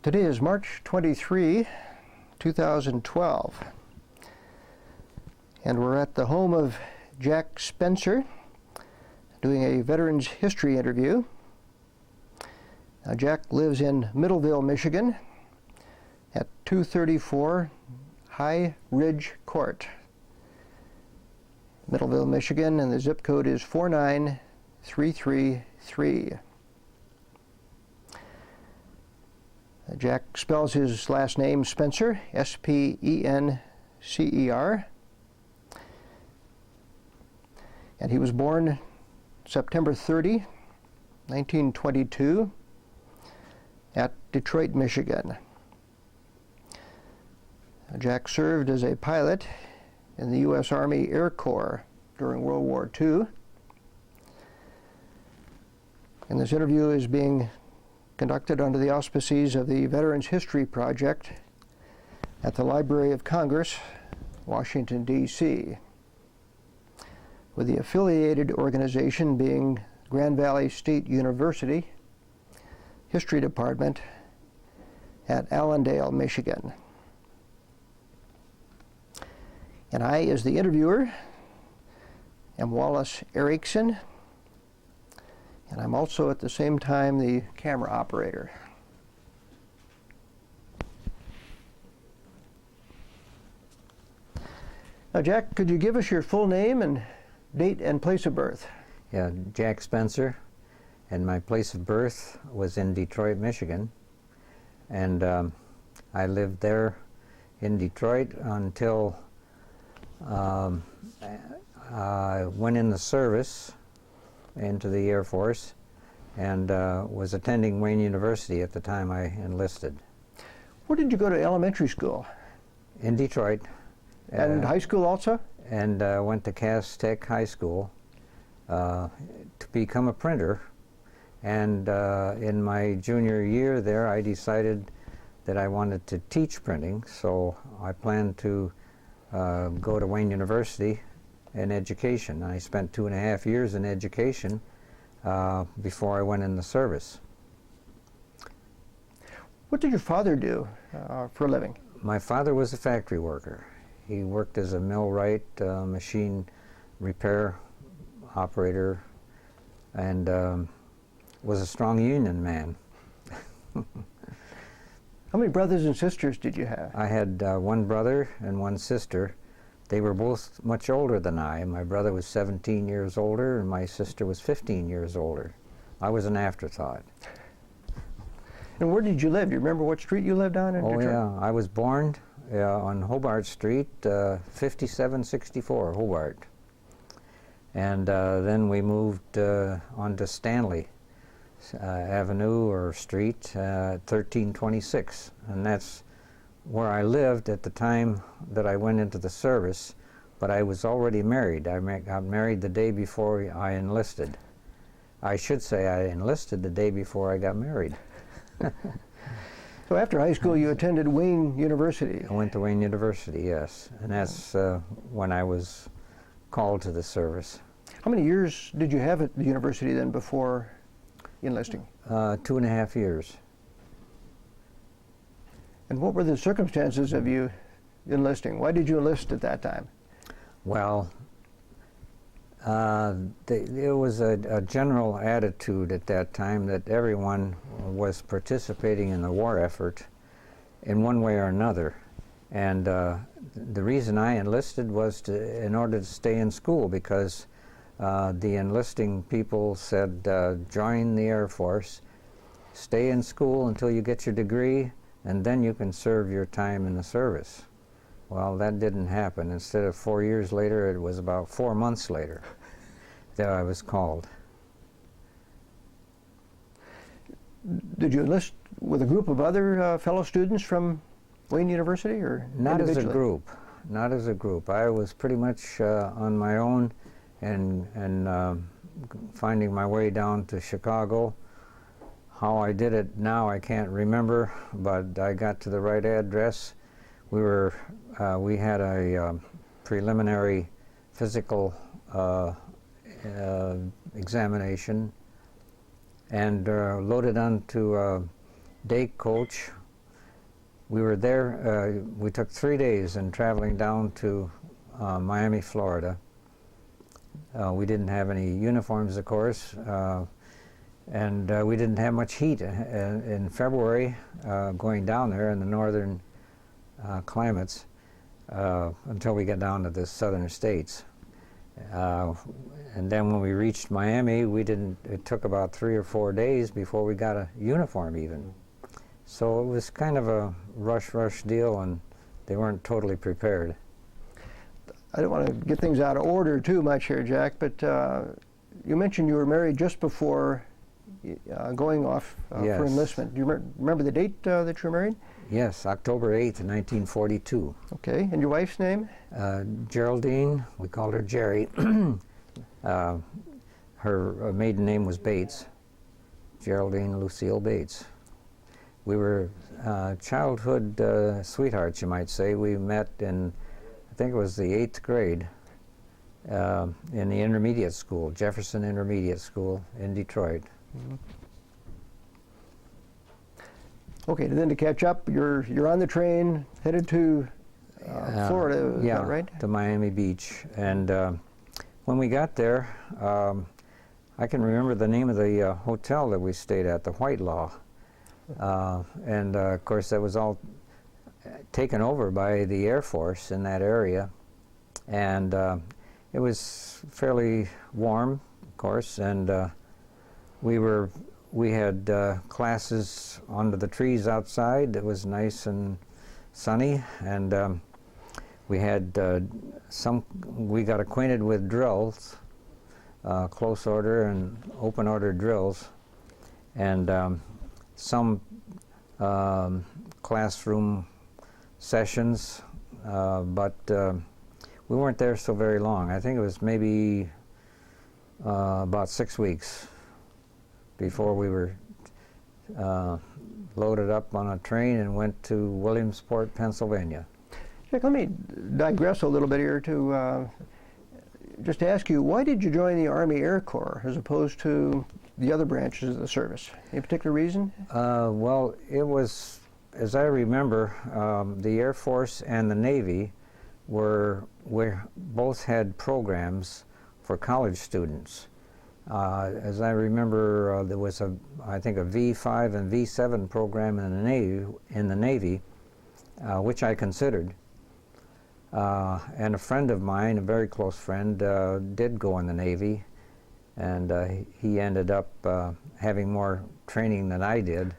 Today is March 23, 2012, and we're at the home of Jack Spencer doing a Veterans History interview. Now, Jack lives in Middleville, Michigan at 234 High Ridge Court. Middleville, Michigan, and the zip code is 49333. Jack spells his last name Spencer, S-P-E-N-C-E-R. And he was born September 30, 1922, at Detroit, Michigan. Jack served as a pilot in the U.S. Army Air Corps during World War II. And this interview is being conducted under the auspices of the Veterans History Project at the Library of Congress, Washington, D.C., with the affiliated organization being Grand Valley State University History Department at Allendale, Michigan. And I, as the interviewer, am Wallace Erickson, and I'm also at the same time the camera operator. Now, Jack, could you give us your full name and date and place of birth? Yeah, Jack Spencer, and my place of birth was in Detroit, Michigan, and I lived there in Detroit until I went in the service into the Air Force and was attending Wayne University at the time I enlisted. Where did you go to elementary school? In Detroit. And high school also? And went to Cass Tech High School to become a printer. And in my junior year there, I decided that I wanted to teach printing, so I planned to go to Wayne University in education. I spent 2.5 years in education before I went in the service. What did your father do for a living? My father was a factory worker. He worked as a millwright, machine repair operator, and was a strong union man. How many brothers and sisters did you have? I had one brother and one sister. They were both much older than I. My brother was 17 years older, and my sister was 15 years older. I was an afterthought. And where did you live? Do you remember what street you lived on in Detroit? Oh, yeah. I was born on Hobart Street, 5764 Hobart. And then we moved on to Stanley Avenue or Street, 1326. And that's where I lived at the time that I went into the service, but I was already married. I got married the day before I enlisted. I should say I enlisted the day before I got married. So after high school, you attended Wayne University? I went to Wayne University, yes, and that's when I was called to the service. How many years did you have at the university then before enlisting? 2.5 years. And what were the circumstances of you enlisting? Why did you enlist at that time? Well, there was a general attitude at that time that everyone was participating in the war effort in one way or another. And the reason I enlisted was in order to stay in school, because the enlisting people said, join the Air Force, stay in school until you get your degree, and then you can serve your time in the service. Well, that didn't happen. Instead of 4 years later, it was about 4 months later that I was called. Did you enlist with a group of other fellow students from Wayne University, or Not as a group. Not as a group. I was pretty much on my own and finding my way down to Chicago. How I did it now I can't remember, but I got to the right address. We had a preliminary physical examination and loaded onto a day coach We were there, we took 3 days in traveling down to Miami, Florida. We didn't have any uniforms, of course, and we didn't have much heat in February going down there in the northern climates until we got down to the southern states. And then when we reached Miami, it took about 3 or 4 days before we got a uniform even. So it was kind of a rush deal, and they weren't totally prepared. I don't want to get things out of order too much here, Jack, but you mentioned you were married just before going off Yes. for enlistment. Do you remember the date that you were married? Yes, October 8th, 1942. Okay, and your wife's name? Geraldine, we called her Jerry. Her maiden name was Bates, Geraldine Lucille Bates. We were childhood sweethearts, you might say. We met in, I think it was the 8th grade in the intermediate school, Jefferson Intermediate School in Detroit. Mm-hmm. Okay, and then to catch up, you're on the train, headed to Florida, is that right? To Miami Beach. And when we got there, I can remember the name of the hotel that we stayed at, the White Law. And of course, that was all taken over by the Air Force in that area. And it was fairly warm, of course, and we had classes under the trees outside. It was nice and sunny, and we had we got acquainted with drills, close order and open order drills, and some classroom sessions, but we weren't there so very long. I think it was maybe about 6 weeks before we were loaded up on a train and went to Williamsport, Pennsylvania. Jack, let me digress a little bit here to just ask you, why did you join the Army Air Corps as opposed to the other branches of the service? Any particular reason? Well, it was, as I remember, the Air Force and the Navy both had programs for college students. As I remember, there was I think a V5 and V7 program in the Navy, which I considered. And a friend of mine, a very close friend, did go in the Navy, and he ended up having more training than I did,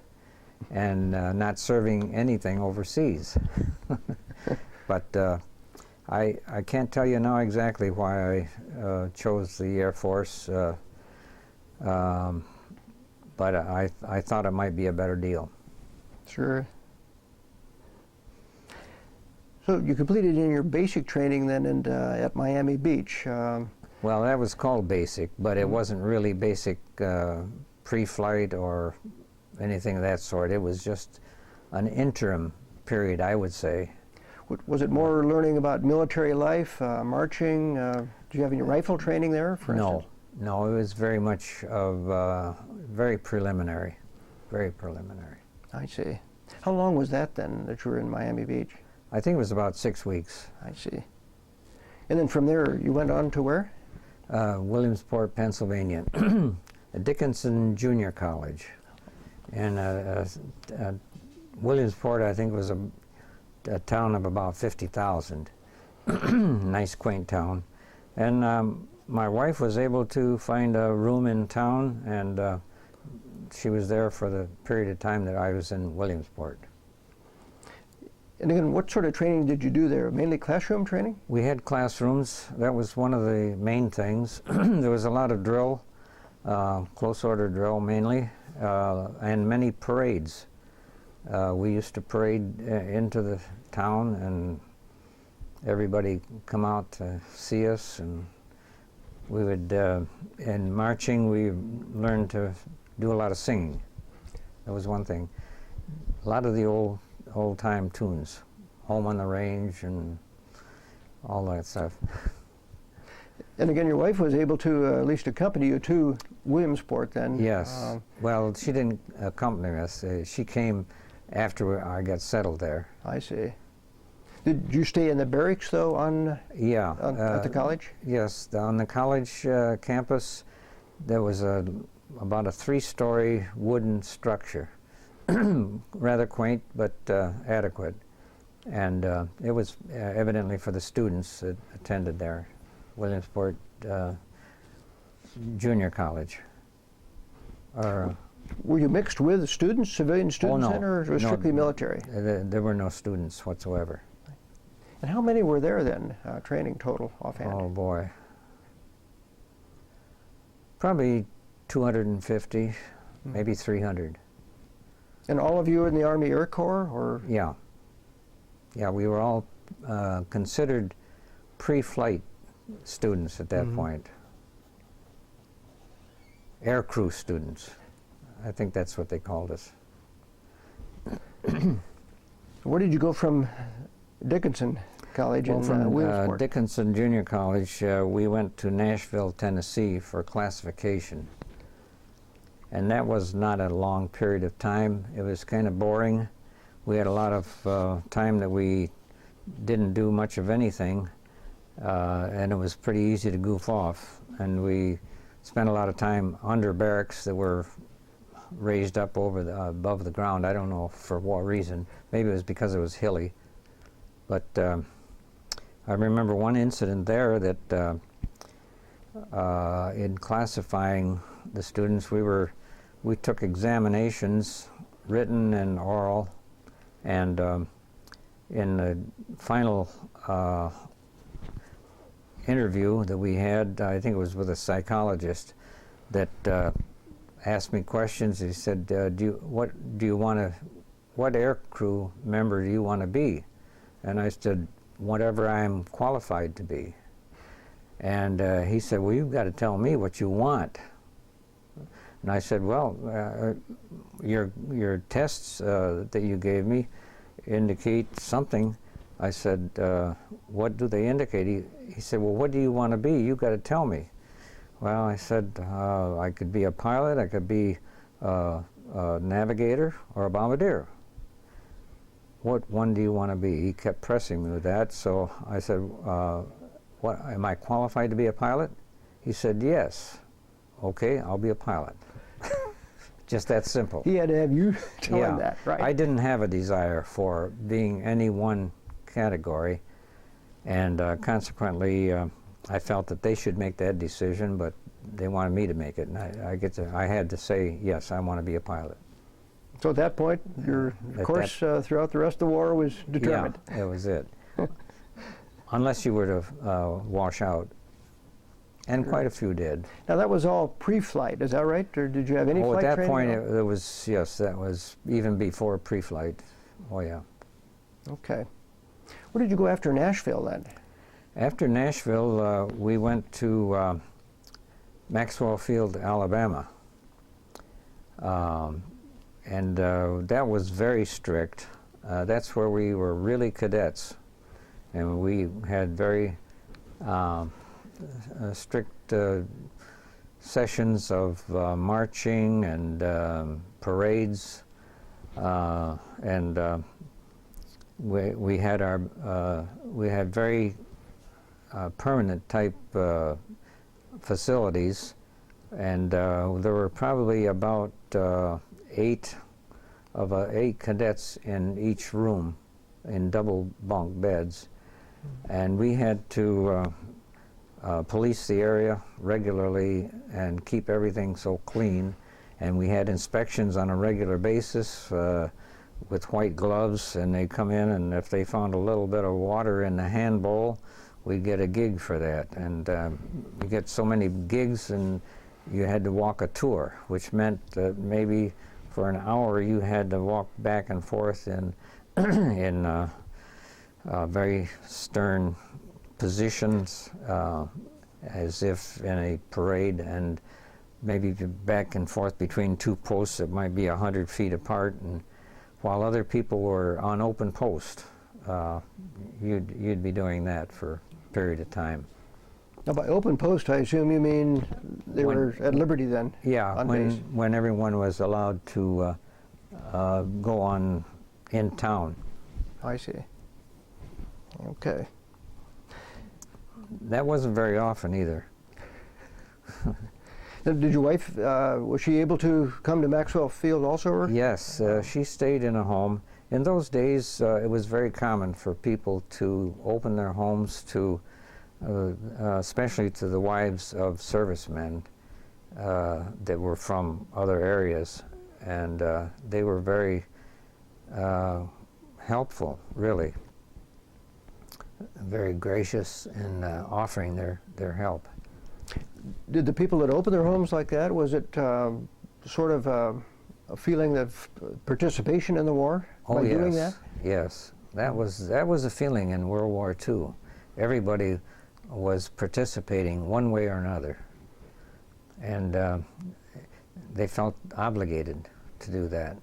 and not serving anything overseas. But I can't tell you now exactly why I chose the Air Force. But I thought it might be a better deal. Sure. So you completed in your basic training then at Miami Beach. Well, that was called basic, but it wasn't really basic pre-flight or anything of that sort. It was just an interim period, I would say. Was it more learning about military life, marching? Did you have any rifle training there, for instance? No, it was very much of very preliminary, very preliminary. I see. How long was that then that you were in Miami Beach? I think it was about 6 weeks. I see. And then from there, you went on to where? Williamsport, Pennsylvania, Dickinson Junior College. And Williamsport, I think, was a town of about 50,000. Nice, quaint town. And my wife was able to find a room in town, and she was there for the period of time that I was in Williamsport. And again, what sort of training did you do there? Mainly classroom training? We had classrooms. That was one of the main things. There was a lot of drill, close order drill mainly, and many parades. We used to parade into the town, and everybody come out to see us, and we would, in marching, we learned to do a lot of singing. That was one thing. A lot of the old-time tunes, Home on the Range and all that stuff. And again, your wife was able to at least accompany you to Williamsport then? Yes. Well, she didn't accompany us. She came after I got settled there. I see. Did you stay in the barracks, though, Yeah. at the college? Yes, on the college campus, there was about a 3-story wooden structure, rather quaint but adequate, and it was evidently for the students that attended there, Williamsport Junior College. Were you mixed with students, civilian students, no. then, or was it strictly military? There were no students whatsoever. And how many were there then, training total, offhand? Oh boy. Probably 250, maybe 300. And all of you in the Army Air Corps, or? Yeah. Yeah, we were all considered pre-flight students at that point. Air crew students. I think that's what they called us. Where did you go from Dickinson College in From Williamsport? Dickinson Junior College, we went to Nashville, Tennessee for classification. And that was not a long period of time. It was kind of boring. We had a lot of time that we didn't do much of anything, and it was pretty easy to goof off. And we spent a lot of time under barracks that were raised up over above the ground. I don't know for what reason. Maybe it was because it was hilly. But I remember one incident there that in classifying the students, we took examinations, written and oral, and in the final interview that we had, I think it was with a psychologist, that asked me questions. He said, what air crew member do you want to be? And I said, whatever I'm qualified to be. And he said, well, you've got to tell me what you want. And I said, well, your tests that you gave me indicate something. I said, what do they indicate? He said, well, what do you want to be? You've got to tell me. Well, I said, I could be a pilot, I could be a navigator, or a bombardier. What one do you want to be? He kept pressing me with that, so I said, what, am I qualified to be a pilot? He said, yes. Okay, I'll be a pilot. Just that simple. He had to have you tell him that, right? I didn't have a desire for being any one category, and consequently, I felt that they should make that decision, but they wanted me to make it, and I had to say, yes, I want to be a pilot. So at that point, your course throughout the rest of the war was determined. Yeah, that was it. Unless you were to wash out. And quite a few did. Now that was all pre-flight, is that right? Or did you have any flight training? At that point, it was, yes, that was even before pre-flight. Oh, yeah. Okay. Where did you go after Nashville then? After Nashville, we went to Maxwell Field, Alabama. And that was very strict. That's where we were really cadets. And we had very strict sessions of marching and parades, and we had very permanent type facilities, and there were probably about 8 cadets in each room in double bunk beds, and we had to police the area regularly and keep everything so clean, and we had inspections on a regular basis with white gloves, and they'd come in, and if they found a little bit of water in the hand bowl, we'd get a gig for that. And you get so many gigs, and you had to walk a tour, which meant that maybe for an hour you had to walk back and forth in very stern positions, as if in a parade, and maybe back and forth between 2 posts that might be 100 feet apart, and while other people were on open post, you'd be doing that for a period of time. Now by open post, I assume you mean they were at liberty then? Yeah, on base. when everyone was allowed to go on in town. I see. Okay. That wasn't very often either. Now, did your wife, was she able to come to Maxwell Field also? Or? Yes, she stayed in a home. In those days, it was very common for people to open their homes to, especially to the wives of servicemen that were from other areas. And they were very helpful, really. Very gracious in offering their help. Did the people that opened their homes like that, was it sort of a feeling of participation in the war by doing that? Yes, that was a feeling in World War II. Everybody was participating one way or another, and they felt obligated to do that.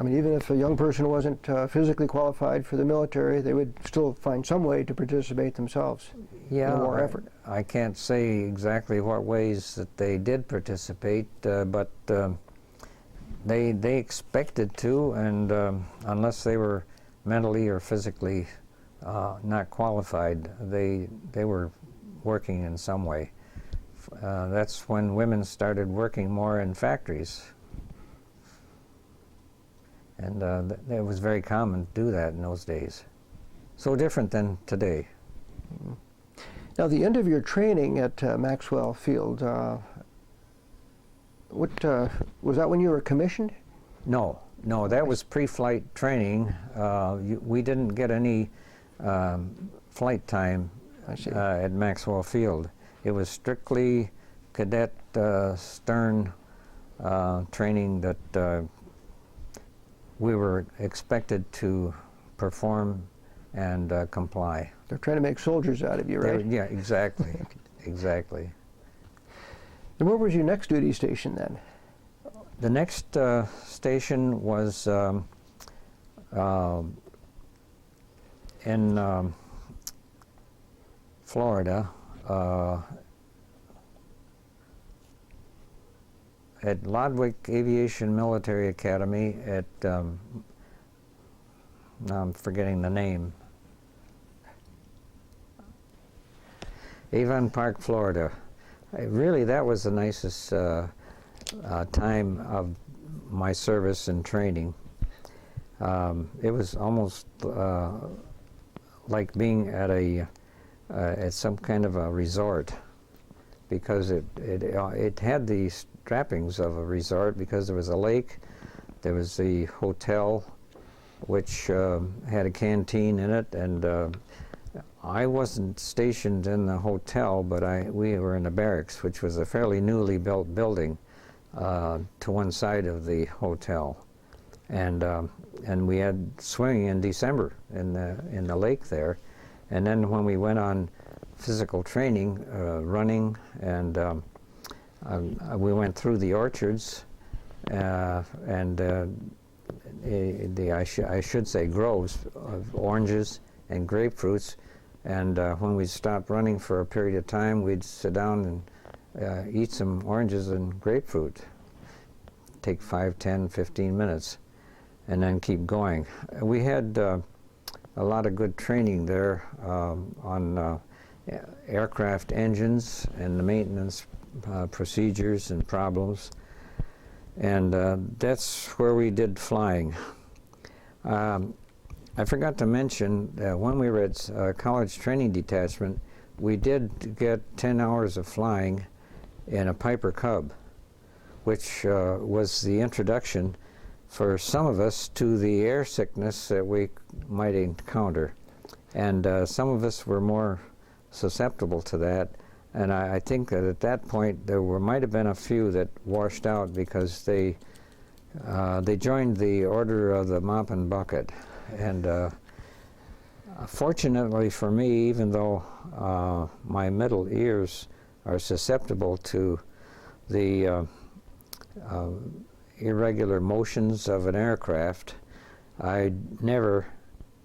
I mean, even if a young person wasn't physically qualified for the military, they would still find some way to participate themselves in the war effort. I can't say exactly what ways that they did participate, but they expected to, and unless they were mentally or physically not qualified, they were working in some way. That's when women started working more in factories. And it was very common to do that in those days. So different than today. Mm-hmm. Now, the end of your training at Maxwell Field, what was that when you were commissioned? No, that was pre-flight training. We didn't get any flight time at Maxwell Field. It was strictly cadet stern training that we were expected to perform and comply. They're trying to make soldiers out of you, right? Yeah, exactly, exactly. And where was your next duty station then? The next station was in Florida, at Lodwick Aviation Military Academy at, now I'm forgetting the name, Avon Park, Florida. Really, that was the nicest time of my service and training. It was almost like being at some kind of a resort, because it had the trappings of a resort, because there was a lake, there was the hotel, which had a canteen in it, and I wasn't stationed in the hotel, but we were in the barracks, which was a fairly newly built building to one side of the hotel, and we had swimming in December in the lake there, and then when we went on physical training, running, and we went through the orchards and I should say groves of oranges and grapefruits, and when we stopped running for a period of time, we'd sit down and eat some oranges and grapefruit. Take 5, 10, 15 minutes, and then keep going. We had a lot of good training there on aircraft engines and the maintenance procedures and problems, and that's where we did flying. I forgot to mention when we were at college training detachment, we did get 10 hours of flying in a Piper Cub, which was the introduction for some of us to the air sickness that we might encounter, and some of us were more susceptible to that, and I think that at that point there might have been a few that washed out because they joined the Order of the Mop and Bucket, and fortunately for me, even though my middle ears are susceptible to the irregular motions of an aircraft, I never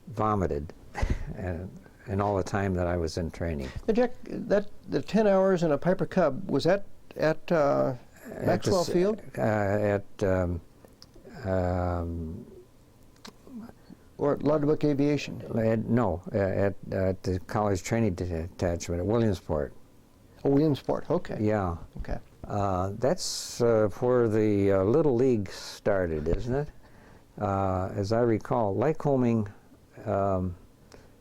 vomited in all the time that I was in training. Jack, the 10 hours in a Piper Cub, was that at Maxwell Field? or at Ludwig Aviation? No, at the College Training Detachment at Williamsport. Oh, Williamsport, okay. Yeah. Okay. That's where the Little League started, isn't it? As I recall, Lycoming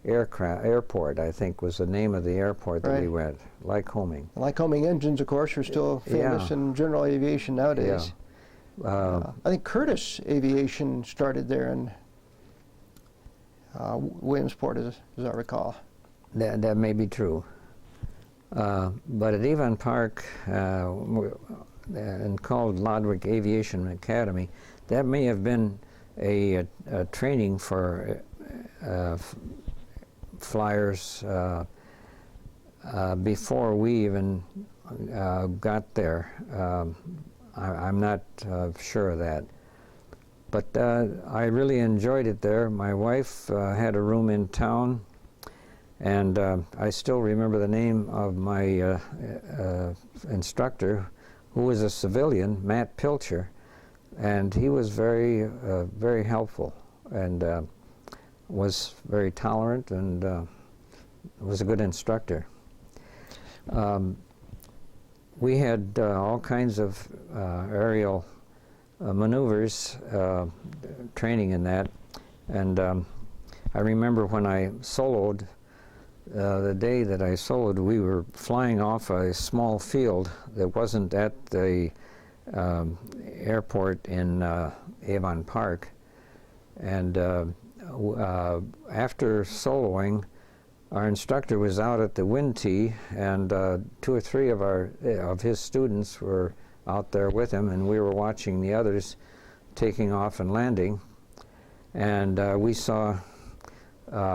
Airport, I think, was the name of the airport that we went. Lycoming. Lycoming engines, of course, are still famous in general aviation nowadays. Yeah. I think Curtiss Aviation started there in Williamsport, as I recall. That may be true. But at Avon Park, and called Ludwig Aviation Academy, that may have been a training for flyers before we even got there. I'm not sure of that. But I really enjoyed it there. My wife had a room in town, and I still remember the name of my instructor, who was a civilian, Matt Pilcher, and he was very, very helpful, and was very tolerant, and was a good instructor. We had all kinds of aerial maneuvers, training in that, and I remember when I soloed, the day that I soloed, we were flying off a small field that wasn't at the airport in Avon Park, and after soloing, our instructor was out at the wind tee, and 2 or 3 of his students were out there with him, and we were watching the others taking off and landing, and we saw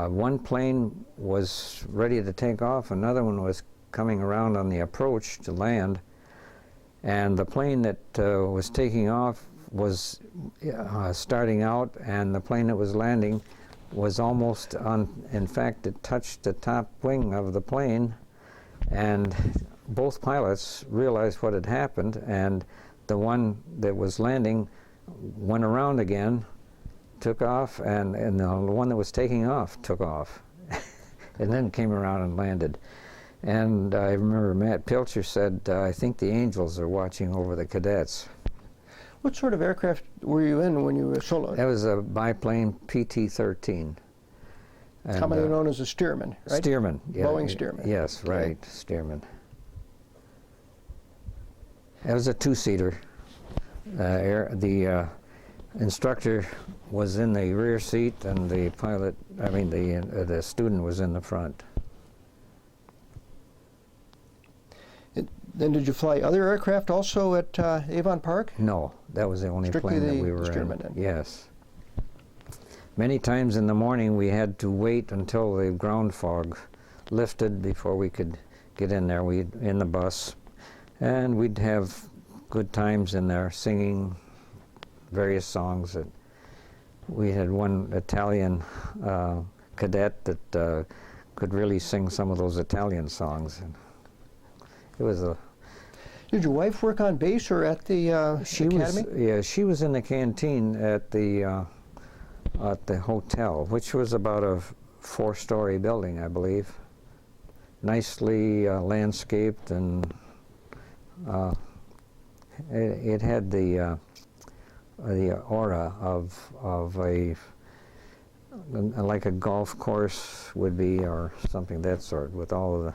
one plane was ready to take off, another one was coming around on the approach to land, and the plane that was taking off was starting out, and the plane that was landing was almost on, in fact, it touched the top wing of the plane, and both pilots realized what had happened, and the one that was landing went around again, took off, and the one that was taking off took off, and then came around and landed. And I remember Matt Pilcher said, I think the angels are watching over the cadets. What sort of aircraft were you in when you were soloed? That was a biplane PT-13. Commonly known as a Stearman, right? Stearman, yeah. Boeing Stearman. Yes, right, Okay. Stearman. It was a 2-seater. The instructor was in the rear seat, and the pilot, the student was in the front. Then did you fly other aircraft also at Avon Park? No, that was the only plane that we were Stearman, in. then. Yes. Many times in the morning we had to wait until the ground fog lifted before we could get in there. We'd in the bus, and we'd have good times in there singing various songs. That we had one Italian cadet that could really sing some of those Italian songs. And it was a. Did your wife work on base or at the academy? She was in the canteen at the hotel, which was about a 4-story building, I believe. Nicely landscaped, and it had the aura of a like a golf course would be, or something of that sort, with all of the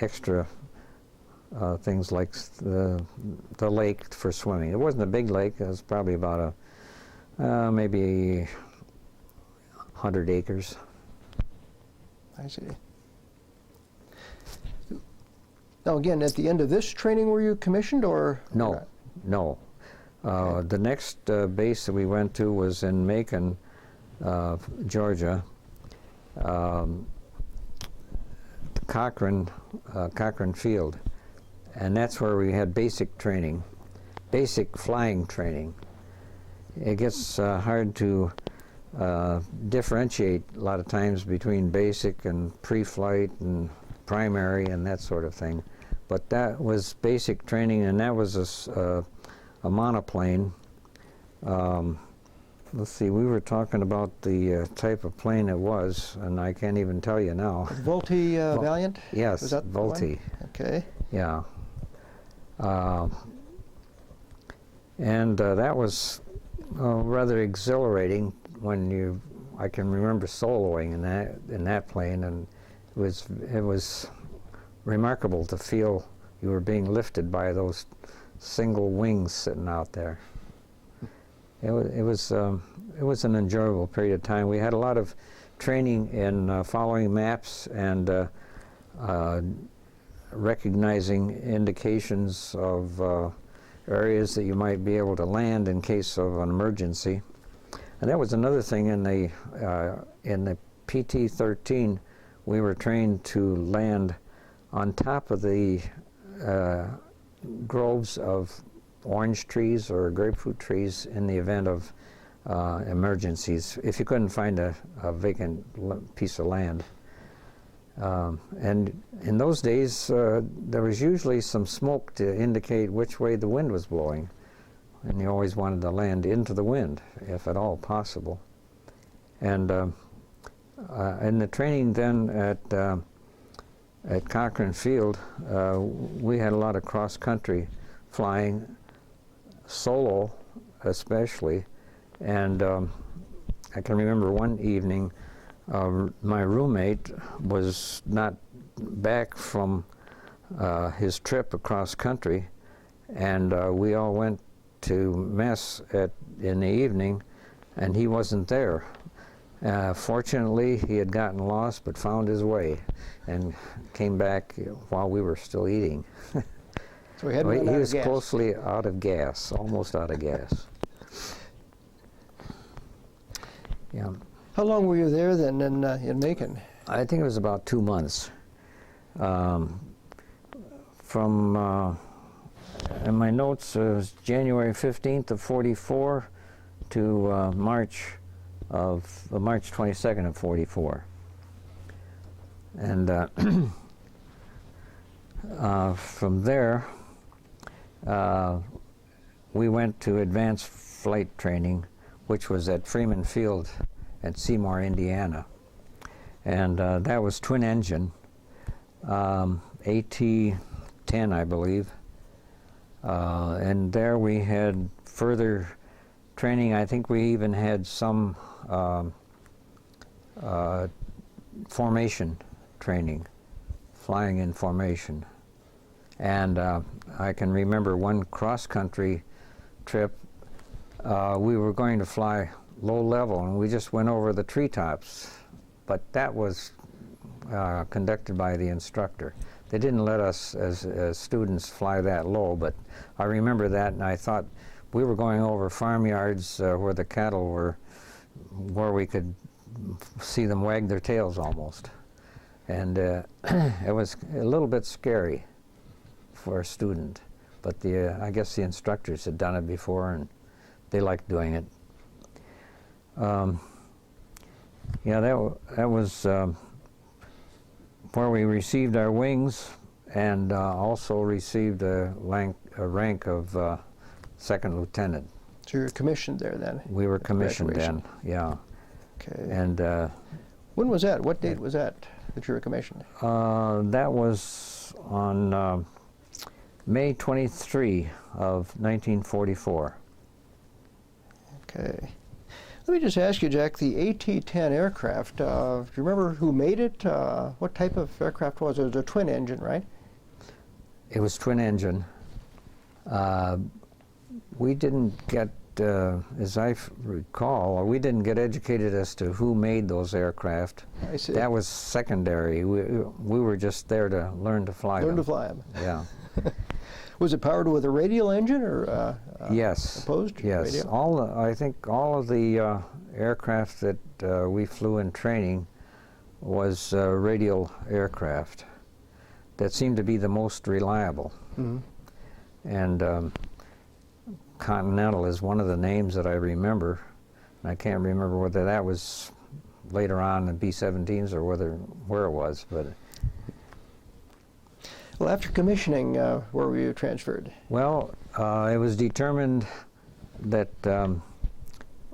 extra things like the lake for swimming. It wasn't a big lake. It was probably about maybe 100 acres. I see. Now again, at the end of this training, were you commissioned or? No, no. Okay. The next base that we went to was in Macon, Georgia. Cochrane Field, and that's where we had basic training, basic flying training. It gets hard to differentiate a lot of times between basic and pre-flight and primary and that sort of thing, but that was basic training, and that was a monoplane let's see, we were talking about the type of plane it was, and I can't even tell you now. Vultee Valiant? Yes, Was that the one? Vultee. Okay. Yeah. And that was rather exhilarating when I can remember soloing in that plane, and it was remarkable to feel you were being lifted by those single wings sitting out there. It was an enjoyable period of time. We had a lot of training in following maps and recognizing indications of areas that you might be able to land in case of an emergency. And that was another thing in the PT-13. We were trained to land on top of the groves of orange trees or grapefruit trees in the event of emergencies, if you couldn't find a vacant piece of land. And in those days, there was usually some smoke to indicate which way the wind was blowing. And you always wanted to land into the wind, if at all possible. And in the training then at Cochrane Field, we had a lot of cross-country flying, solo especially. And I can remember one evening, my roommate was not back from his trip across country, and we all went to mess in the evening, and he wasn't there. Fortunately, he had gotten lost but found his way and came back while we were still eating. So he was closely out of gas, almost out of gas. Yeah. How long were you there then in Macon? I think it was about 2 months. In my notes, it was January 15th of 44 to March 22nd of 44. And from there, we went to advanced flight training, which was at Freeman Field at Seymour, Indiana. And that was twin engine, AT-10, I believe. And there we had further training. I think we even had some formation training, flying in formation. And I can remember one cross-country trip. We were going to fly low level, and we just went over the treetops. But that was conducted by the instructor. They didn't let us, as students, fly that low, but I remember that, and I thought we were going over farmyards where the cattle were, where we could see them wag their tails almost. And it was a little bit scary for a student, but I guess the instructors had done it before, and they liked doing it. Yeah, that was where we received our wings, and also received a rank of second lieutenant. So you were commissioned there then? We were commissioned then, yeah. Okay. And when was that? What date was that you were commissioned? that was on May 23 of 1944. Okay. Let me just ask you, Jack, the AT-10 aircraft, do you remember who made it? What type of aircraft was it? It was a twin engine, right? It was twin engine. We didn't get, as I recall, we didn't get educated as to who made those aircraft. I see. That was secondary. We were just there to learn to fly them. Learn to fly them. Yeah. Was it powered with a radial engine or yes. opposed? Yes. Radial? I think all of the aircraft that we flew in training was radial aircraft that seemed to be the most reliable. Mm-hmm. And Continental is one of the names that I remember. I can't remember whether that was later on in B-17s or where it was, but. Well, after commissioning, where were you transferred? Well, it was determined that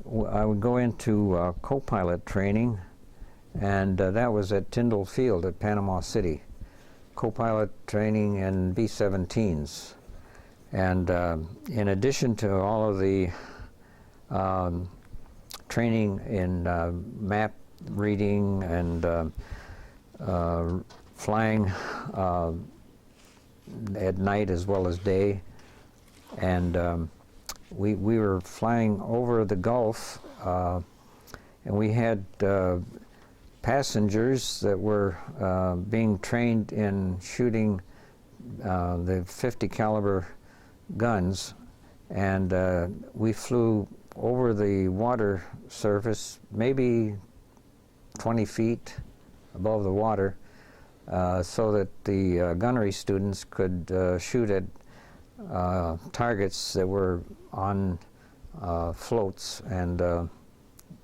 I would go into copilot training, and that was at Tyndall Field at Panama City. Copilot training in B-17s. And in addition to all of the training in map reading and flying at night as well as day, and we were flying over the Gulf, and we had passengers that were being trained in shooting the 50 caliber guns, and we flew over the water surface, maybe 20 feet above the water, so that the gunnery students could shoot at targets that were on floats and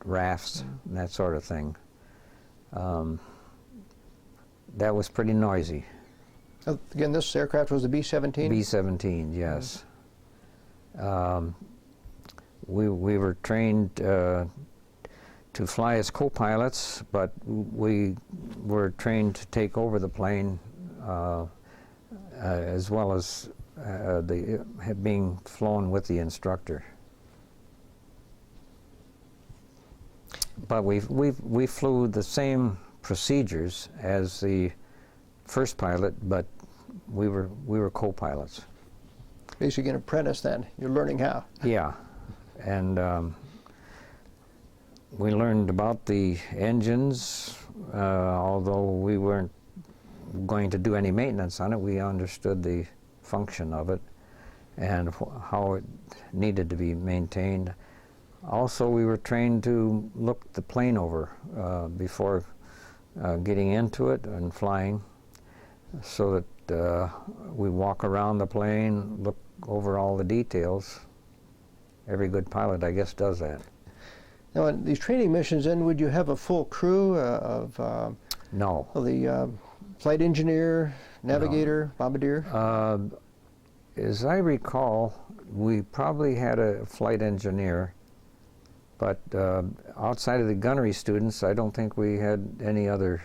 rafts and that sort of thing. That was pretty noisy. Again, this aircraft was the B-17? B-17, yes. We were trained to fly as co-pilots, but we were trained to take over the plane as well as being flown with the instructor. But we flew the same procedures as the first pilot, but we were co-pilots. Basically an apprentice then. You're learning how. Yeah, and we learned about the engines, although we weren't going to do any maintenance on it. We understood the function of it and how it needed to be maintained. Also, we were trained to look the plane over before getting into it and flying, so that we walk around the plane, look over all the details. Every good pilot, I guess, does that. Now, on these training missions, then, would you have a full crew of No. the flight engineer, navigator, bombardier? As I recall, we probably had a flight engineer, but outside of the gunnery students, I don't think we had any other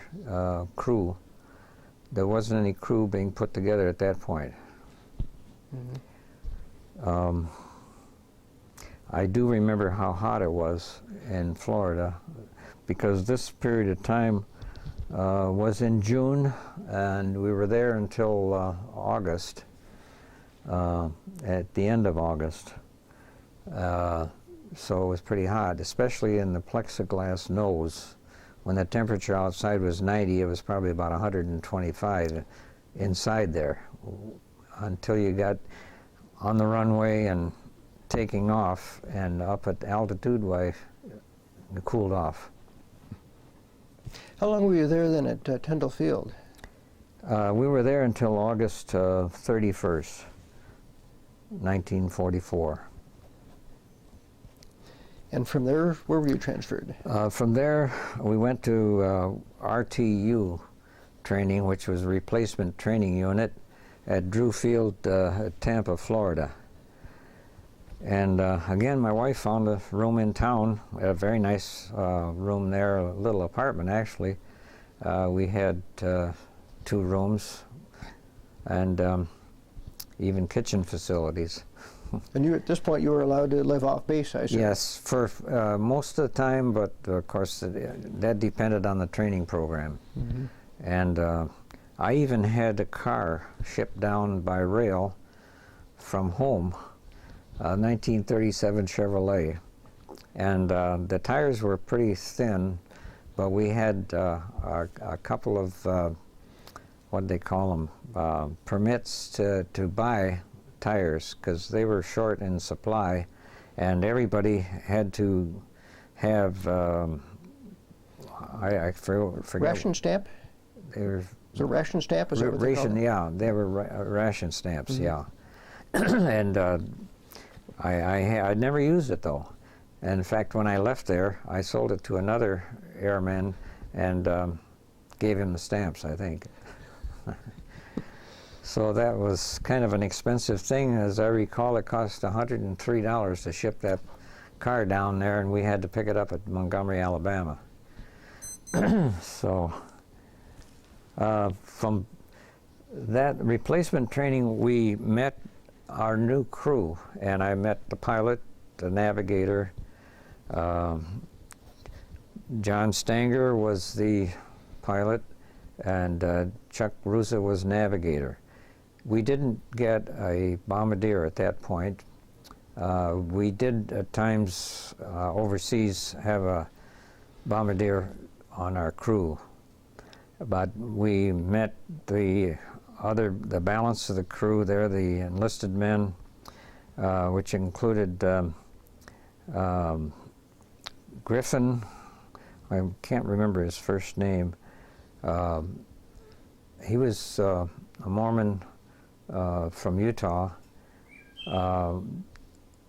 crew. There wasn't any crew being put together at that point. Mm-hmm. I do remember how hot it was in Florida, because this period of time was in June, and we were there until August, at the end of August. So it was pretty hot, especially in the plexiglass nose. When the temperature outside was 90, it was probably about 125 inside there, until you got on the runway and taking off, and up at altitude, why, it cooled off. How long were you there then at Tyndall Field? We were there until August 31st, 1944. And from there, where were you transferred? From there, we went to RTU training, which was a replacement training unit at Drew Field, Tampa, Florida. And again, my wife found a room in town, a very nice room there, a little apartment actually. We had 2 rooms and even kitchen facilities. And you, at this point, you were allowed to live off base, I assume? Yes, for most of the time, but of course that depended on the training program. Mm-hmm. And I even had a car shipped down by rail from home, 1937 Chevrolet. And the tires were pretty thin, but we had a couple of, what they call them, permits to buy tires, because they were short in supply, and everybody had to have, I forget. Ration stamp? They were, Was it a ration stamp? Is that what they call ration, it? yeah, they were ration stamps, Mm-hmm. yeah. And I never used it though. And in fact, when I left there, I sold it to another airman and gave him the stamps, I think. So that was kind of an expensive thing. As I recall, it cost $103 to ship that car down there, and we had to pick it up at Montgomery, Alabama. So from that replacement training, we met our new crew, and I met the pilot, the navigator. John Stanger was the pilot, and Chuck Rusa was navigator. We didn't get a bombardier at that point. We did at times overseas have a bombardier on our crew, but we met the balance of the crew there, the enlisted men, which included Griffin. I can't remember his first name. He was a Mormon from Utah.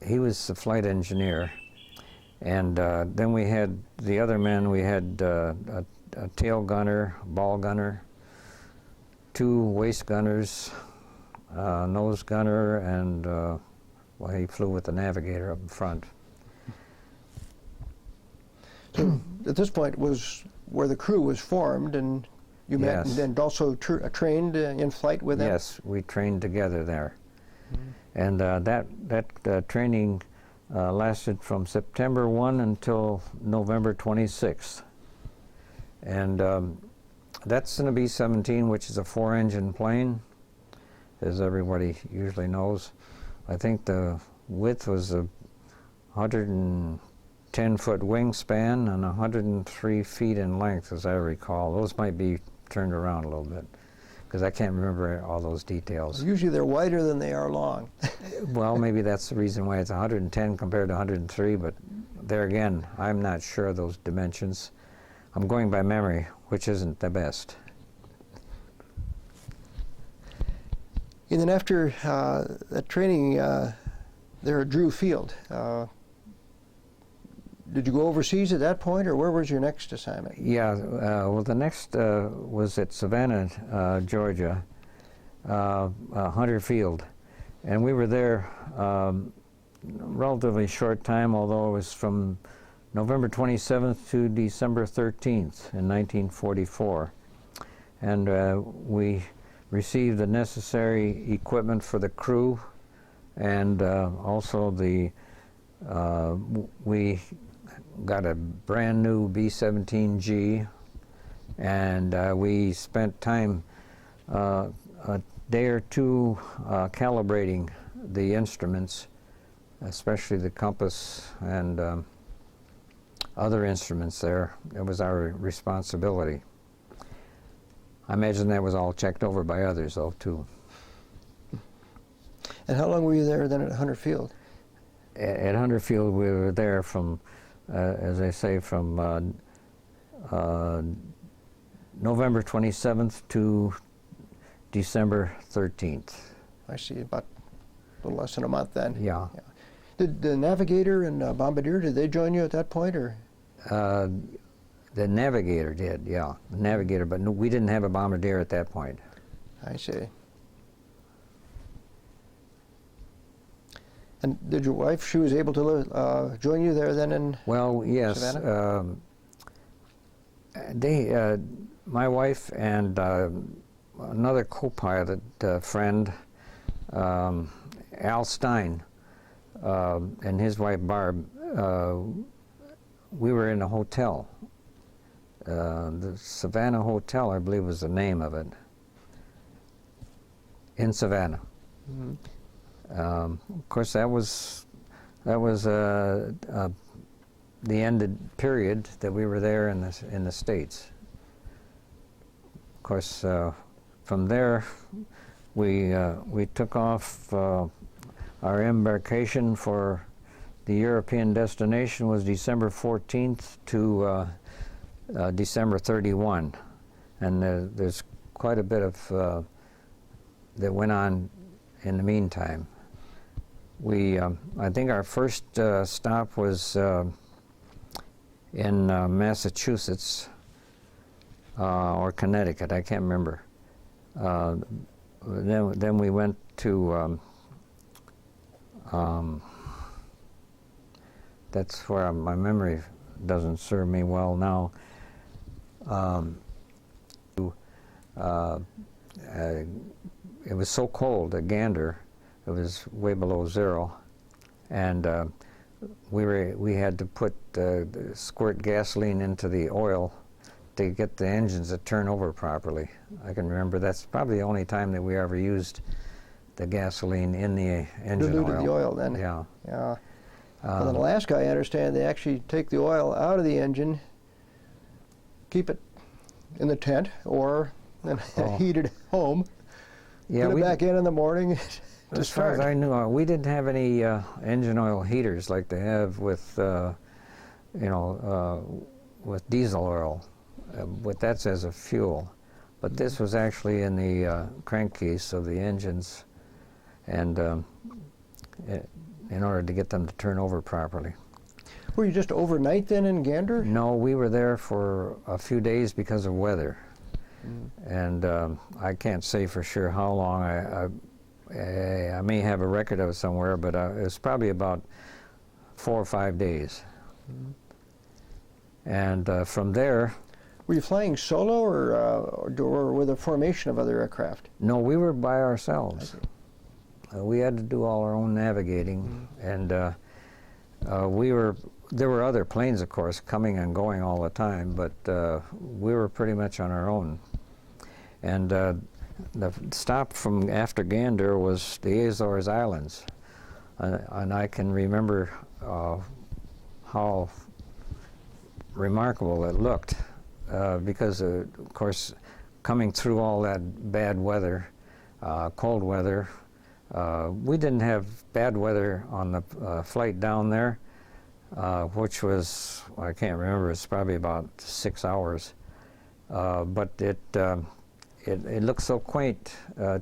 He was the flight engineer. And then we had the other men. We had a tail gunner, ball gunner, 2 waist gunners, nose gunner, and well, he flew with the navigator up in front. So at this point was where the crew was formed, and you met and also trained in flight with them? Yes, we trained together there. And that training lasted from September 1 until November 26th. And that's in a B-17, which is a 4-engine plane, as everybody usually knows. I think the width was a 110-foot wingspan and 103 feet in length, as I recall. Those might be turned around a little bit, because I can't remember all those details. Usually they're wider than they are long. Well, maybe that's the reason why it's 110 compared to 103, but there again, I'm not sure of those dimensions. I'm going by memory, which isn't the best. And then after that training there at Drew Field, did you go overseas at that point, or where was your next assignment? Yeah, well, the next was at Savannah, Georgia, Hunter Field. And we were there relatively short time, although it was from November 27th to December 13th in 1944. And we received the necessary equipment for the crew, and also we got a brand new B-17G, and we spent time a day or two calibrating the instruments, especially the compass and other instruments there. It was our responsibility. I imagine that was all checked over by others, though, too. And how long were you there then at Hunter Field? At Hunter Field, we were there from, as I say, from November 27th to December 13th. I see, about a little less than a month then. Yeah. Did the navigator and bombardier, did they join you at that point, or? The navigator did, yeah, the navigator, but no, we didn't have a bombardier at that point. I see. And did your wife, she was able to join you there then in Savannah? Yes. My wife and another co-pilot friend, Al Stein, and his wife Barb, we were in a hotel. The Savannah Hotel, I believe, was the name of it, in Savannah. Mm-hmm. Of course, that was the ended period that we were there in the States. Of course, from there we took off. Our embarkation for the European destination was December 14th to December 31, and there's quite a bit of that went on in the meantime. I think our first stop was in Massachusetts or Connecticut, I can't remember. Then we went to that's where my memory doesn't serve me well now. It was so cold at Gander, it was way below zero, and we had to squirt gasoline into the oil to get the engines to turn over properly. I can remember that's probably the only time that we ever used the gasoline in the engine Diluted oil. the oil then. Yeah. Yeah. Well, in Alaska, I understand they actually take the oil out of the engine, keep it in the tent, or then heat it home. Yeah, put it back in the morning. As far as I knew, we didn't have any engine oil heaters like they have with, with diesel oil. But that's as a fuel. But this was actually in the crankcase of the engines, and in order to get them to turn over properly. Were you just overnight then in Gander? No, we were there for a few days because of weather. And I can't say for sure how long. I may have a record of it somewhere, but it was probably about 4 or 5 days. And from there... Were you flying solo or with a formation of other aircraft? No, we were by ourselves. We had to do all our own navigating, and there were other planes, of course, coming and going all the time, but we were pretty much on our own. And the stop from after Gander was the Azores Islands, and I can remember how remarkable it looked, because of course coming through all that bad weather, cold weather. We didn't have bad weather on the flight down there, which was, I can't remember, it's probably about 6 hours, but it looks so quaint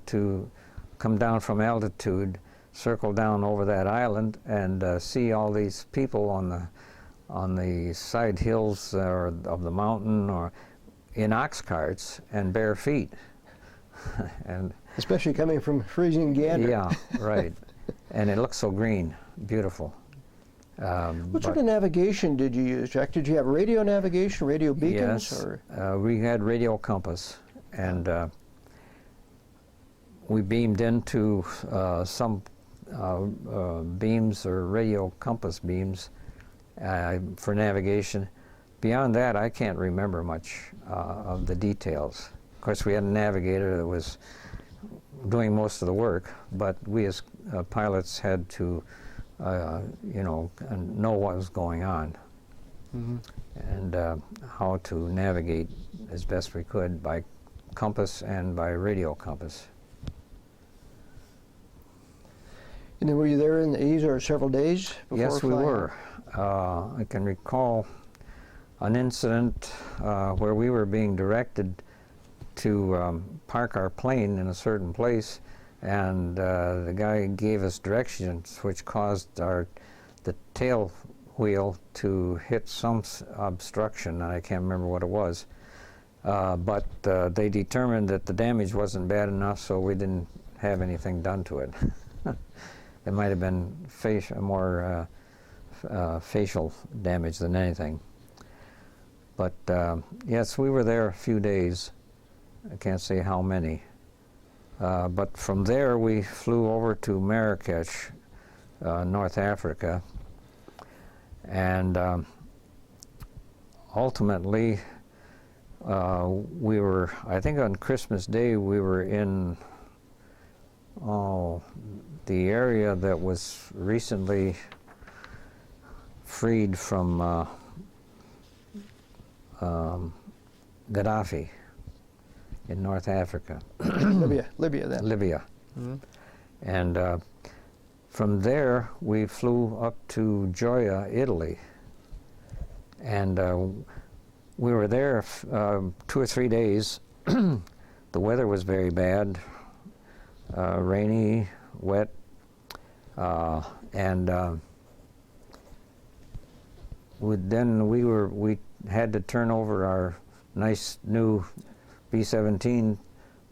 to come down from altitude, circle down over that island, and see all these people on the side hills of the mountain, or in ox carts and bare feet. And especially coming from freezing Gander. Yeah, right. And it looks so green, beautiful. What sort of navigation did you use, Jack? Did you have radio navigation, radio beacons? Yes, or? We had radio compass, and we beamed into some beams or radio compass beams for navigation. Beyond that, I can't remember much of the details. Of course, we had a navigator that was doing most of the work, but we as pilots had to, know what was going on, and how to navigate as best we could by compass and by radio compass. And then were you there in the Azores several days before Yes, we flying? were. I can recall an incident where we were being directed to park our plane in a certain place, and the guy gave us directions which caused the tail wheel to hit some obstruction, and I can't remember what it was. But they determined that the damage wasn't bad enough, so we didn't have anything done to it. It might have been more facial damage than anything. But yes, we were there a few days. I can't say how many. But from there we flew over to Marrakech, North Africa, and ultimately we were, I think on Christmas Day, we were in the area that was recently freed from Gaddafi in North Africa. Libya then. Libya. And from there we flew up to Foggia, Italy, and we were there 2 or 3 days. The weather was very bad, rainy, wet, and we had to turn over our nice new B-17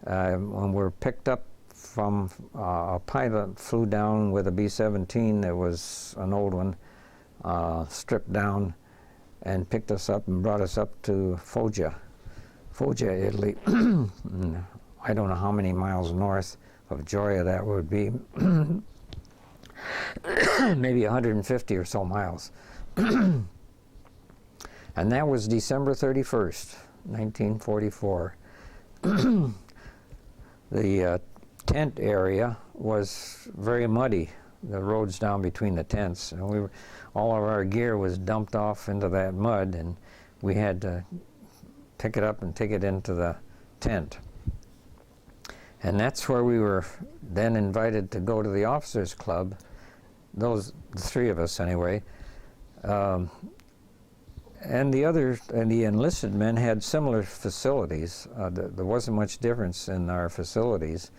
when we were picked up from a pilot flew down with a B-17 that was an old one stripped down and picked us up and brought us up to Foggia, Italy. I don't know how many miles north of Gioia that would be. Maybe 150 or so miles. And that was December 31st, 1944. The tent area was very muddy, the roads down between the tents, and all of our gear was dumped off into that mud, and we had to pick it up and take it into the tent. And that's where we were then invited to go to the officers' club, the three of us anyway. And the enlisted men had similar facilities. There wasn't much difference in our facilities,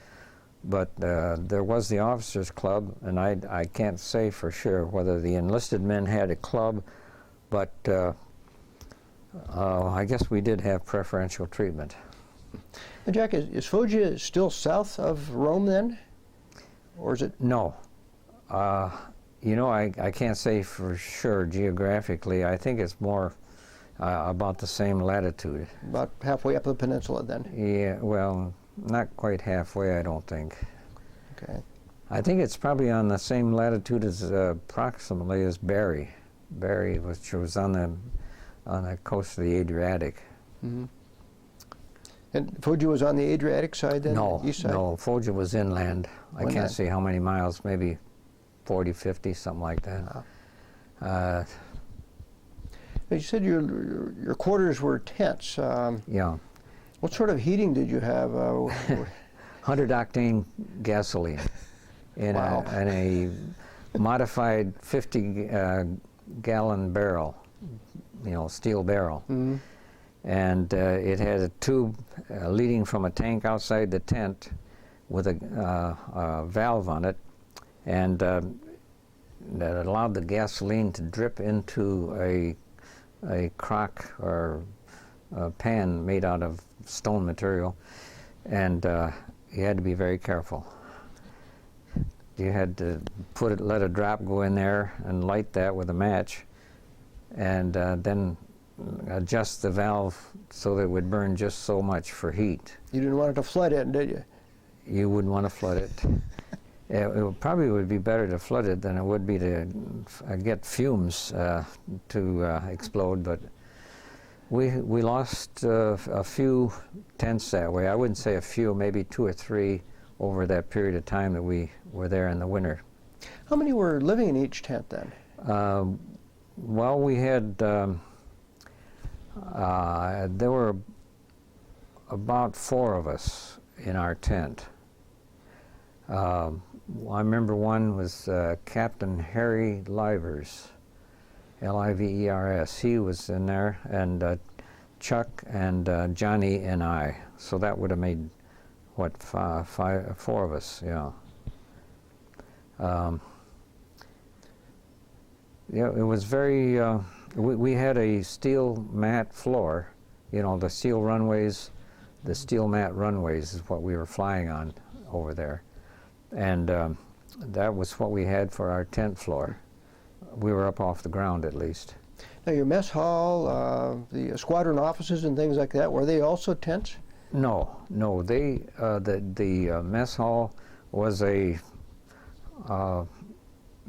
but there was the officers' club, and I can't say for sure whether the enlisted men had a club, but I guess we did have preferential treatment. And Jack, is Foggia still south of Rome then? Or is it? No. You know, I can't say for sure geographically. I think it's more about the same latitude. About halfway up the peninsula then? Yeah, well, not quite halfway, I don't think. Okay. I think it's probably on the same latitude as approximately as Bari, which was on the coast of the Adriatic. Mm-hmm. And Foggia was on the Adriatic side then? No, east side? no, Foggia was inland. I Inland. can't say how many miles, maybe 40, 50, something like that. You said your quarters were tents. Yeah. What sort of heating did you have? 100 octane gasoline in Wow. a modified 50 gallon barrel, steel barrel. Mm-hmm. And it had a tube leading from a tank outside the tent with a valve on it, and that allowed the gasoline to drip into a crock or a pan made out of stone material, and you had to be very careful. You had to let a drop go in there and light that with a match, and then adjust the valve so that it would burn just so much for heat. You didn't want it to flood in, did you? You wouldn't want to flood it. It probably would be better to flood it than it would be to get fumes to explode, but we lost a few tents that way. I wouldn't say a few, maybe 2 or 3 over that period of time that we were there in the winter. How many were living in each tent then? Well, we had there were about 4 of us in our tent. I remember one was Captain Harry Livers, Livers. He was in there, and Chuck and Johnny and I. So that would have made, what, 4 of us, yeah. Yeah, it was very, we had a steel mat floor, the steel runways, the steel mat runways is what we were flying on over there. And that was what we had for our tent floor. We were up off the ground at least. Now your mess hall, the squadron offices and things like that, were they also tents? No, the mess hall was a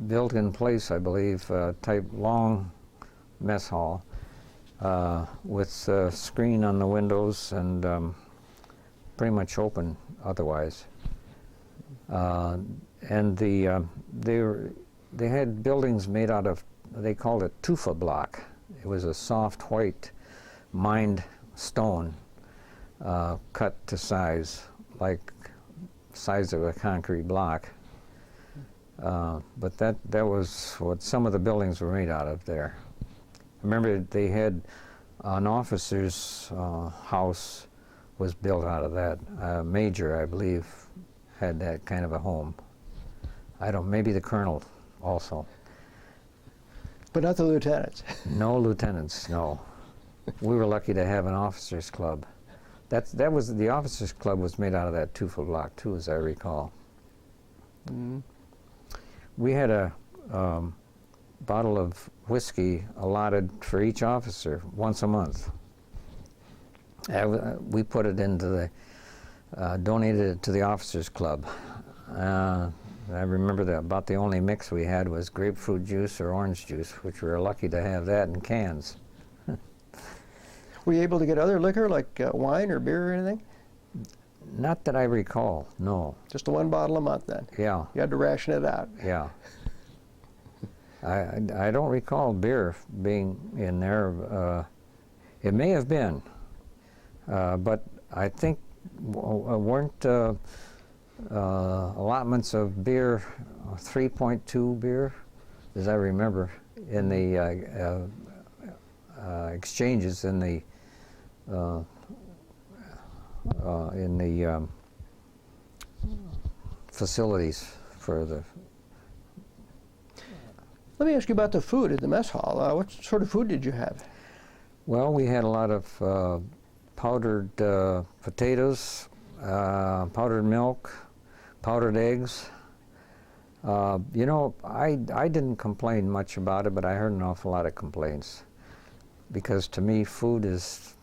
built-in place, I believe, type long mess hall with a screen on the windows and pretty much open otherwise. And they had buildings made out of, they called it tufa block. It was a soft white mined stone cut to size, like size of a concrete block. But that was what some of the buildings were made out of there. I remember they had an officer's house was built out of that. Major, I believe, had that kind of a home. Maybe the colonel also. But not the lieutenants. No lieutenants, no. We were lucky to have an officers' club. The officers' club was made out of that tufa block too, as I recall. Mm-hmm. We had bottle of whiskey allotted for each officer once a month. We put it into the, donated it to the officers club. I remember that about the only mix we had was grapefruit juice or orange juice, which we were lucky to have that in cans. Were you able to get other liquor like wine or beer or anything? Not that I recall, no. Just the one bottle a month then? Yeah. You had to ration it out. Yeah. I don't recall beer being in there. It may have been, but I think weren't allotments of beer 3.2 beer, as I remember, in the exchanges in the facilities for the. Let me ask you about the food at the mess hall. What sort of food did you have? Well, we had a lot of powdered potatoes, powdered milk, powdered eggs. You know, I didn't complain much about it, but I heard an awful lot of complaints. Because to me, food is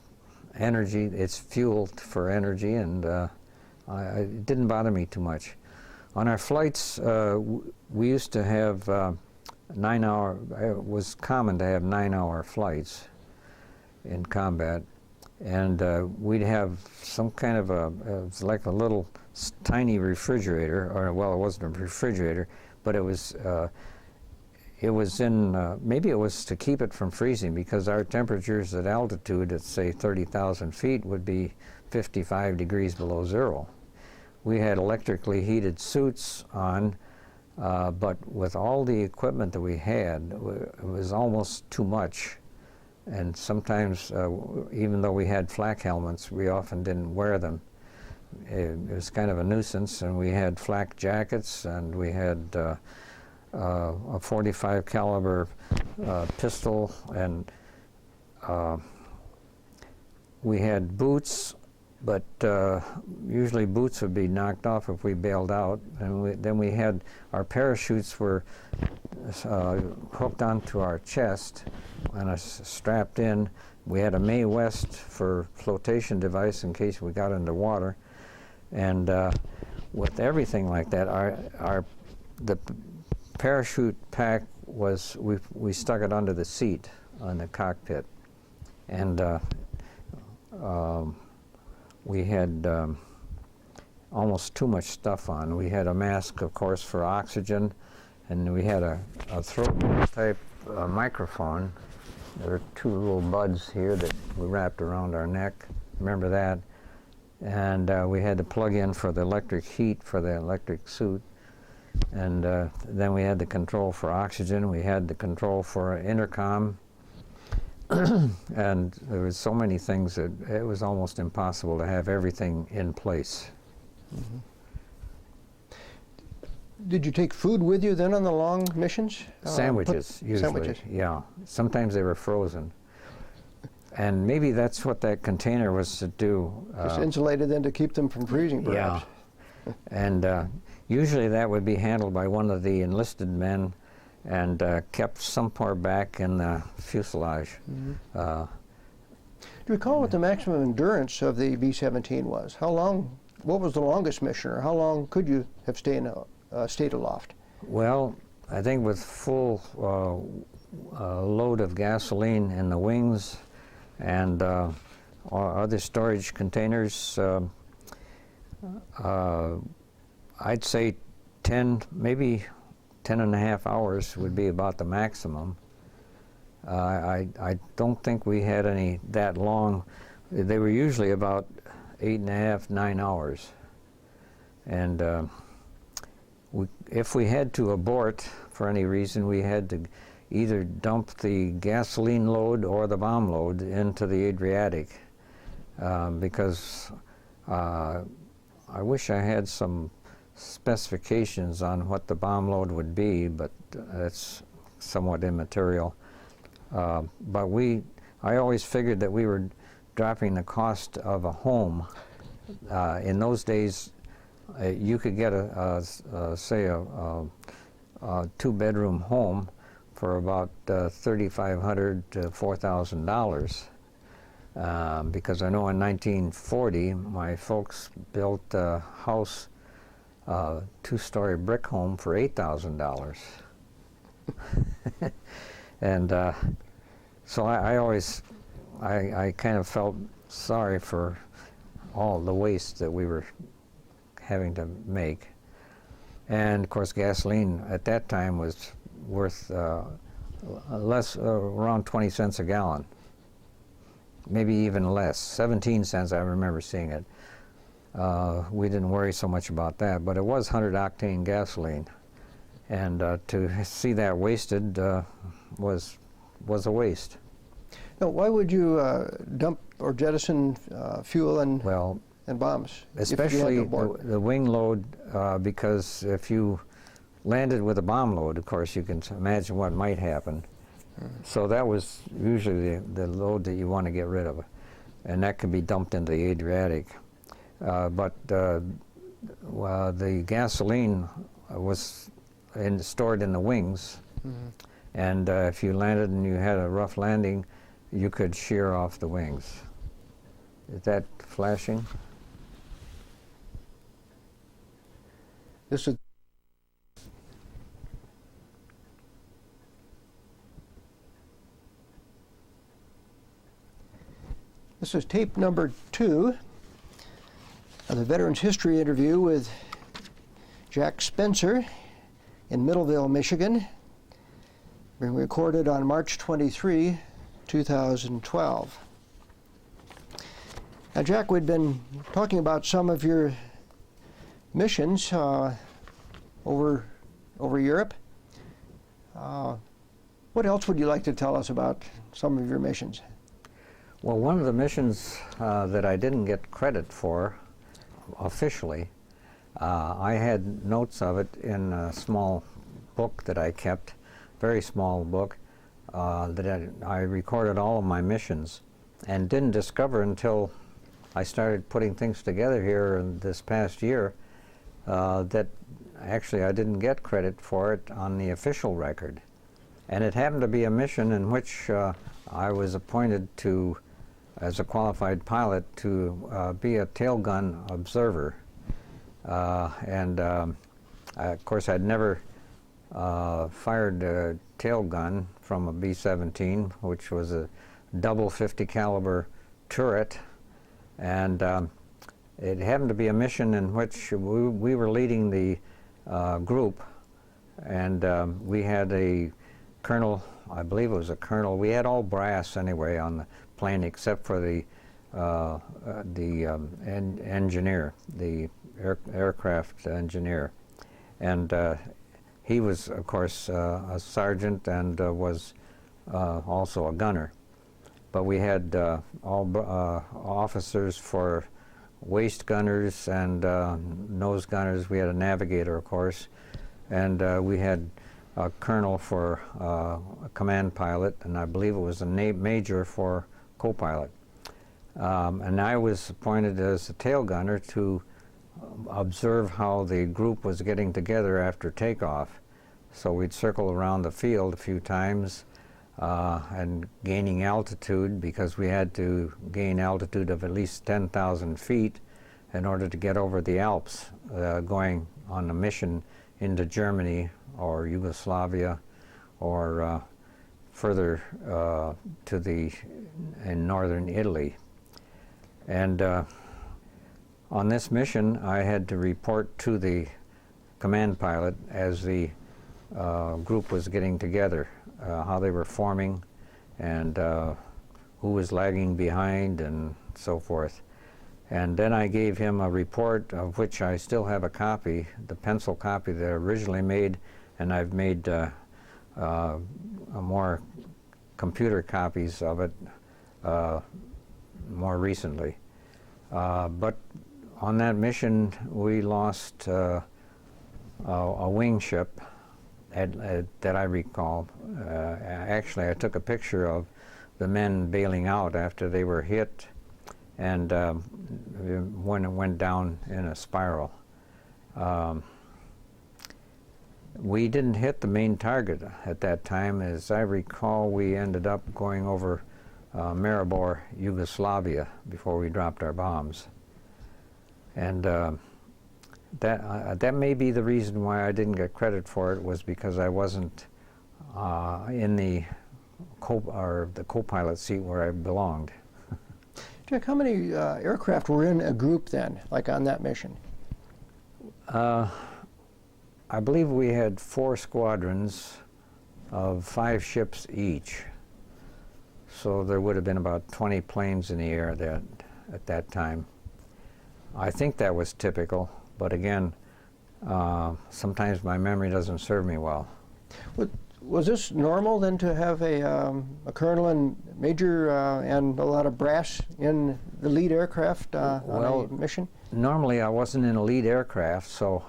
energy, it's fuel for energy, and it didn't bother me too much. On our flights, we used to have 9-hour, it was common to have 9-hour flights in combat, and we'd have some kind of it was like a little tiny refrigerator, or well, it wasn't a refrigerator, but it was in, maybe it was to keep it from freezing, because our temperatures at altitude at say 30,000 feet would be 55 degrees below zero. We had electrically heated suits on, but with all the equipment that we had, it was almost too much. And sometimes, even though we had flak helmets, we often didn't wear them. It was kind of a nuisance, and we had flak jackets, and we had a 45 caliber pistol, and we had boots, but usually boots would be knocked off if we bailed out. And then we had, our parachutes were hooked onto our chest and strapped in. We had a Mae West for flotation device in case we got into water. And with everything like that, the parachute pack was, we stuck it under the seat on the cockpit. And we had almost too much stuff on. We had a mask, of course, for oxygen, and we had a throat type microphone. There were two little buds here that we wrapped around our neck. Remember that? And we had to plug in for the electric heat for the electric suit. And then we had the control for oxygen. We had the control for intercom. And there was so many things that it was almost impossible to have everything in place. Mm-hmm. Did you take food with you then on the long missions? Sandwiches, usually. Sandwiches. Yeah. Sometimes they were frozen. And maybe that's what that container was to do. Just insulated then to keep them from freezing, perhaps. Yeah. And usually that would be handled by one of the enlisted men and kept somewhere back in the fuselage. Mm-hmm. Do you recall what the maximum endurance of the B-17 was? How long, what was the longest mission, or how long could you have stayed aloft? Well, I think with full load of gasoline in the wings and other storage containers, I'd say 10, maybe 10.5 hours would be about the maximum. I don't think we had any that long. They were usually about 8.5, 9 hours. And if we had to abort for any reason, we had to either dump the gasoline load or the bomb load into the Adriatic, because I wish I had some specifications on what the bomb load would be, but that's somewhat immaterial. But I always figured that we were dropping the cost of a home. In those days, you could get say a 2-bedroom home for about $3,500 to $4,000. Because I know in 1940 my folks built a house, two-story brick home for $8,000. And so I kind of felt sorry for all the waste that we were having to make. And of course gasoline at that time was worth around 20 cents a gallon. Maybe even less, 17 cents I remember seeing it. We didn't worry so much about that, but it was 100 octane gasoline. And to see that wasted was a waste. Now, why would you dump or jettison fuel and bombs? Especially the wing load, because if you landed with a bomb load, of course, you can imagine what might happen. So that was usually the load that you want to get rid of, and that could be dumped into the Adriatic. But the gasoline was stored in the wings, and if you landed and you had a rough landing, you could shear off the wings. Is that flashing? This is tape number 2 of the Veterans History interview with Jack Spencer in Middleville, Michigan, being recorded on March 23, 2012. Now, Jack, we'd been talking about some of your missions over Europe. What else would you like to tell us about some of your missions? Well, one of the missions that I didn't get credit for officially, I had notes of it in a small book that I kept, very small book, that I recorded all of my missions, and didn't discover until I started putting things together here in this past year that actually I didn't get credit for it on the official record. And it happened to be a mission in which I was appointed to, as a qualified pilot, to be a tail gun observer. Of course, I'd never fired a tail gun from a B-17, which was a double 50 caliber turret, and it happened to be a mission in which we were leading the group, and we had a colonel, I believe it was a colonel. We had all brass anyway on the plane except for the engineer, the aircraft engineer, and he was, of course, a sergeant and was also a gunner. But we had all officers for waist gunners and nose gunners. We had a navigator, of course, and we had a colonel for a command pilot, and I believe it was a major for copilot. And I was appointed as a tail gunner to observe how the group was getting together after takeoff. So we'd circle around the field a few times and gaining altitude, because we had to gain altitude of at least 10,000 feet in order to get over the Alps, going on a mission into Germany or Yugoslavia or further in northern Italy. And on this mission, I had to report to the command pilot as the group was getting together, how they were forming, and who was lagging behind, and so forth. And then I gave him a report, of which I still have a copy, the pencil copy that I originally made, and I've made more computer copies of it more recently. But on that mission, we lost a wing ship that I recall. Actually, I took a picture of the men bailing out after they were hit, and when it went down in a spiral. We didn't hit the main target at that time. As I recall, we ended up going over Maribor, Yugoslavia, before we dropped our bombs. And that may be the reason why I didn't get credit for it, was because I wasn't in the co-pilot seat where I belonged. Jack, how many aircraft were in a group then, like on that mission? I believe we had 4 squadrons of 5 ships each. So there would have been about 20 planes in the air at that time. I think that was typical, but again, sometimes my memory doesn't serve me well. Was this normal then, to have a colonel and major and a lot of brass in the lead aircraft on a mission? Normally I wasn't in a lead aircraft, so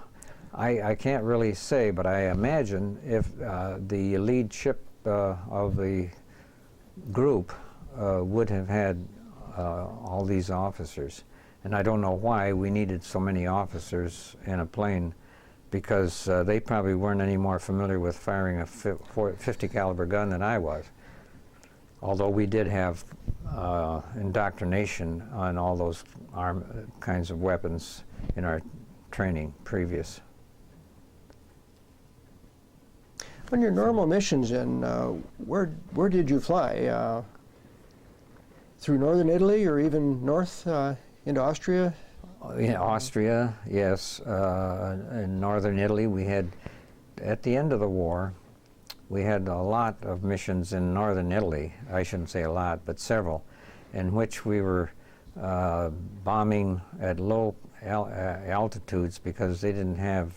I can't really say, but I imagine if the lead ship of the group would have had all these officers. And I don't know why we needed so many officers in a plane, because they probably weren't any more familiar with firing a 50 caliber gun than I was. Although we did have indoctrination on all those kinds of weapons in our training previous. On your normal missions, and where did you fly? Through northern Italy, or even north into Austria? In Austria, yes. In northern Italy, we had, at the end of the war, we had a lot of missions in northern Italy. I shouldn't say a lot, but several, in which we were bombing at low altitudes because they didn't have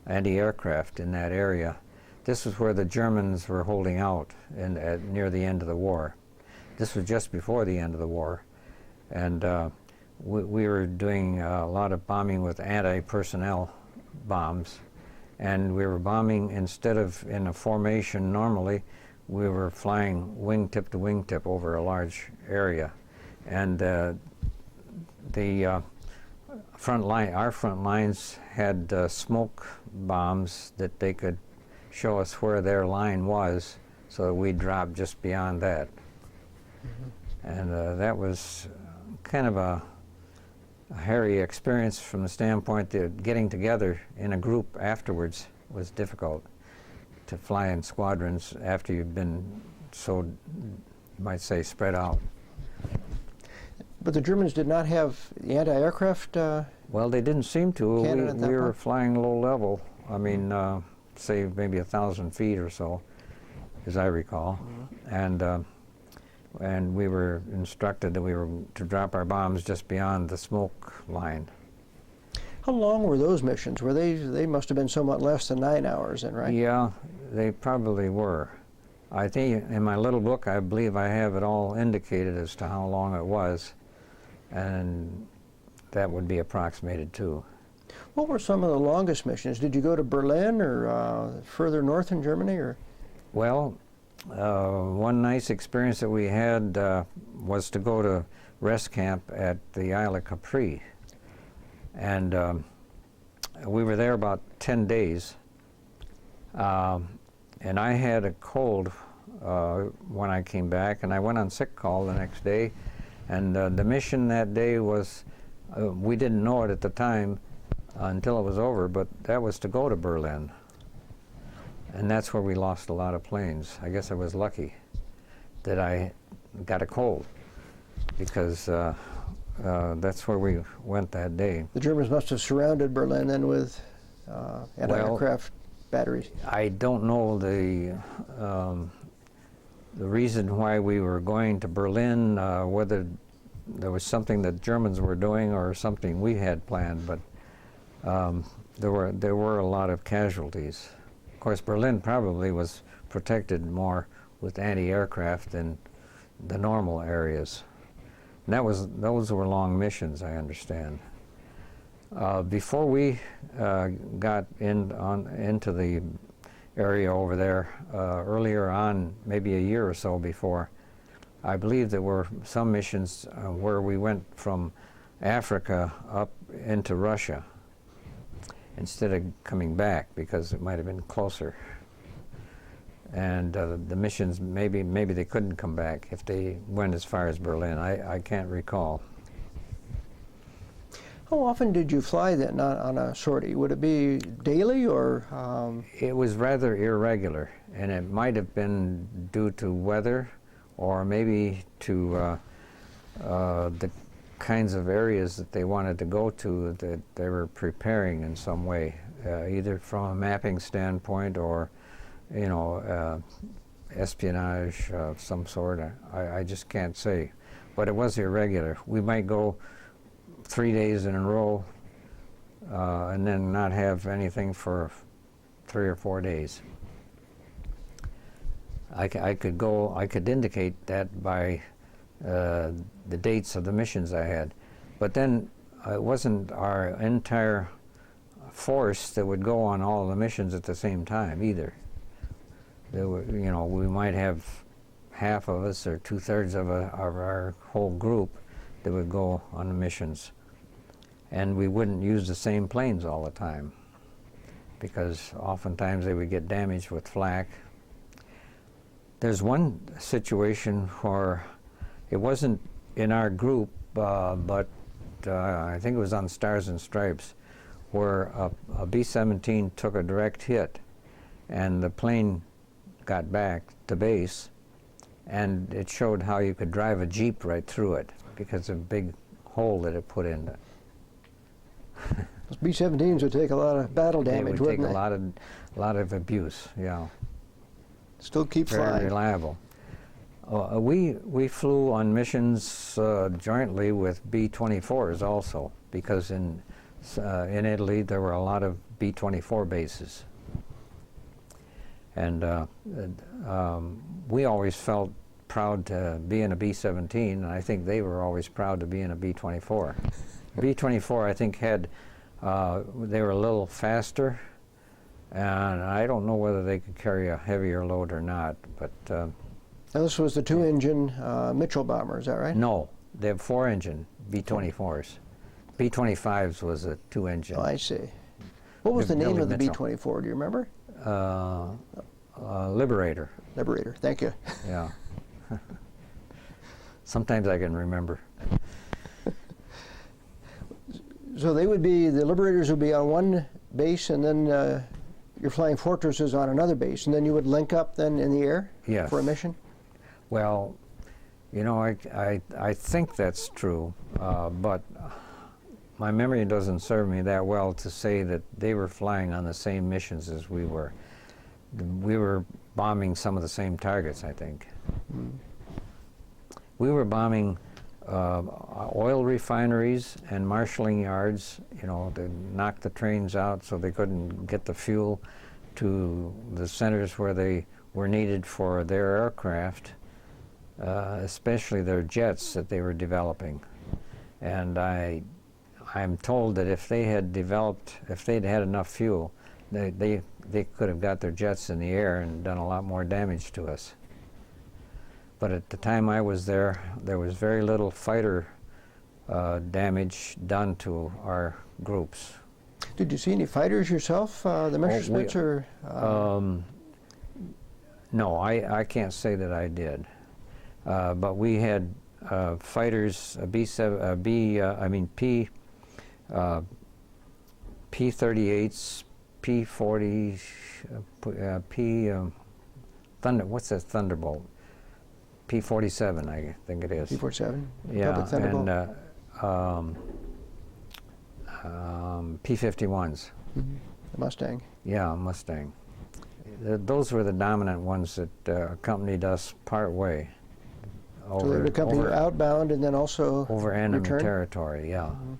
anti-aircraft in that area. This was where the Germans were holding out near the end of the war. This was just before the end of the war. And we were doing a lot of bombing with anti-personnel bombs. And we were bombing, instead of in a formation normally, we were flying wingtip to wingtip over a large area. And our front lines had smoke bombs that they could show us where their line was, so that we'd drop just beyond that. Mm-hmm. And that was kind of a hairy experience from the standpoint that getting together in a group afterwards was difficult. To fly in squadrons after you've been so, you might say, spread out. But the Germans did not have the anti-aircraft well, they didn't seem to. We were flying low level. I mean, say maybe 1,000 feet or so, as I recall. Mm-hmm. And we were instructed that we were to drop our bombs just beyond the smoke line. How long were those missions? Were they must have been somewhat less than 9 hours then, right? Yeah, they probably were. I think in my little book, I believe I have it all indicated as to how long it was, and that would be approximated too. What were some of the longest missions? Did you go to Berlin, or further north in Germany, or? Well, one nice experience that we had was to go to rest camp at the Isle of Capri. And we were there about 10 days. And I had a cold when I came back, and I went on sick call the next day. And the mission that day was, we didn't know it at the time until it was over, but that was to go to Berlin. And that's where we lost a lot of planes. I guess I was lucky that I got a cold, because that's where we went that day. The Germans must have surrounded Berlin then with anti-aircraft batteries. I don't know the reason why we were going to Berlin, whether there was something that Germans were doing or something we had planned, but there were a lot of casualties. Of course, Berlin probably was protected more with anti-aircraft than the normal areas. And those were long missions, I understand. Before we got into the area over there, earlier on, maybe a year or so before, I believe there were some missions where we went from Africa up into Russia. instead of coming back, because it might have been closer. And the missions, maybe they couldn't come back if they went as far as Berlin. I can't recall. How often did you fly then on a sortie? Would it be daily or? It was rather irregular, and it might have been due to weather, or maybe to the kinds of areas that they wanted to go to that they were preparing in some way, either from a mapping standpoint or, you know, espionage of some sort. I just can't say, but it was irregular. We might go 3 days in a row and then not have anything for 3 or 4 days. I could indicate that by the dates of the missions I had, but then it wasn't our entire force that would go on all the missions at the same time either. There were, you know, we might have half of us or 2/3 of our whole group that would go on the missions, and we wouldn't use the same planes all the time because oftentimes they would get damaged with flak. There's one situation where it wasn't in our group, but I think it was on Stars and Stripes, where a B-17 took a direct hit, and the plane got back to base, and it showed how you could drive a Jeep right through it because of a big hole that it put in it. Those B-17s would take a lot of battle damage, wouldn't they? Take a lot of abuse, yeah. Still keep Very flying. reliable. We flew on missions jointly with B-24s also, because in Italy there were a lot of B-24 bases, and we always felt proud to be in a B-17, and I think they were always proud to be in a B-24. B-24, I think, had they were a little faster, and I don't know whether they could carry a heavier load or not, but. Now this was the 2-engine Mitchell bomber, is that right? No, they have 4-engine B-24s. B-25s was a 2-engine. Oh, I see. What was the name of the B-24? Do you remember? Liberator. Liberator. Thank you. Yeah. Sometimes I can remember. So they would be, the Liberators would be on one base, and then you're flying Fortresses on another base, and then you would link up then in the air. Yes. For a mission? Well, you know, I think that's true, but my memory doesn't serve me that well to say that they were flying on the same missions as we were. We were bombing some of the same targets, I think. Mm. We were bombing oil refineries and marshalling yards, you know, to knock the trains out so they couldn't get the fuel to the centers where they were needed for their aircraft, especially their jets that they were developing. And I'm told that if they had if they'd had enough fuel, they could have got their jets in the air and done a lot more damage to us. But at the time I was there was very little fighter damage done to our groups. Did you see any fighters yourself, the Messerschmitts, or? No, I can't say that I did. But we had fighters, P-38s, P-40s, what's that Thunderbolt? P-47, I think it is. P-47? Yeah, Public Thunderbolt. And P-51s. Mm-hmm. The Mustang. Yeah, Mustang. Those were the dominant ones that accompanied us part way. So they would accompany you outbound and then also over enemy return? territory, yeah. Mm-hmm.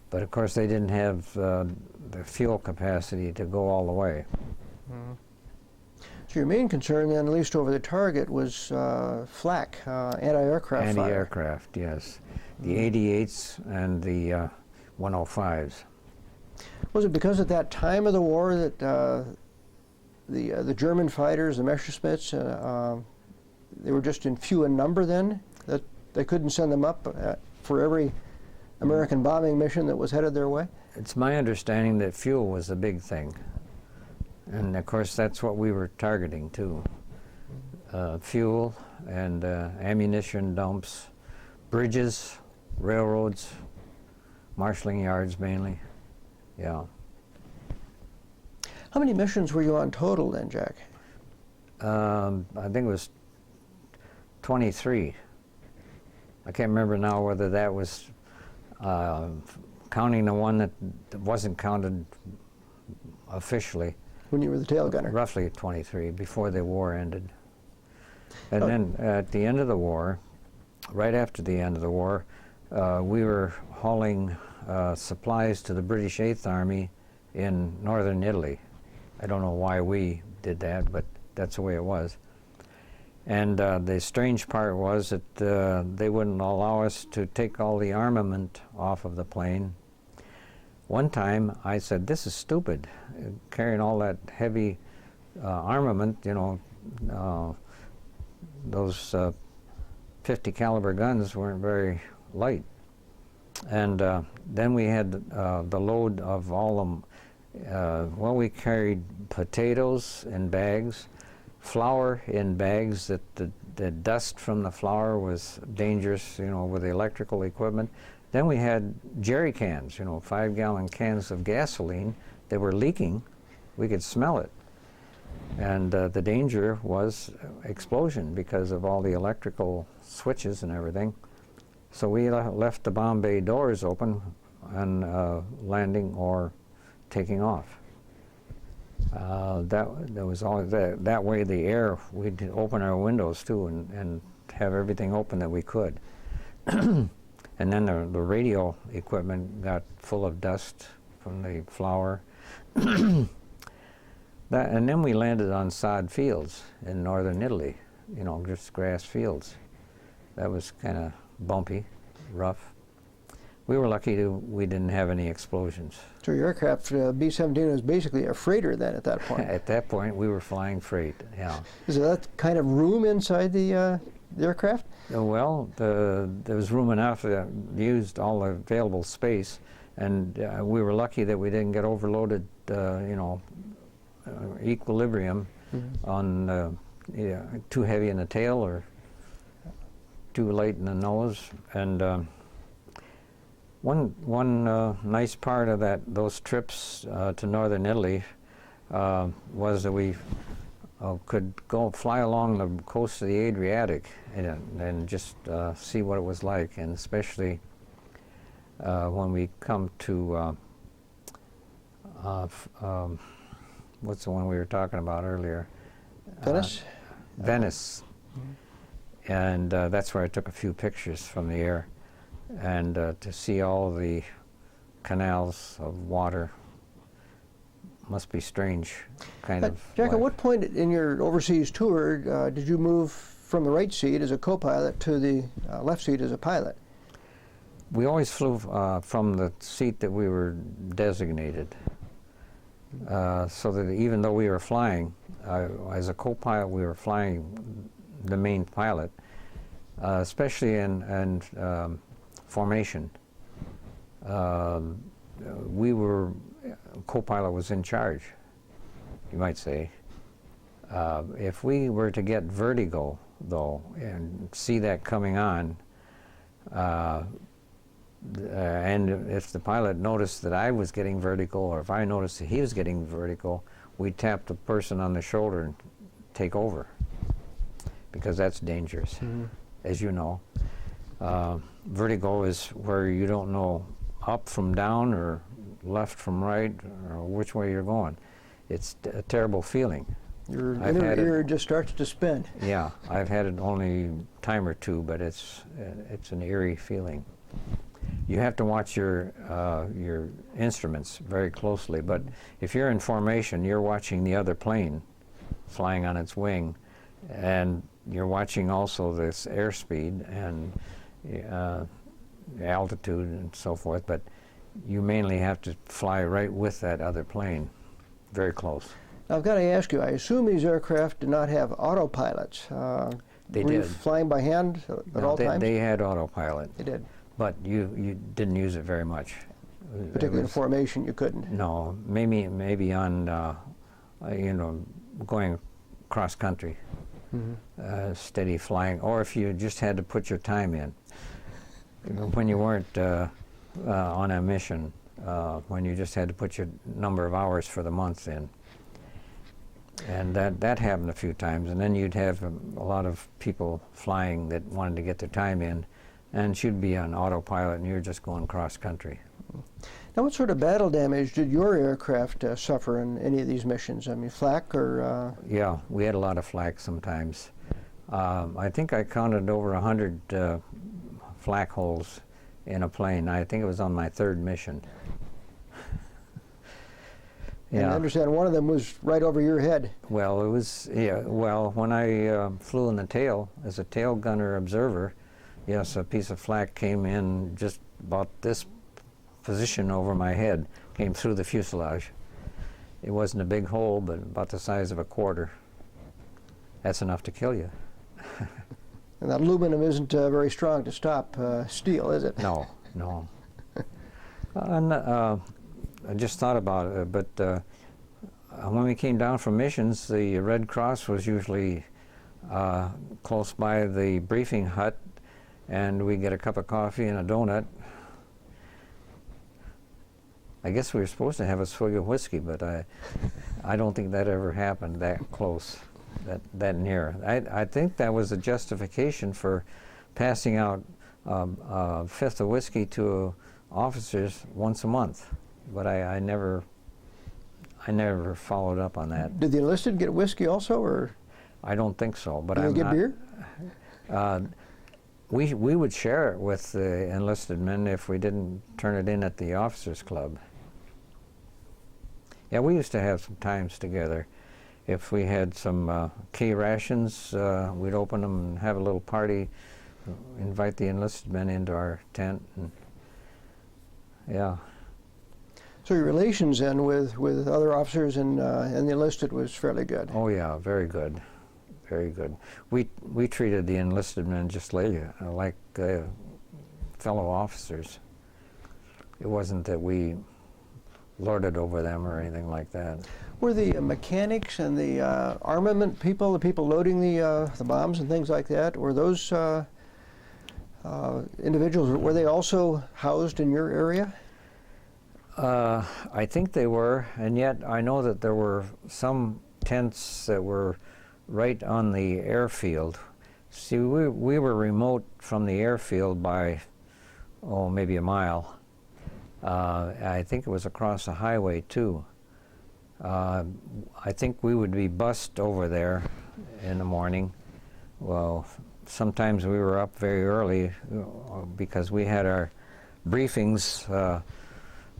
But of course they didn't have the fuel capacity to go all the way. Mm-hmm. So your main concern then, at least over the target, was flak, anti-aircraft fire. Anti-aircraft, yes. The 88s and the 105s. Was it because at that time of the war that the German fighters, the Messerschmitts, they were just few in number then, that they couldn't send them up for every American bombing mission that was headed their way? It's my understanding that fuel was a big thing. And of course, that's what we were targeting too. Fuel and ammunition dumps, bridges, railroads, marshalling yards mainly. Yeah. How many missions were you on total then, Jack? I think it was 23. I can't remember now whether that was counting the one that wasn't counted officially. When you were the tail gunner? Roughly 23, before the war ended. And then at the end of the war, right after the end of the war, we were hauling supplies to the British 8th Army in northern Italy. I don't know why we did that, but that's the way it was. And the strange part was that they wouldn't allow us to take all the armament off of the plane. One time I said, this is stupid, carrying all that heavy armament, you know, those 50 caliber guns weren't very light. And then we had the load of all them. Well, we carried potatoes in bags, flour in bags, that the dust from the flour was dangerous, you know, with the electrical equipment. Then we had jerry cans, you know, 5-gallon cans of gasoline. They were leaking. We could smell it. And the danger was explosion because of all the electrical switches and everything. So we left the bomb bay doors open on landing or taking off. That was always that way. The air, we'd open our windows too and have everything open that we could. And then the radio equipment got full of dust from the flour. And then we landed on sod fields in northern Italy, you know, just grass fields. That was kind of bumpy, rough. We were lucky we didn't have any explosions. So your aircraft, B-17, was basically a freighter then at that point? At that point, we were flying freight, yeah. Is there that kind of room inside the aircraft? Well, there was room enough that used all the available space, and we were lucky that we didn't get overloaded, you know, equilibrium on too heavy in the tail or too light in the nose. And one nice part of those trips to northern Italy was that we could go fly along the coast of the Adriatic and just see what it was like, and especially when we come to what's the one we were talking about earlier? Venice? Venice. And that's where I took a few pictures from the air. And to see all the canals of water must be strange, kind of. Jack, life. at what point in your overseas tour did you move from the right seat as a co-pilot to the left seat as a pilot? We always flew from the seat that we were designated. So that even though we were flying, as a co-pilot, we were flying the main pilot, especially in formation. Co-pilot was in charge, you might say. If we were to get vertigo, though, and see that coming on, and if the pilot noticed that I was getting vertigo, or if I noticed that he was getting vertigo, we'd tap the person on the shoulder and take over, because that's dangerous, as you know. Vertigo is where you don't know up from down or left from right or which way you're going. It's a terrible feeling. Your inner ear just starts to spin. Yeah, I've had it only a time or two, but it's an eerie feeling. You have to watch your instruments very closely, but if you're in formation, you're watching the other plane flying on its wing, and you're watching also this airspeed and altitude and so forth, but you mainly have to fly right with that other plane, very close. Now, I've got to ask you, I assume these aircraft did not have autopilots. They were did. You flying by hand at all times? They had autopilot. They did. But you didn't use it very much. Particularly in formation, you couldn't. No, maybe on going cross country, steady flying, or if you just had to put your time in when you weren't on a mission, when you just had to put your number of hours for the month in. And that happened a few times, and then you'd have a lot of people flying that wanted to get their time in, and you'd be on autopilot and you're just going cross country. Now, what sort of battle damage did your aircraft suffer in any of these missions? I mean, flak or? Yeah, we had a lot of flak sometimes. I think I counted over 100 flak holes in a plane. I think it was on my third mission. Yeah. And I understand one of them was right over your head. Well, it was, yeah, well, when I flew in the tail, as a tail gunner observer, yes, a piece of flak came in just about this position over my head, came through the fuselage. It wasn't a big hole, but about the size of a quarter. That's enough to kill you. And that aluminum isn't very strong to stop steel, is it? No, no. And, I just thought about it, but when we came down from missions, the Red Cross was usually close by the briefing hut, and we get a cup of coffee and a donut. I guess we were supposed to have a swig of whiskey, but I don't think that ever happened that close, that near. I think that was a justification for passing out a fifth of whiskey to officers once a month. But I never followed up on that. Did the enlisted get whiskey also, or? I don't think so. But Did they get beer? We would share it with the enlisted men if we didn't turn it in at the officers' club. Yeah, we used to have some times together. If we had some K rations, we'd open them and have a little party, invite the enlisted men into our tent, and yeah. So your relations then with other officers and the enlisted was fairly good? Oh yeah, very good, very good. We treated the enlisted men just like fellow officers. It wasn't that we lorded over them or anything like that. Were the mechanics and the armament people, the people loading the bombs and things like that, were those individuals, were they also housed in your area? I think they were, and yet I know that there were some tents that were right on the airfield. See, we were remote from the airfield by, maybe a mile. I think it was across the highway too. I think we would be bussed over there in the morning. Well, sometimes we were up very early because we had our briefings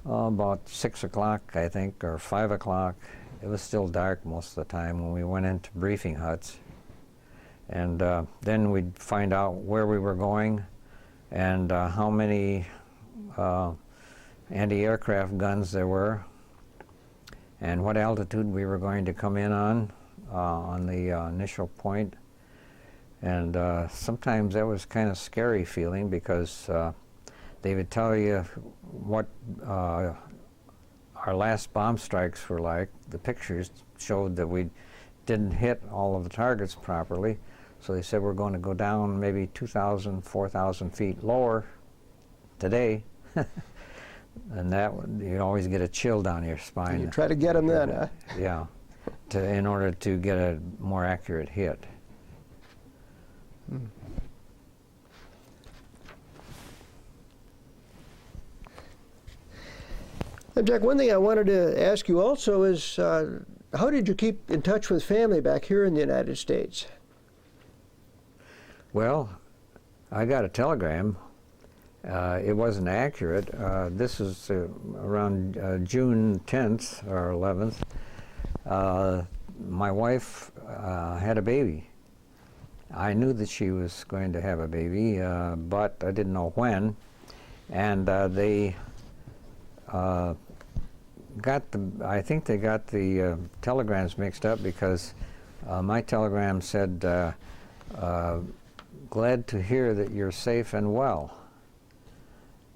about 6 o'clock, I think, or 5 o'clock. It was still dark most of the time when we went into briefing huts. And then we'd find out where we were going and how many anti-aircraft guns there were and what altitude we were going to come in on the initial point. And sometimes that was kind of scary feeling because they would tell you what our last bomb strikes were like. The pictures showed that we didn't hit all of the targets properly. So they said we're going to go down maybe 2,000, 4,000 feet lower today. And that, you'd always get a chill down your spine. You try to get them then, huh? Yeah, in order to get a more accurate hit. Jack, one thing I wanted to ask you also is, how did you keep in touch with family back here in the United States? Well, I got a telegram. It wasn't accurate. This is around June 10th or 11th. My wife had a baby. I knew that she was going to have a baby, but I didn't know when. And they I think they got the telegrams mixed up because my telegram said, glad to hear that you're safe and well.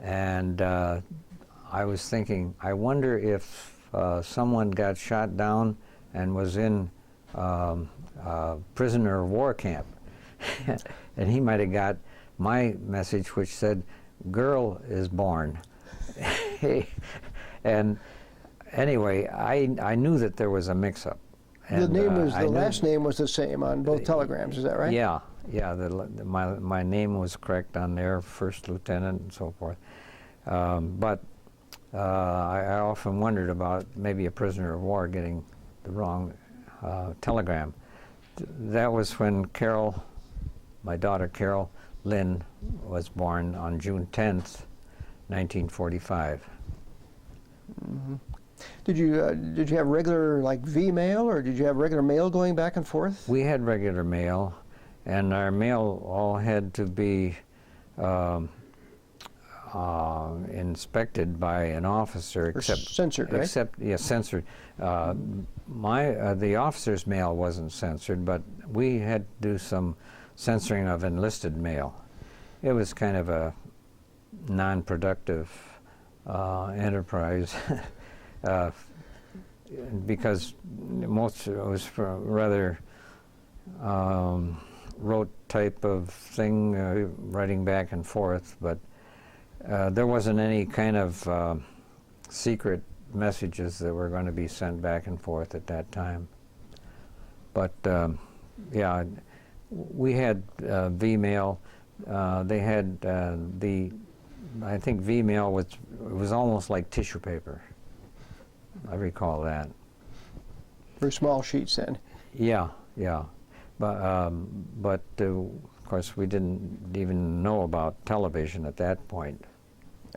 And I was thinking, I wonder if someone got shot down and was in prisoner of war camp. And he might have got my message, which said, "Girl is born." And anyway, I knew that there was a mix-up. The name was, the last name was the same on both telegrams, is that right? Yeah, yeah. My name was correct on there, first lieutenant and so forth. But I often wondered about maybe a prisoner of war getting the wrong telegram. That was when Carol, my daughter Carol Lynn, was born on June 10th, 1945. Mm-hmm. Did you have regular, like, V-mail, or did you have regular mail going back and forth? We had regular mail, and our mail all had to be inspected by an officer, except censored, right? Censored. The officer's mail wasn't censored, but we had to do some censoring of enlisted mail. It was kind of a non-productive enterprise. Because most it was for rather rote type of thing, writing back and forth, but there wasn't any kind of secret messages that were going to be sent back and forth at that time. But yeah, we had V-mail. They had I think V-mail was almost like tissue paper. I recall that. Very small sheets then. Yeah, yeah. But of course we didn't even know about television at that point.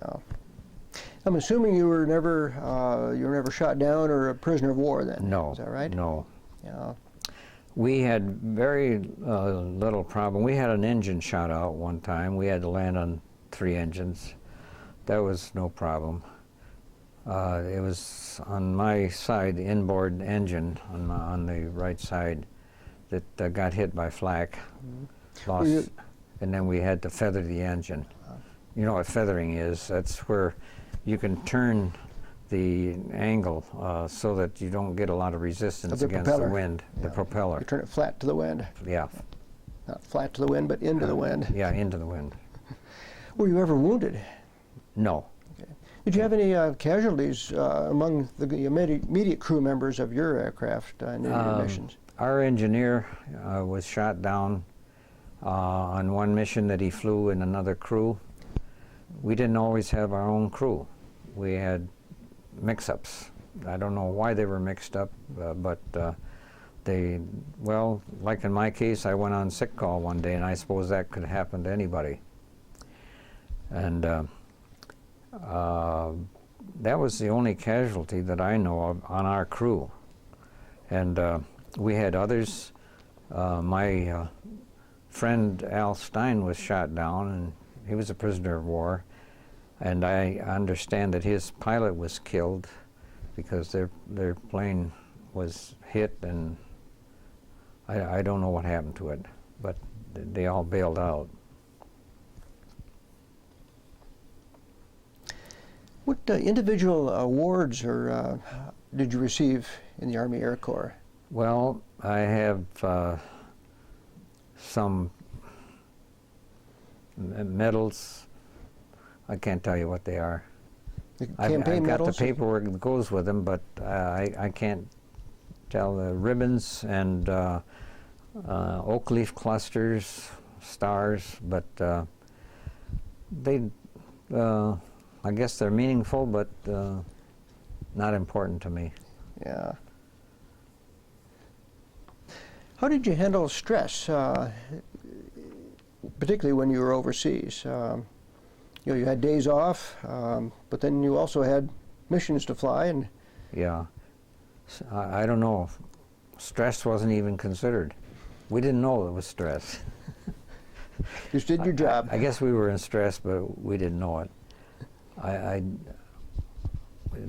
Yeah. I'm assuming you were never shot down or a prisoner of war then. No. Is that right? No. Yeah. We had very little problem. We had an engine shot out one time. We had to land on 3 engines. That was no problem. It was on my side, the inboard engine on the right side, that got hit by flak. Lost, and then we had to feather the engine. You know what feathering is? That's where you can turn the angle so that you don't get a lot of resistance against the wind. Yeah. The propeller. You turn it flat to the wind. Yeah. Not flat to the wind, but into the wind. Yeah, into the wind. Were you ever wounded? No. Okay. Did you have any casualties among the immediate crew members of your aircraft in your missions? Our engineer was shot down on one mission that he flew in another crew. We didn't always have our own crew. We had mix-ups. I don't know why they were mixed up, but well, like in my case, I went on sick call one day, and I suppose that could happen to anybody. And that was the only casualty that I know of on our crew. And we had others. My friend Al Stein was shot down, and he was a prisoner of war. And I understand that his pilot was killed because their plane was hit, and I don't know what happened to it, but they all bailed out. What individual awards or did you receive in the Army Air Corps? Well, I have some medals. I can't tell you what they are. I've got the paperwork that goes with them, but I can't tell. The ribbons and oak leaf clusters, stars, but they, I guess they're meaningful, but not important to me. Yeah. How did you handle stress, particularly when you were overseas? You know, you had days off, but then you also had missions to fly, and yeah, I don't know. Stress wasn't even considered. We didn't know it was stress. You just did your job. I guess we were in stress, but we didn't know it. I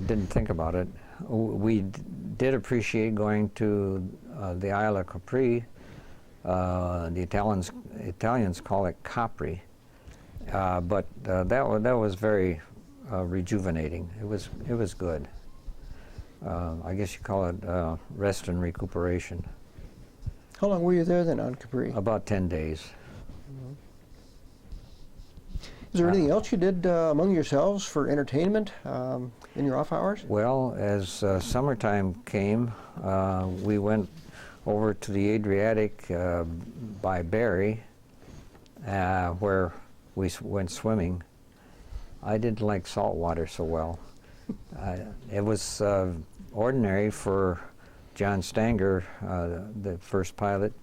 didn't think about it. We did appreciate going to the Isle of Capri. The Italians call it Capri. But that was very rejuvenating. It was good. I guess you call it rest and recuperation. How long were you there then on Capri? About 10 days. Is there anything else you did among yourselves for entertainment in your off hours? Well, as summertime came, we went over to the Adriatic by Bari, where we went swimming. I didn't like salt water so well. It was ordinary for John Stanger, the first pilot.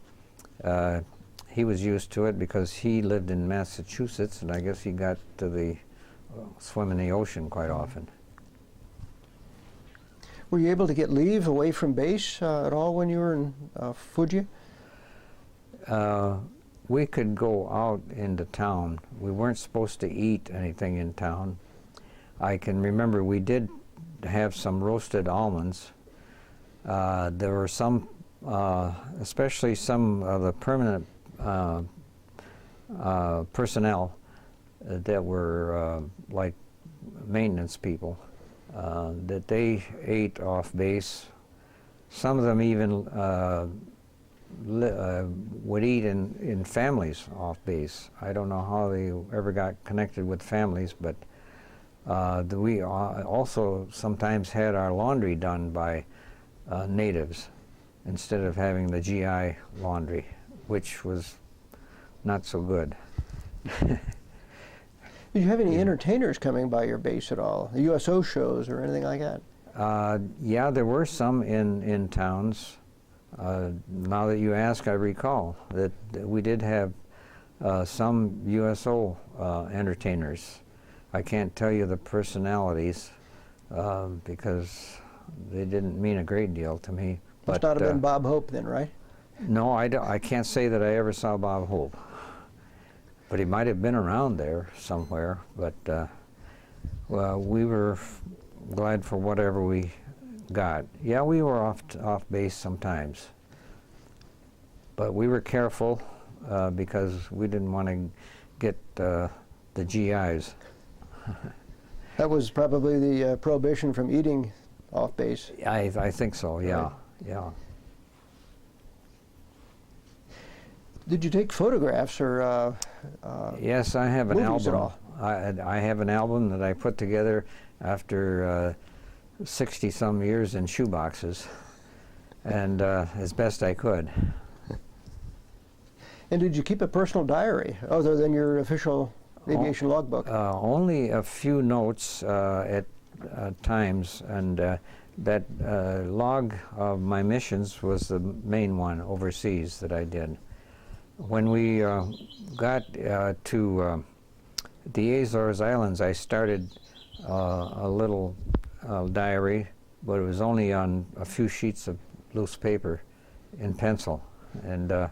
He was used to it because he lived in Massachusetts, and I guess he got to swim in the ocean quite often. Were you able to get leave away from base at all when you were in Foggia? We could go out into town. We weren't supposed to eat anything in town. I can remember we did have some roasted almonds. There were some, especially some of the permanent personnel that were like maintenance people, that they ate off base. Some of them even would eat in families off base. I don't know how they ever got connected with families, but we also sometimes had our laundry done by natives instead of having the GI laundry, which was not so good. Did you have any entertainers coming by your base at all? The USO shows or anything like that? Yeah, there were some in towns. Now that you ask, I recall that we did have some USO entertainers. I can't tell you the personalities because they didn't mean a great deal to me. Must not have been Bob Hope then, right? No, I can't say that I ever saw Bob Hope. But he might have been around there somewhere. But well, we were glad for whatever we got. Yeah, we were off base sometimes. But we were careful because we didn't want to get the GIs. That was probably the prohibition from eating off base. I think so, yeah. Right. Yeah. Did you take photographs or yes, I have an movies at album. all? I have an album that I put together after 60-some years in shoeboxes, and as best I could. And did you keep a personal diary other than your official aviation logbook? Only a few notes at times, and that log of my missions was the main one overseas that I did. When we got to the Azores Islands, I started a little diary, but it was only on a few sheets of loose paper in pencil, and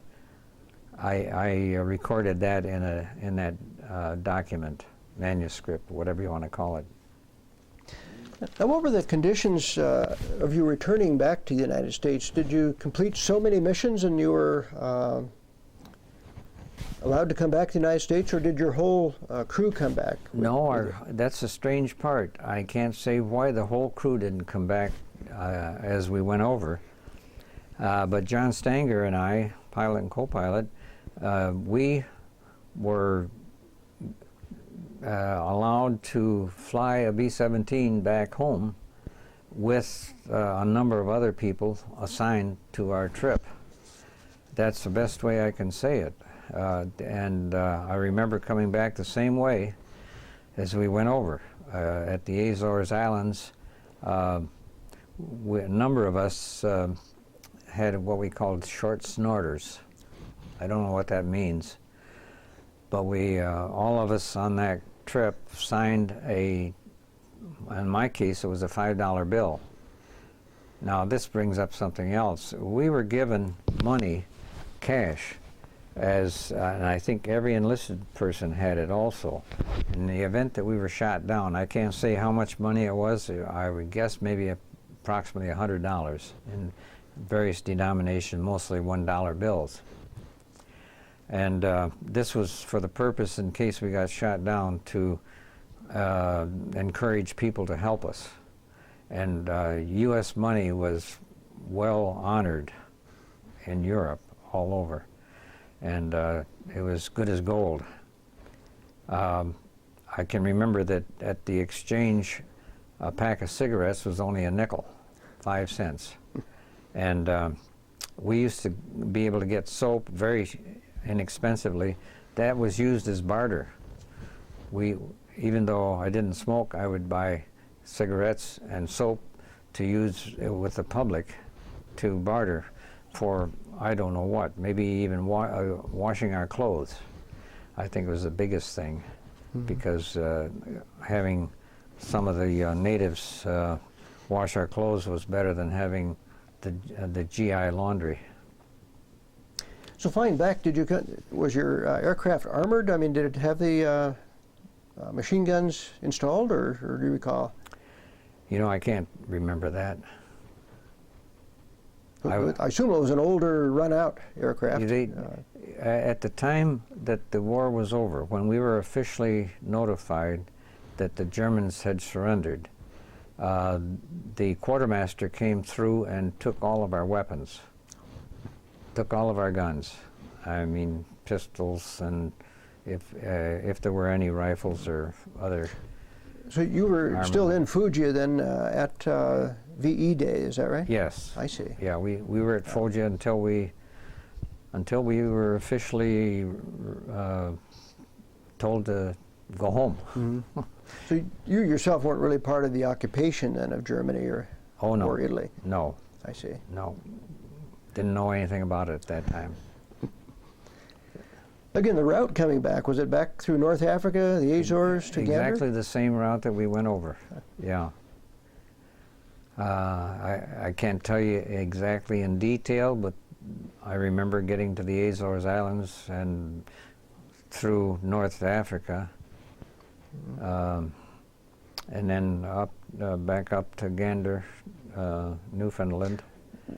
I recorded that in that document, manuscript, whatever you want to call it. Now, what were the conditions of you returning back to the United States? Did you complete so many missions and you were allowed to come back to the United States, or did your whole crew come back? No, that's a strange part. I can't say why the whole crew didn't come back as we went over. But John Stanger and I, pilot and co-pilot, we were allowed to fly a B-17 back home with a number of other people assigned to our trip. That's the best way I can say it. And I remember coming back the same way as we went over. At the Azores Islands, a number of us had what we called short snorters. I don't know what that means, but we, all of us on that trip signed in my case, it was a $5 bill. Now this brings up something else. We were given money, cash, and I think every enlisted person had it also. In the event that we were shot down, I can't say how much money it was. I would guess maybe approximately $100 in various denominations, mostly $1 bills. And this was for the purpose, in case we got shot down, to encourage people to help us. And U.S. money was well honored in Europe, all over. And it was good as gold. I can remember that at the exchange, a pack of cigarettes was only a nickel, 5 cents. And we used to be able to get soap very inexpensively. That was used as barter. Even though I didn't smoke, I would buy cigarettes and soap to use with the public to barter for I don't know what, maybe even washing our clothes. I think it was the biggest thing, because having some of the natives wash our clothes was better than having the GI laundry. So flying back, was your aircraft armored? I mean, did it have the machine guns installed, or do you recall? You know, I can't remember that. I assume it was an older, run-out aircraft. At the time that the war was over, when we were officially notified that the Germans had surrendered, the quartermaster came through and took all of our weapons, took all of our guns. I mean, pistols, and if there were any rifles or other. So you were armament. still in Foggia then at VE Day, is that right? Yes. I see. Yeah, we were at Foggia until we were officially told to go home. Mm-hmm. So you yourself weren't really part of the occupation then of Germany or Italy? No. I see. No. Didn't know anything about it at that time. Again, the route coming back, was it back through North Africa, the Azores to Gander? Exactly the same route that we went over, yeah. I can't tell you exactly in detail, but I remember getting to the Azores Islands and through North Africa, and then back up to Gander, Newfoundland.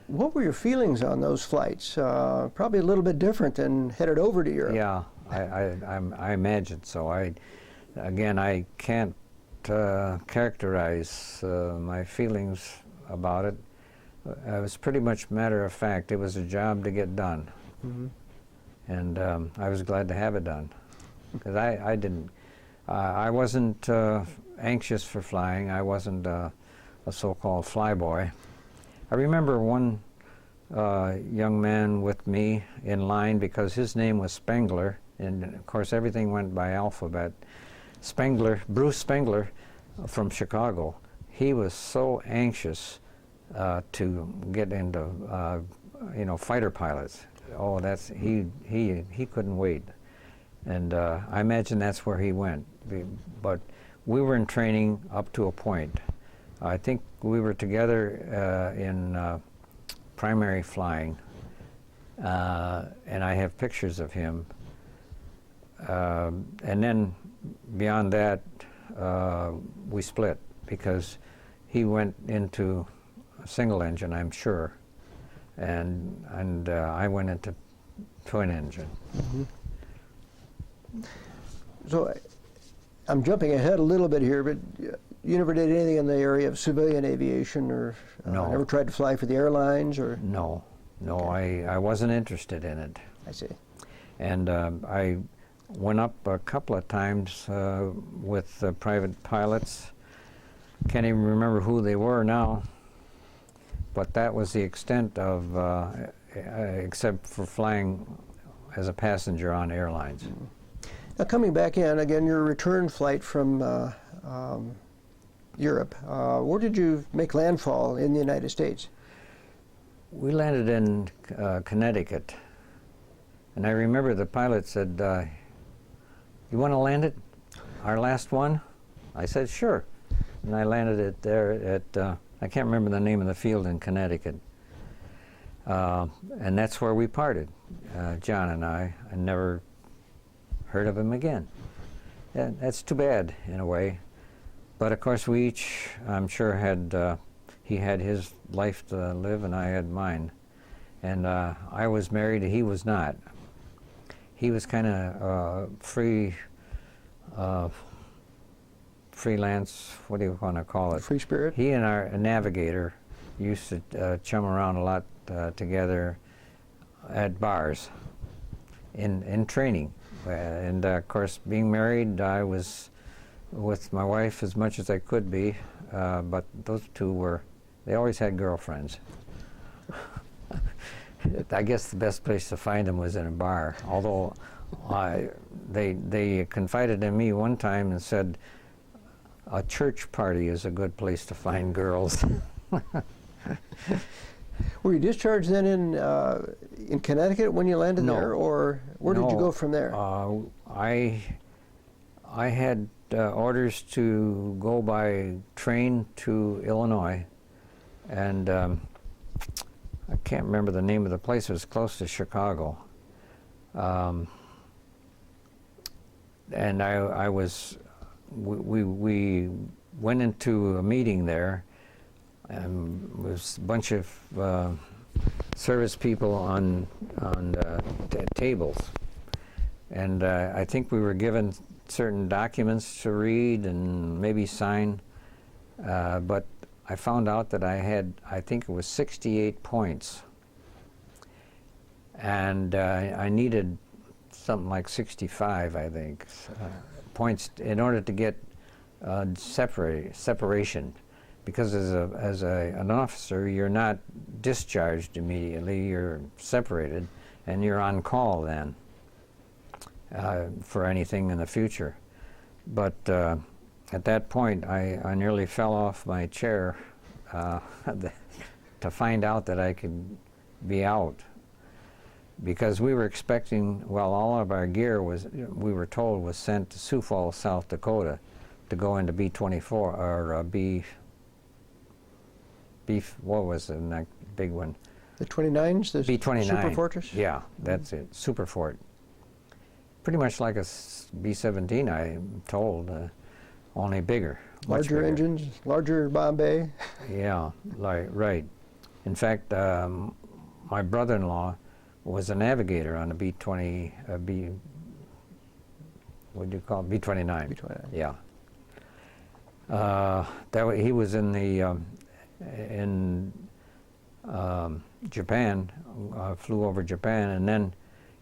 What were your feelings on those flights? Probably a little bit different than headed over to Europe. Yeah, I imagine so. I can't characterize my feelings about it. It was pretty much matter of fact. It was a job to get done, and I was glad to have it done, because I wasn't anxious for flying. I wasn't a so-called flyboy. I remember one young man with me in line, because his name was Spengler, and of course everything went by alphabet. Bruce Spengler from Chicago, he was so anxious to get into fighter pilots. Oh, he couldn't wait, and I imagine that's where he went. But we were in training up to a point. I think we were together in primary flying, and I have pictures of him. And then beyond that, we split, because he went into a single engine, I'm sure, and I went into twin engine. So I'm jumping ahead a little bit here, but you never did anything in the area of civilian aviation, or No. Never tried to fly for the airlines, or? No, Okay. I wasn't interested in it. I see. And I went up a couple of times with private pilots. Can't even remember who they were now, but that was the extent of, except for flying as a passenger on airlines. Now coming back in, again, your return flight from Europe, where did you make landfall in the United States? We landed in Connecticut, and I remember the pilot said, "You want to land it, our last one?" I said, "Sure." And I landed it there at, I can't remember the name of the field in Connecticut. And that's where we parted, John and I never heard of him again. And that's too bad, in a way. But of course we each, I'm sure, had, he had his life to live and I had mine. And I was married, he was not. He was kind of free freelance, what do you want to call it? Free spirit? He and our navigator used to chum around a lot together at bars in training. And of course, being married, I was with my wife as much as I could be, but those two they always had girlfriends. I guess the best place to find them was in a bar, although they confided in me one time and said, a church party is a good place to find girls. Were you discharged then in Connecticut when you landed No. there, or where did you go from there? I had orders to go by train to Illinois, and I can't remember the name of the place. It was close to Chicago, and we went into a meeting there. It was a bunch of service people on tables, and I think we were given certain documents to read and maybe sign, but I found out that I think it was 68 points, and I needed something like 65, I think, points in order to get separation. Because as an officer, you're not discharged immediately, you're separated, and you're on call then for anything in the future. But at that point, I nearly fell off my chair to find out that I could be out. Because we were expecting, well, all of our gear we were told, was sent to Sioux Falls, South Dakota to go into B-24, or what was the big one? The 29s, the B-29. Super Fortress? Yeah, that's it, Super Fort. Pretty much like a B-17, I'm told, only bigger. Larger bigger. engines, larger bomb bay. Yeah, right. In fact, my brother-in-law was a navigator on a B-20, what do you call it? B-29. B-29. Yeah. He was in the in Japan, flew over Japan, and then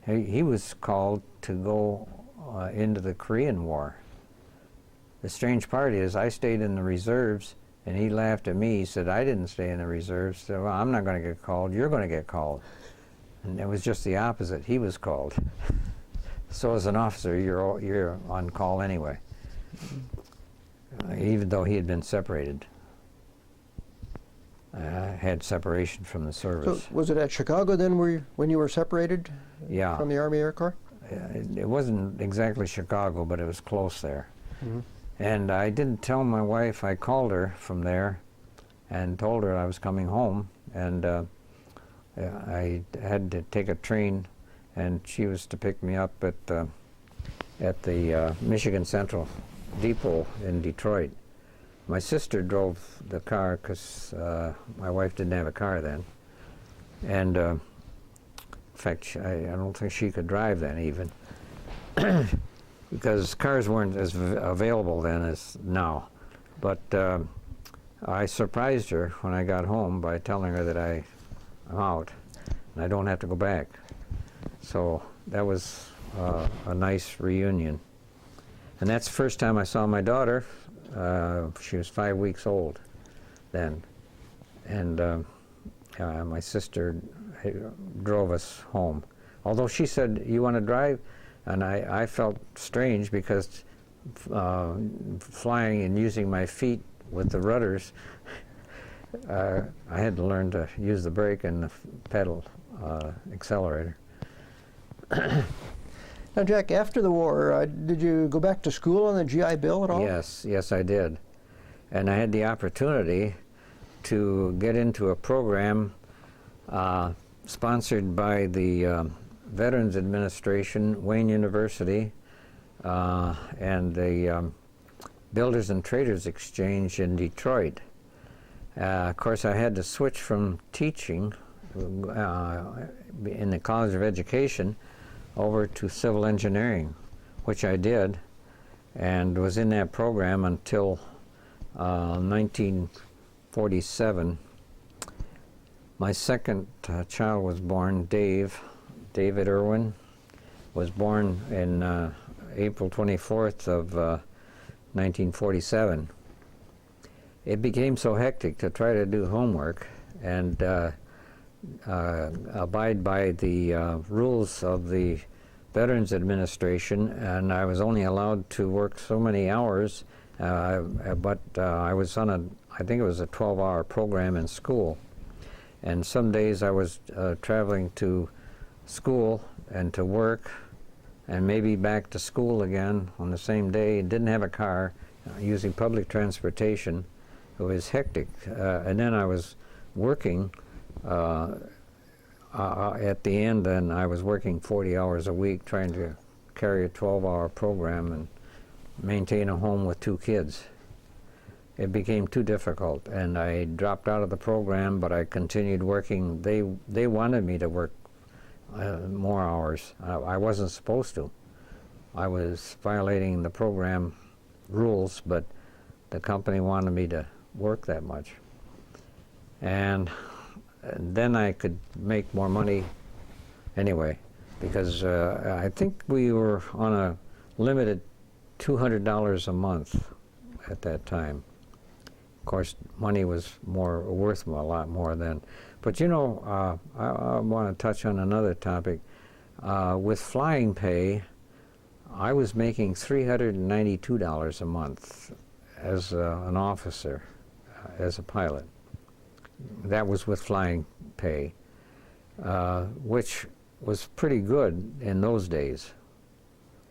he was called to go into the Korean War. The strange part is I stayed in the reserves, and he laughed at me. He said, I didn't stay in the reserves, so well, I'm not going to get called, you're going to get called. And it was just the opposite. He was called. So as an officer, you're on call anyway, even though he had been separated. Had separation from the service. So was it at Chicago then when you were separated Yeah. from the Army Air Corps? It wasn't exactly Chicago, but it was close there. Mm-hmm. And I didn't tell my wife. I called her from there and told her I was coming home, and I had to take a train, and she was to pick me up at the Michigan Central Depot in Detroit. My sister drove the car because my wife didn't have a car then, and in fact, I don't think she could drive then even, because cars weren't as available then as now. But I surprised her when I got home by telling her that I'm out and I don't have to go back. So that was a nice reunion. And that's the first time I saw my daughter. She was 5 weeks old then, and my sister drove us home. Although she said, you want to drive? And I felt strange because flying and using my feet with the rudders, I had to learn to use the brake and the pedal accelerator. Now, Jack, after the war, did you go back to school on the GI Bill at all? Yes, I did. And I had the opportunity to get into a program sponsored by the Veterans Administration, Wayne University, and the Builders and Traders Exchange in Detroit. Of course, I had to switch from teaching in the College of Education over to civil engineering, which I did, and was in that program until 1947. My second child was born, David Irwin, was born in April 24th of 1947. It became so hectic to try to do homework and abide by the rules of the Veterans Administration, and I was only allowed to work so many hours, but I was on I think it was a 12-hour program in school. And some days I was traveling to school and to work and maybe back to school again on the same day. Didn't have a car, using public transportation. It was hectic. And then I was working at the end, and I was working 40 hours a week trying to carry a 12-hour program and maintain a home with 2 kids. It became too difficult, and I dropped out of the program, but I continued working. They wanted me to work more hours. I wasn't supposed to. I was violating the program rules, but the company wanted me to work that much. And then I could make more money anyway, because I think we were on a limited $200 a month at that time. Of course, money was worth a lot more then. But you know, I want to touch on another topic. With flying pay, I was making $392 a month as an officer, as a pilot. That was with flying pay, which was pretty good in those days,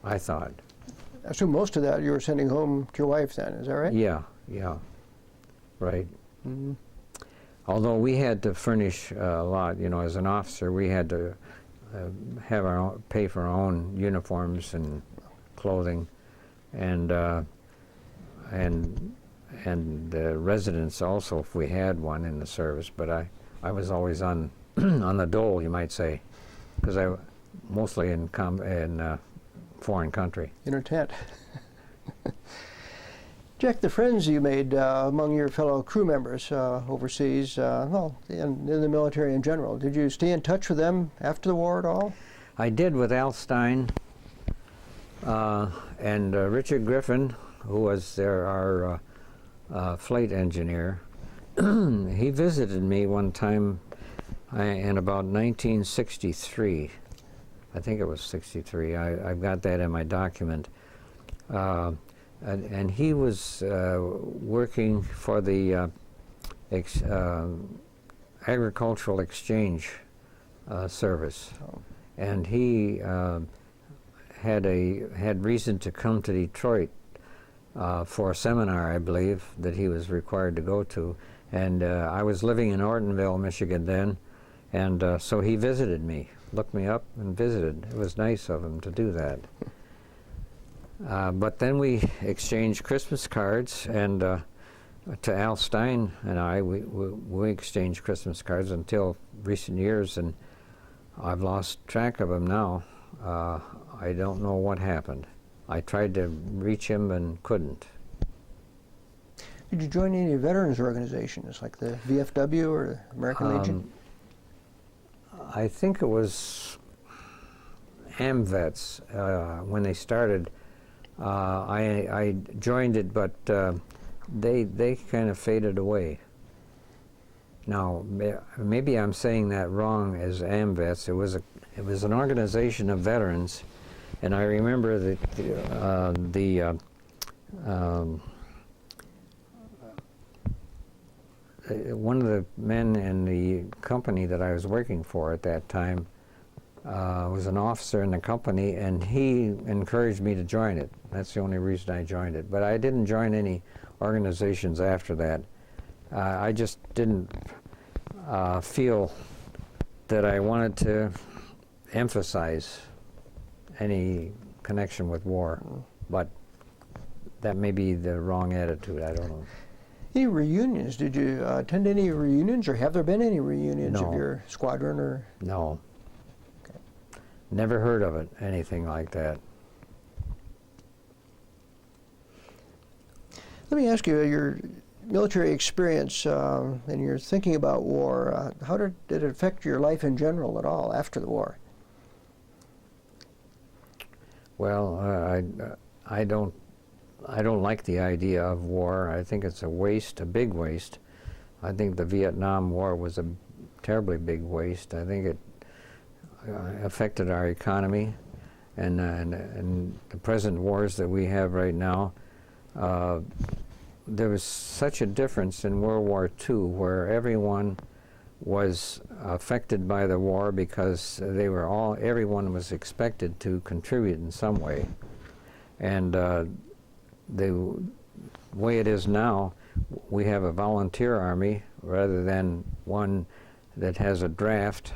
I thought. I assume most of that you were sending home to your wife then, is that right? Yeah, right. Mm-hmm. Although we had to furnish a lot, you know, as an officer, we had to have pay for our own uniforms and clothing, and residence also, if we had one in the service. But I was always on on the dole, you might say, because I mostly in foreign country. In her tent. Jack, the friends you made among your fellow crew members overseas, well, in the military in general, did you stay in touch with them after the war at all? I did, with Al Stein and Richard Griffin, who was our flight engineer. He visited me one time in about 1963. I think it was 63. I've got that in my document. And he was working for the Agricultural Exchange Service. Oh. And he had reason to come to Detroit for a seminar, I believe, that he was required to go to. And I was living in Ortonville, Michigan then, and so he visited me, looked me up and visited. It was nice of him to do that. But then we exchanged Christmas cards, and to Al Stein and I, we exchanged Christmas cards until recent years, and I've lost track of him now. I don't know what happened. I tried to reach him and couldn't. Did you join any veterans organizations, like the VFW or the American Legion? I think it was AMVETS when they started. I joined it, but they kind of faded away. Now, maybe I'm saying that wrong as AMVETS. It was an organization of veterans, and I remember that one of the men in the company that I was working for at that time was an officer in the company, and he encouraged me to join it. That's the only reason I joined it. But I didn't join any organizations after that. I just didn't feel that I wanted to emphasize any connection with war. But that may be the wrong attitude, I don't know. Any reunions? Did you attend any reunions, or have there been any reunions of your squadron? Or no. Never heard of it, anything like that. Let me ask you, your military experience and your thinking about war, how did it affect your life in general at all after the war? Well, I don't like the idea of war. I think it's a waste, a big waste. I think the Vietnam War was a terribly big waste. I think it affected our economy, and the present wars that we have right now. There was such a difference in World War II, where everyone was affected by the war because everyone was expected to contribute in some way. And the way it is now, we have a volunteer army rather than one that has a draft,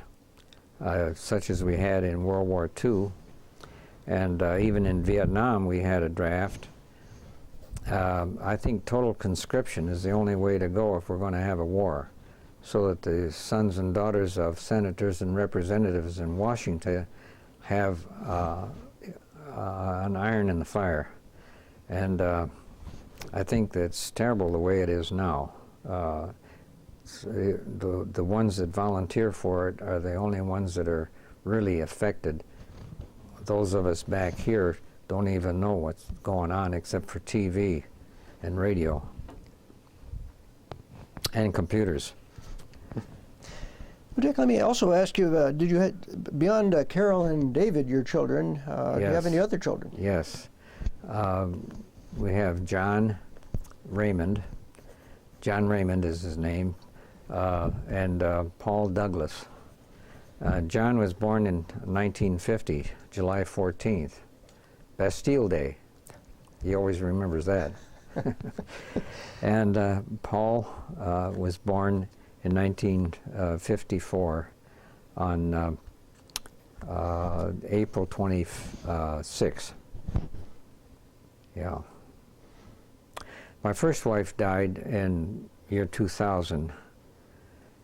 such as we had in World War II. And even in Vietnam, we had a draft. I think total conscription is the only way to go if we're going to have a war, so that the sons and daughters of senators and representatives in Washington have an iron in the fire. And I think that's terrible the way it is now. The ones that volunteer for it are the only ones that are really affected. Those of us back here don't even know what's going on except for TV and radio and computers. Well, Dick, let me also ask you, did you have, beyond Carol and David, your children, do you have any other children? Yes. We have John Raymond. John Raymond is his name, and Paul Douglas. John was born in 1950, July 14th, Bastille Day. He always remembers that. And Paul was born in 1954 on April 26th. Yeah. My first wife died in year 2000,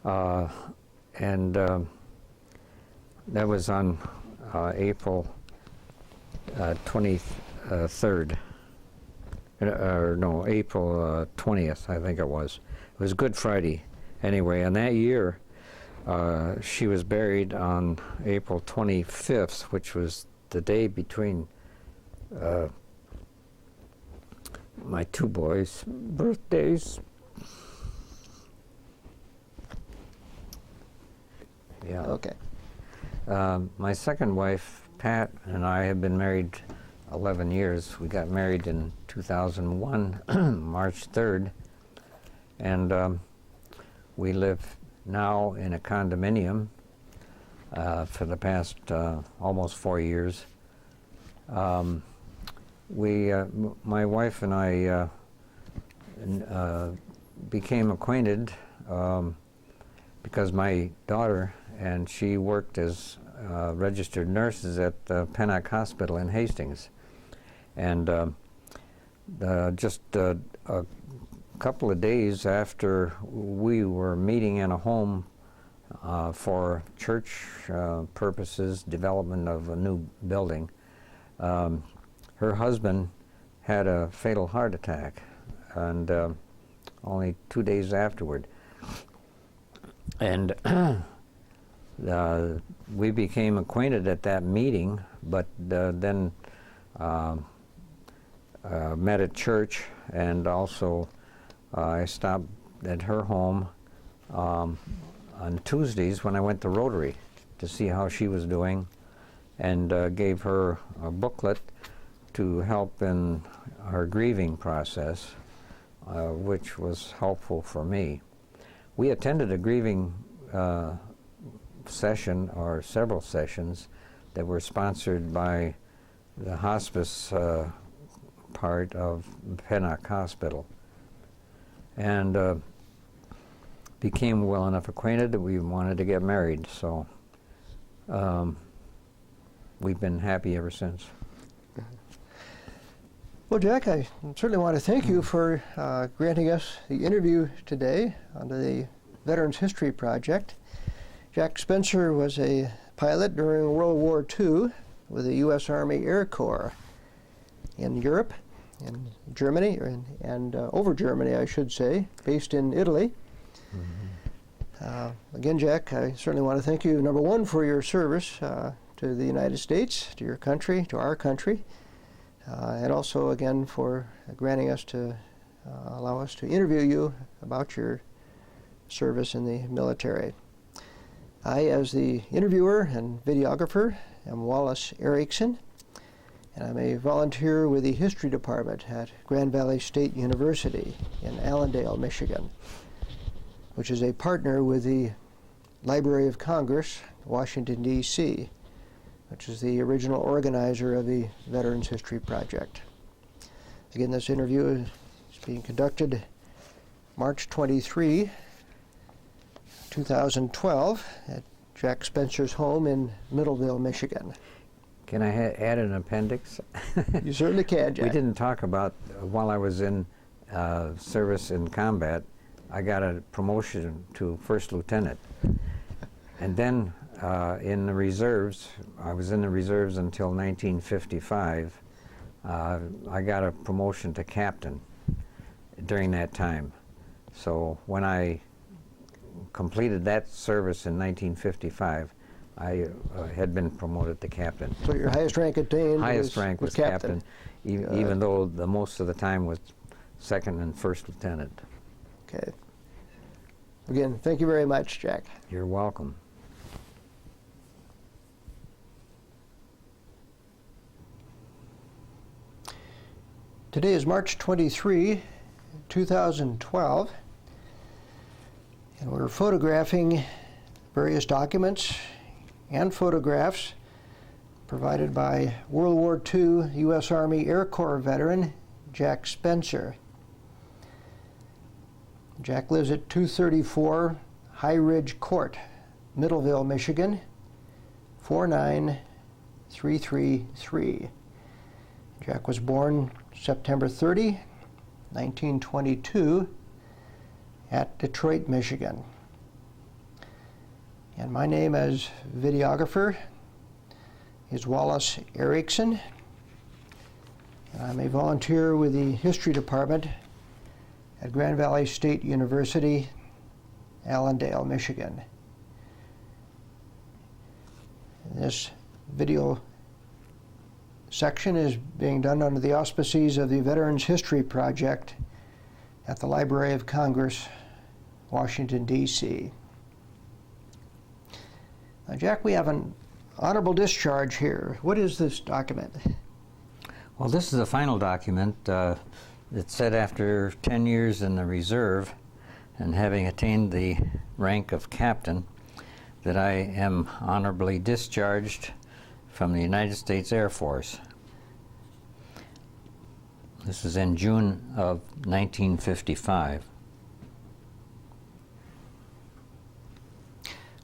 and that was on April 23rd, or no, April 20th, I think it was. It was Good Friday. Anyway, and that year, she was buried on April 25th, which was the day between my two boys' birthdays. Yeah. Okay. My second wife, Pat, and I have been married 11 years. We got married in 2001, March 3rd, and we live now in a condominium for the past almost 4 years. My wife and I became acquainted because my daughter and she worked as registered nurses at the Pennock Hospital in Hastings. And just a couple of days after we were meeting in a home for church purposes, development of a new building, her husband had a fatal heart attack, and only 2 days afterward. And we became acquainted at that meeting, but then met at church, and also I stopped at her home on Tuesdays when I went to Rotary to see how she was doing, and gave her a booklet to help in her grieving process, which was helpful for me. We attended a grieving session, or several sessions, that were sponsored by the hospice part of Pennock Hospital, and became well enough acquainted that we wanted to get married, so we've been happy ever since. Well, Jack, I certainly want to thank you for granting us the interview today under the Veterans History Project. Jack Spencer was a pilot during World War II with the U.S. Army Air Corps in Europe, in Germany, and over Germany, I should say, based in Italy. Again, Jack, I certainly want to thank you, number one, for your service to the United States, to your country, to our country, and also, again, for granting us to allow us to interview you about your service in the military. I, as the interviewer and videographer, am Wallace Erickson, and I'm a volunteer with the History Department at Grand Valley State University in Allendale, Michigan, which is a partner with the Library of Congress, Washington, D.C., which is the original organizer of the Veterans History Project. Again, this interview is being conducted March 23, 2012, at Jack Spencer's home in Middleville, Michigan. Can I add an appendix? You certainly can, Jack. We didn't talk about, while I was in service in combat, I got a promotion to first lieutenant. And then in the reserves, I was in the reserves until 1955. I got a promotion to captain during that time. So when I completed that service in 1955, I had been promoted to captain. So your highest rank attained was captain, even though the most of the time was second and first lieutenant. Okay. Again, thank you very much, Jack. You're welcome. Today is March 23, 2012, and we're photographing various documents and photographs provided by World War II U.S. Army Air Corps veteran Jack Spencer. Jack lives at 234 High Ridge Court, Middleville, Michigan, 49333. Jack was born September 30, 1922, at Detroit, Michigan. And my name as videographer is Wallace Erickson, and I'm a volunteer with the History Department at Grand Valley State University, Allendale, Michigan. This video section is being done under the auspices of the Veterans History Project at the Library of Congress, Washington, D.C. Now, Jack, we have an honorable discharge here. What is this document? Well, this is the final document. It said after 10 years in the reserve and having attained the rank of captain that I am honorably discharged from the United States Air Force. This is in June of 1955.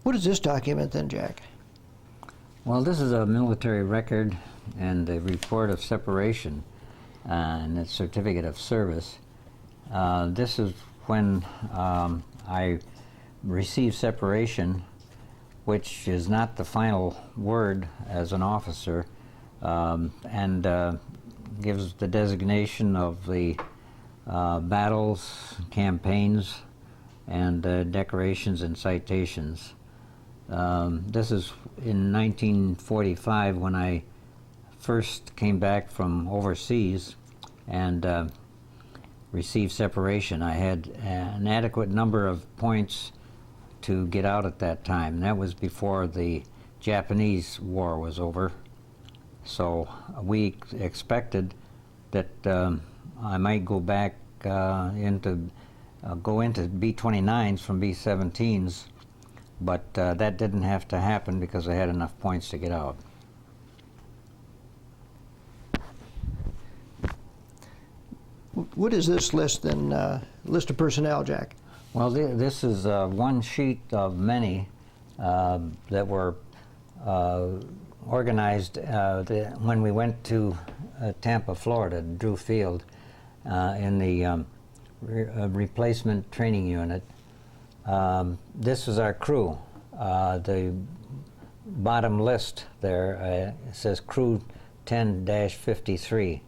What is this document then, Jack? Well, this is a military record and a report of separation and a certificate of service. This is when I received separation, which is not the final word as an officer, and gives the designation of the battles, campaigns, and decorations and citations. This is in 1945 when I first came back from overseas and received separation. I had an adequate number of points to get out at that time. That was before the Japanese War was over. So we expected that I might go back go into B-29s from B-17s, but that didn't have to happen because I had enough points to get out. What is this list then, list of personnel, Jack? Well, this is one sheet of many that were organized when we went to Tampa, Florida, Drew Field, in the replacement training unit. This is our crew. The bottom list there says Crew 10-53,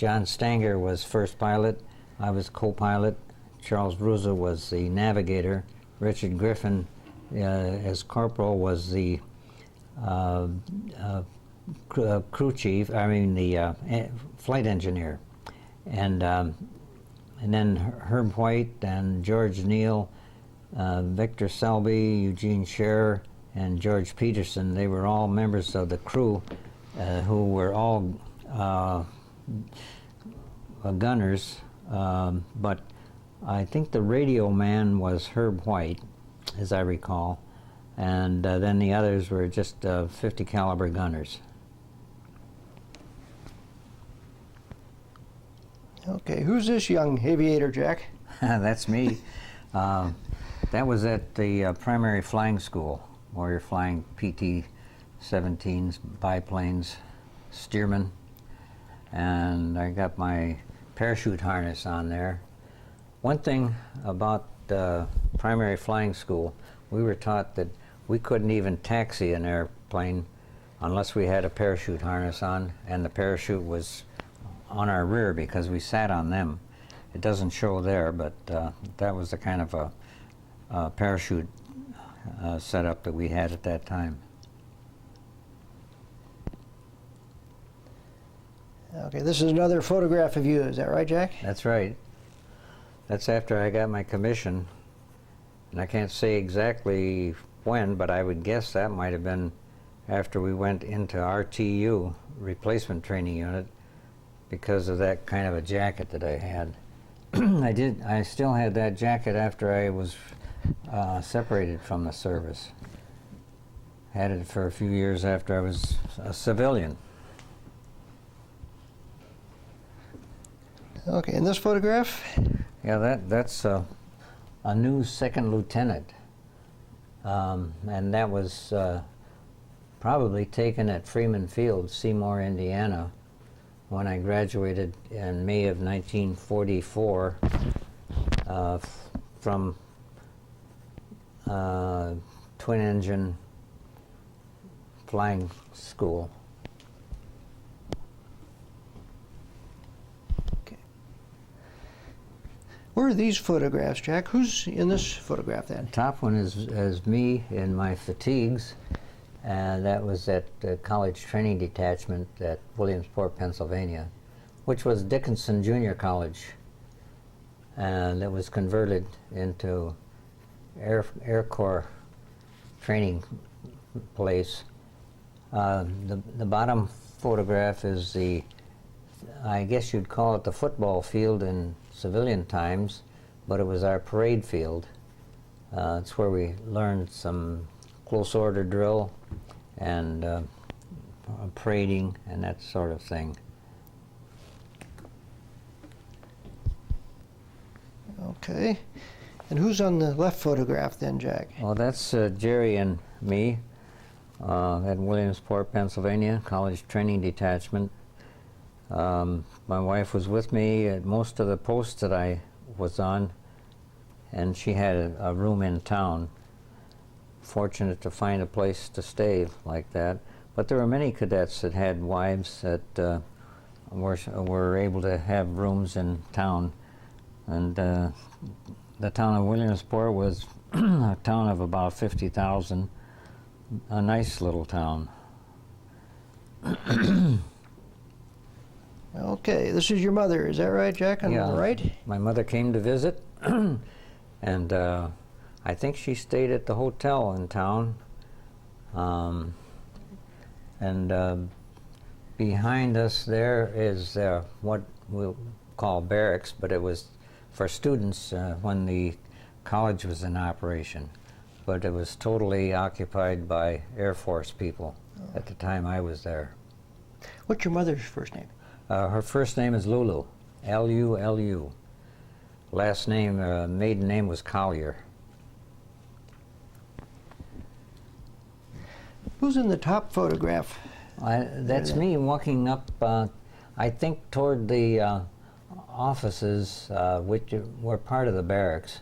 John Stanger was first pilot. I was co-pilot. Charles Bruza was the navigator. Richard Griffin, as corporal, was the crew chief. I mean, the flight engineer, and then Herb White and George Neal, Victor Selby, Eugene Scherer, and George Peterson. They were all members of the crew who were all gunners, but I think the radio man was Herb White, as I recall, and then the others were just 50 caliber gunners. Okay, who's this young aviator, Jack? That's me. That was at the primary flying school, where you're flying PT-17s, biplanes, Stearman, and I got my parachute harness on there. One thing about primary flying school, we were taught that we couldn't even taxi an airplane unless we had a parachute harness on, and the parachute was on our rear because we sat on them. It doesn't show there, but that was the kind of a parachute setup that we had at that time. Okay, this is another photograph of you, is that right, Jack? That's right. That's after I got my commission, and I can't say exactly when, but I would guess that might have been after we went into RTU, Replacement Training Unit, because of that kind of a jacket that I had. I still had that jacket after I was separated from the service. Had it for a few years after I was a civilian. Okay, in this photograph? Yeah, that's a new second lieutenant, and that was probably taken at Freeman Field, Seymour, Indiana, when I graduated in May of 1944 from twin-engine flying school. Where are these photographs, Jack? Who's in this photograph then? The top one is me in my fatigues, and that was at the College Training Detachment at Williamsport, Pennsylvania, which was Dickinson Junior College, and it was converted into Air Corps training place. The bottom photograph is I guess you'd call it the football field in civilian times, but it was our parade field. It's where we learned some close order drill and parading and that sort of thing. Okay. And who's on the left photograph then, Jack? Well, that's Jerry and me at Williamsport, Pennsylvania, College Training Detachment. My wife was with me at most of the posts that I was on, and she had a room in town. Fortunate to find a place to stay like that. But there were many cadets that had wives that were able to have rooms in town. And the town of Williamsport was a town of about 50,000, a nice little town. Okay, this is your mother, is that right, Jack, on the right? My mother came to visit, and I think she stayed at the hotel in town. And behind us there is what we'll call barracks, but it was for students when the college was in operation. But it was totally occupied by Air Force people at the time I was there. What's your mother's first name? Her first name is Lulu, L-U-L-U. Last name, maiden name was Collier. Who's in the top photograph? That's me walking up, I think, toward the offices, which were part of the barracks,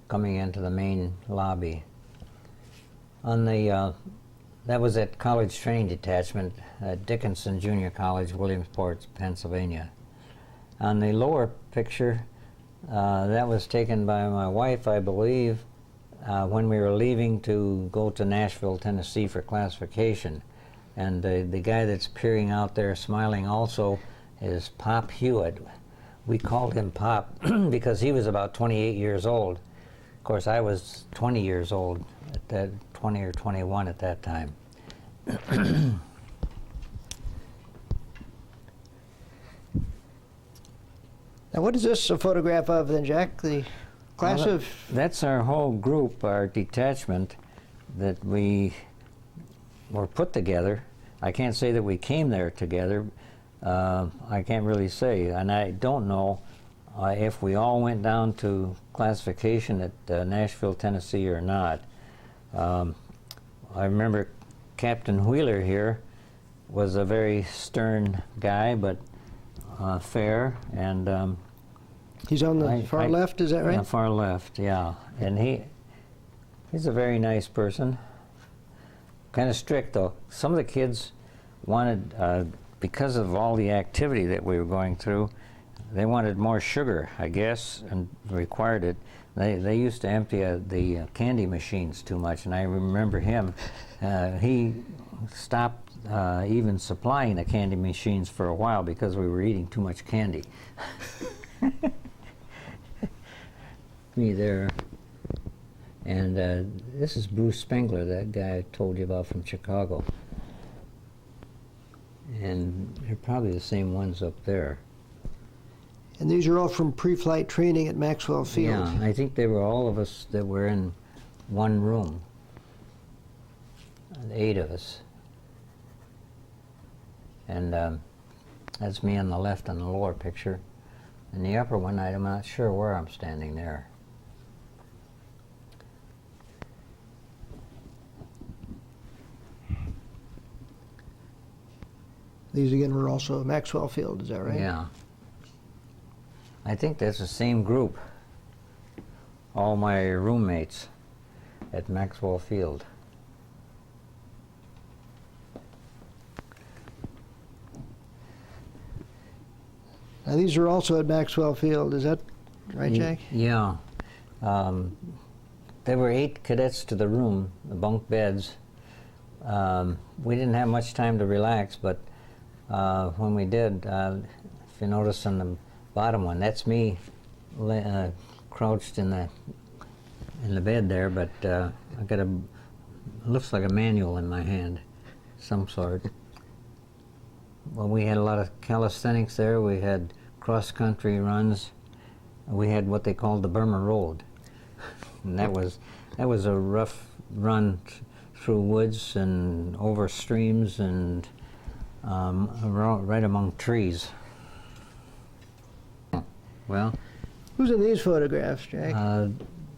coming into the main lobby. That was at College Training Detachment at Dickinson Junior College, Williamsport, Pennsylvania. On the lower picture, that was taken by my wife, I believe, when we were leaving to go to Nashville, Tennessee for classification. And the guy that's peering out there smiling also is Pop Hewitt. We called him Pop because he was about 28 years old. Of course, I was 20 years old, at that 20 or 21 at that time. Now, what is this a photograph of then, Jack? The class Well, of... That's our whole group, our detachment, that we were put together. I can't say that we came there together. I can't really say, and I don't know if we all went down to classification at Nashville, Tennessee or not. I remember Captain Wheeler here was a very stern guy, but fair, and He's on the far left, is that right? Yeah, far left, yeah. And he's a very nice person. Kind of strict, though. Some of the kids wanted, because of all the activity that we were going through, they wanted more sugar, I guess, and required it. They used to empty the candy machines too much, and I remember him. He stopped even supplying the candy machines for a while because we were eating too much candy. Me there. And this is Bruce Spengler, that guy I told you about from Chicago. And they're probably the same ones up there. And these are all from pre-flight training at Maxwell Field. Yeah, I think they were all of us that were in one room. 8 of us. And that's me on the left on the lower picture. And the upper one, I'm not sure where I'm standing there. These again were also Maxwell Field, is that right? Yeah. I think that's the same group. All my roommates at Maxwell Field. Now these are also at Maxwell Field, is that right, Jack? Yeah. There were 8 cadets to the room, the bunk beds. We didn't have much time to relax, but when we did, if you notice on the bottom one, that's me crouched in the bed there, but I got looks like a manual in my hand, some sort. Well, we had a lot of calisthenics there. We had cross-country runs. We had what they called the Burma Road, and that was a rough run through woods and over streams and right among trees. Well, who's in these photographs, Jack?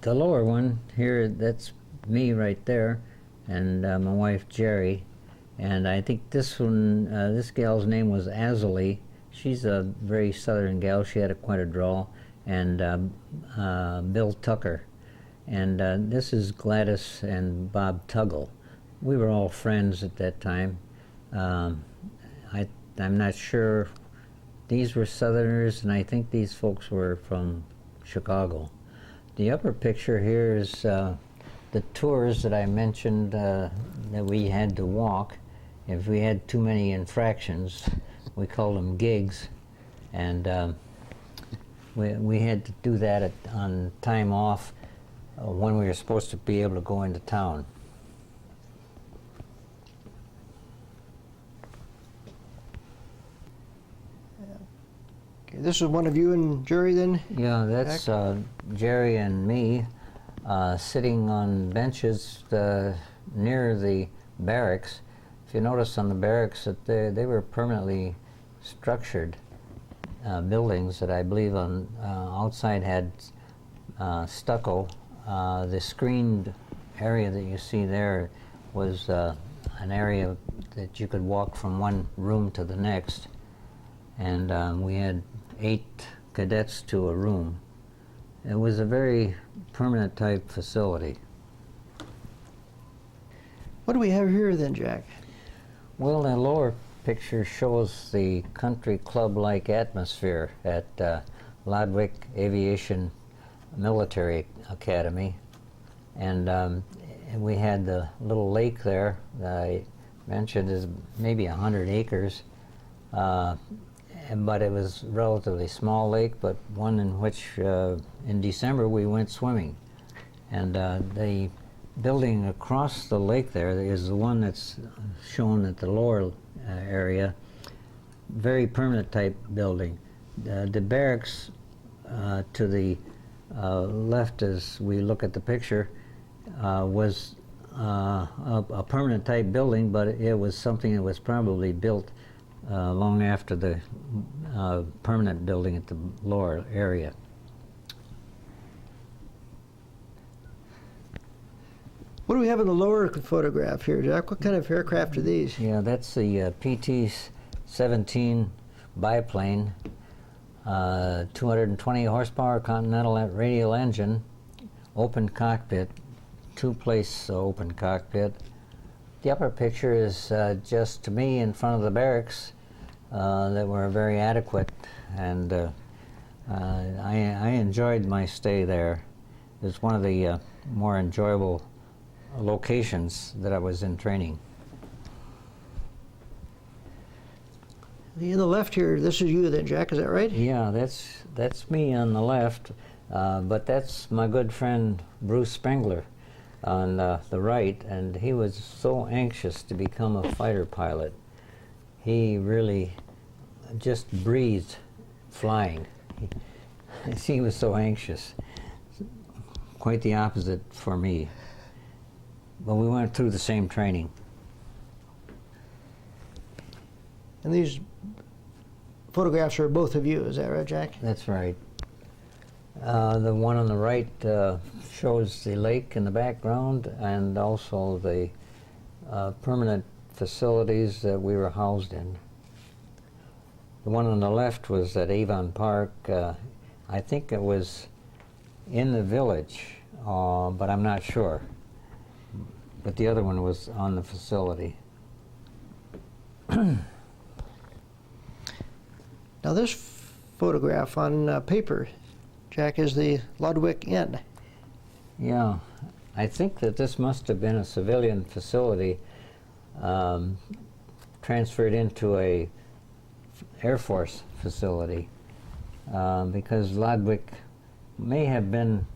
The lower one here, that's me right there, and my wife Jerry. And I think this one, this gal's name was Azalee. She's a very southern gal. She had quite a drawl. And Bill Tucker. And this is Gladys and Bob Tuggle. We were all friends at that time. I'm not sure. These were Southerners, and I think these folks were from Chicago. The upper picture here is the tours that I mentioned that we had to walk. If we had too many infractions, we called them gigs, and we had to do that on time off when we were supposed to be able to go into town. Okay, this is one of you and Jerry then? Yeah, that's Jerry and me sitting on benches near the barracks. If you notice on the barracks that they were permanently structured buildings that I believe on outside had stucco. The screened area that you see there was an area that you could walk from one room to the next, and we had 8 cadets to a room. It was a very permanent type facility. What do we have here then, Jack? Well, the lower picture shows the country club-like atmosphere at Lodwick Aviation Military Academy. And we had the little lake there that I mentioned is maybe 100 acres. But it was a relatively small lake, but one in which in December we went swimming. And the building across the lake there is the one that's shown at the lower area, very permanent type building. The barracks to the left as we look at the picture was a permanent type building, but it was something that was probably built long after the permanent building at the lower area. What do we have in the lower photograph here, Jack? What kind of aircraft are these? Yeah, that's the PT-17 biplane, 220 horsepower Continental radial engine, open cockpit, two-place open cockpit. The upper picture is just me in front of the barracks that were very adequate, and I enjoyed my stay there. It was one of the more enjoyable locations that I was in training. In the left here, this is you then, Jack, is that right? Yeah, that's me on the left, but that's my good friend Bruce Spengler on the right, and he was so anxious to become a fighter pilot. He really just breathed flying. He was so anxious. Quite the opposite for me. But we went through the same training. And these photographs are both of you, is that right, Jack? That's right. The one on the right shows the lake in the background and also the permanent facilities that we were housed in. The one on the left was at Avon Park. I think it was in the village, but I'm not sure. But the other one was on the facility. Now this photograph on paper, Jack, is the Lodwick Inn. Yeah, I think that this must have been a civilian facility transferred into a Air Force facility because Lodwick may have been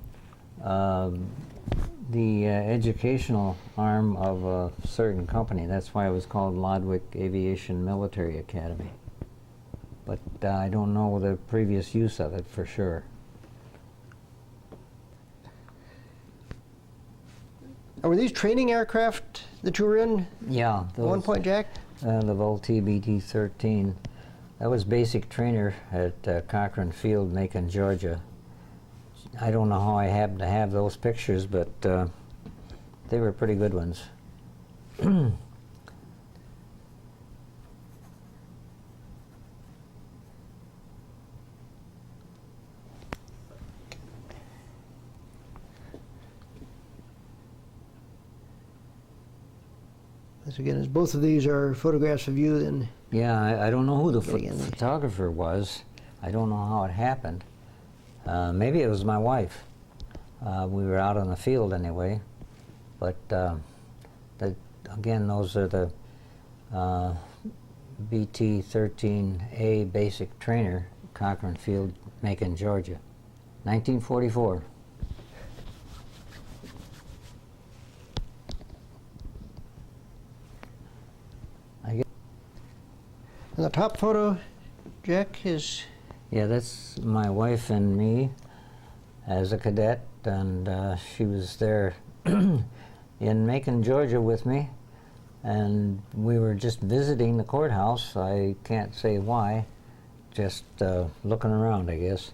the educational arm of a certain company. That's why it was called Lodwick Aviation Military Academy. But I don't know the previous use of it for sure. Were these training aircraft that you were in? Yeah. At one point, Jack? The Vultee BT-13. That was basic trainer at Cochran Field, Macon, Georgia. I don't know how I happened to have those pictures, but they were pretty good ones. As again, as both of these are photographs of you, then. Yeah, I don't know who the Again, photographer was. I don't know how it happened. Maybe it was my wife. We were out on the field anyway. But again, those are the BT-13A basic trainer, Cochran Field, Macon, Georgia, 1944. And the top photo, Jack, is. Yeah, that's my wife and me as a cadet, and she was there in Macon, Georgia with me, and we were just visiting the courthouse. I can't say why, just looking around, I guess.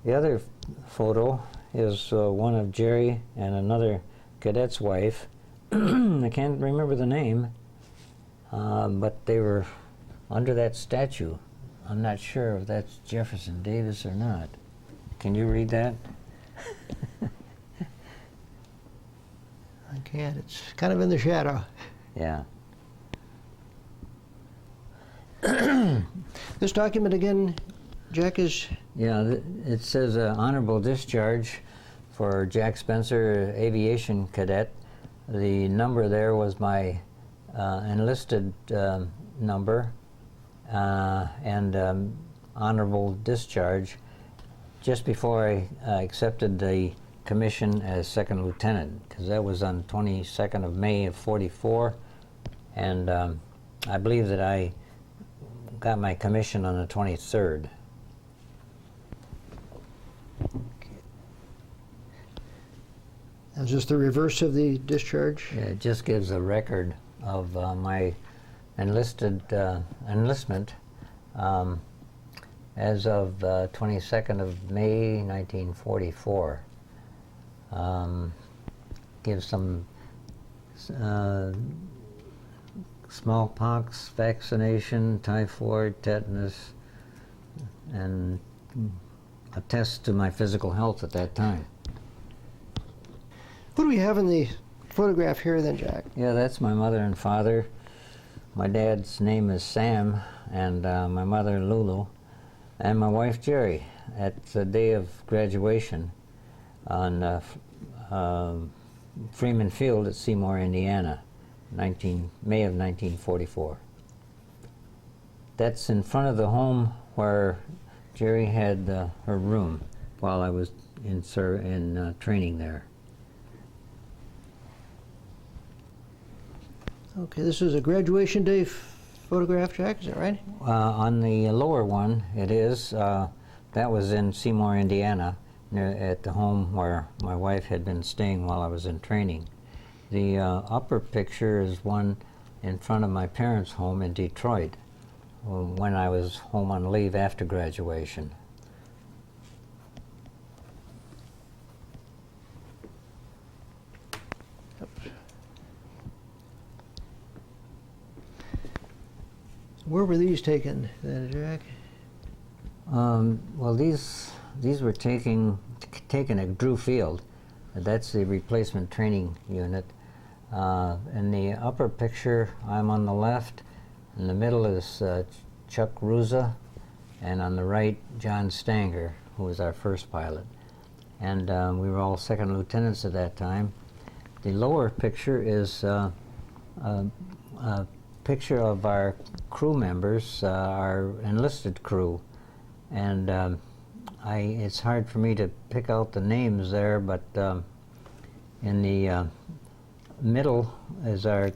The other photo is one of Jerry and another cadet's wife. I can't remember the name, but they were under that statue. I'm not sure if that's Jefferson Davis or not. Can you read that? I can't. It's kind of in the shadow. Yeah. This document again, Jack, is... Yeah, it says honorable discharge for Jack Spencer, aviation cadet. The number there was my enlisted number, and honorable discharge just before I accepted the commission as second lieutenant, because that was on 22nd of May of '44, and I believe that I got my commission on the 23rd. Is this the reverse of the discharge? Yeah, it just gives a record of my enlistment as of 22nd of May 1944. Gives some smallpox vaccination, typhoid, tetanus, and attests to my physical health at that time. What do we have in the photograph here then, Jack? Yeah, that's my mother and father. My dad's name is Sam, and my mother Lulu, and my wife Jerry at the day of graduation on Freeman Field at Seymour, Indiana, May of 1944. That's in front of the home where Jerry had her room while I was in training there. Okay, this is a graduation day photograph, Jack, is that right? On the lower one, it is. That was in Seymour, Indiana, at the home where my wife had been staying while I was in training. The upper picture is one in front of my parents' home in Detroit, when I was home on leave after graduation. Where were these taken then, Jack? Well, these were taken at Drew Field. That's the replacement training unit. In the upper picture, I'm on the left. In the middle is Chuck Ruza, and on the right, John Stanger, who was our first pilot. And we were all second lieutenants at that time. The lower picture is a picture of our crew members, our enlisted crew, and it's hard for me to pick out the names there, but in the middle is our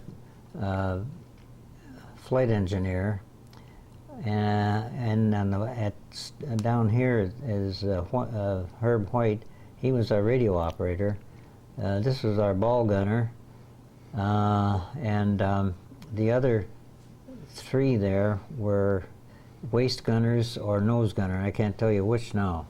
flight engineer, and down here is Herb White. He was our radio operator. This was our ball gunner, and the other three there were waist gunners or nose gunner. I can't tell you which now.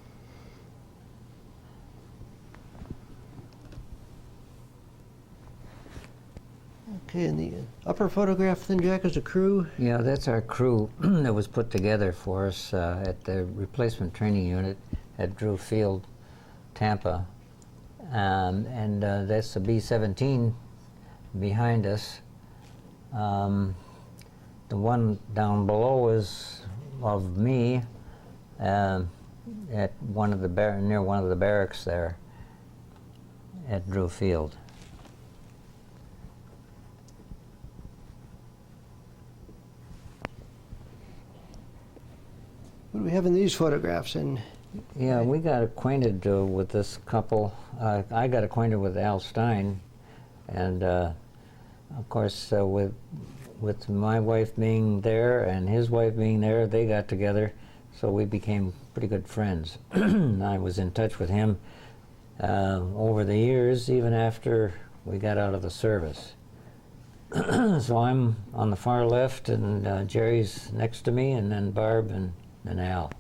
Okay, and the upper photograph then, Jack, is a crew? Yeah, that's our crew that was put together for us at the replacement training unit at Drew Field, Tampa. And that's the B-17 behind us. The one down below is of me at near one of the barracks there at Drew Field. What do we have in these photographs? And yeah, we got acquainted with this couple. I got acquainted with Al Stein, and of course with my wife being there and his wife being there, they got together, so we became pretty good friends. I was in touch with him over the years, even after we got out of the service. So I'm on the far left, and Jerry's next to me, and then Barb and Al.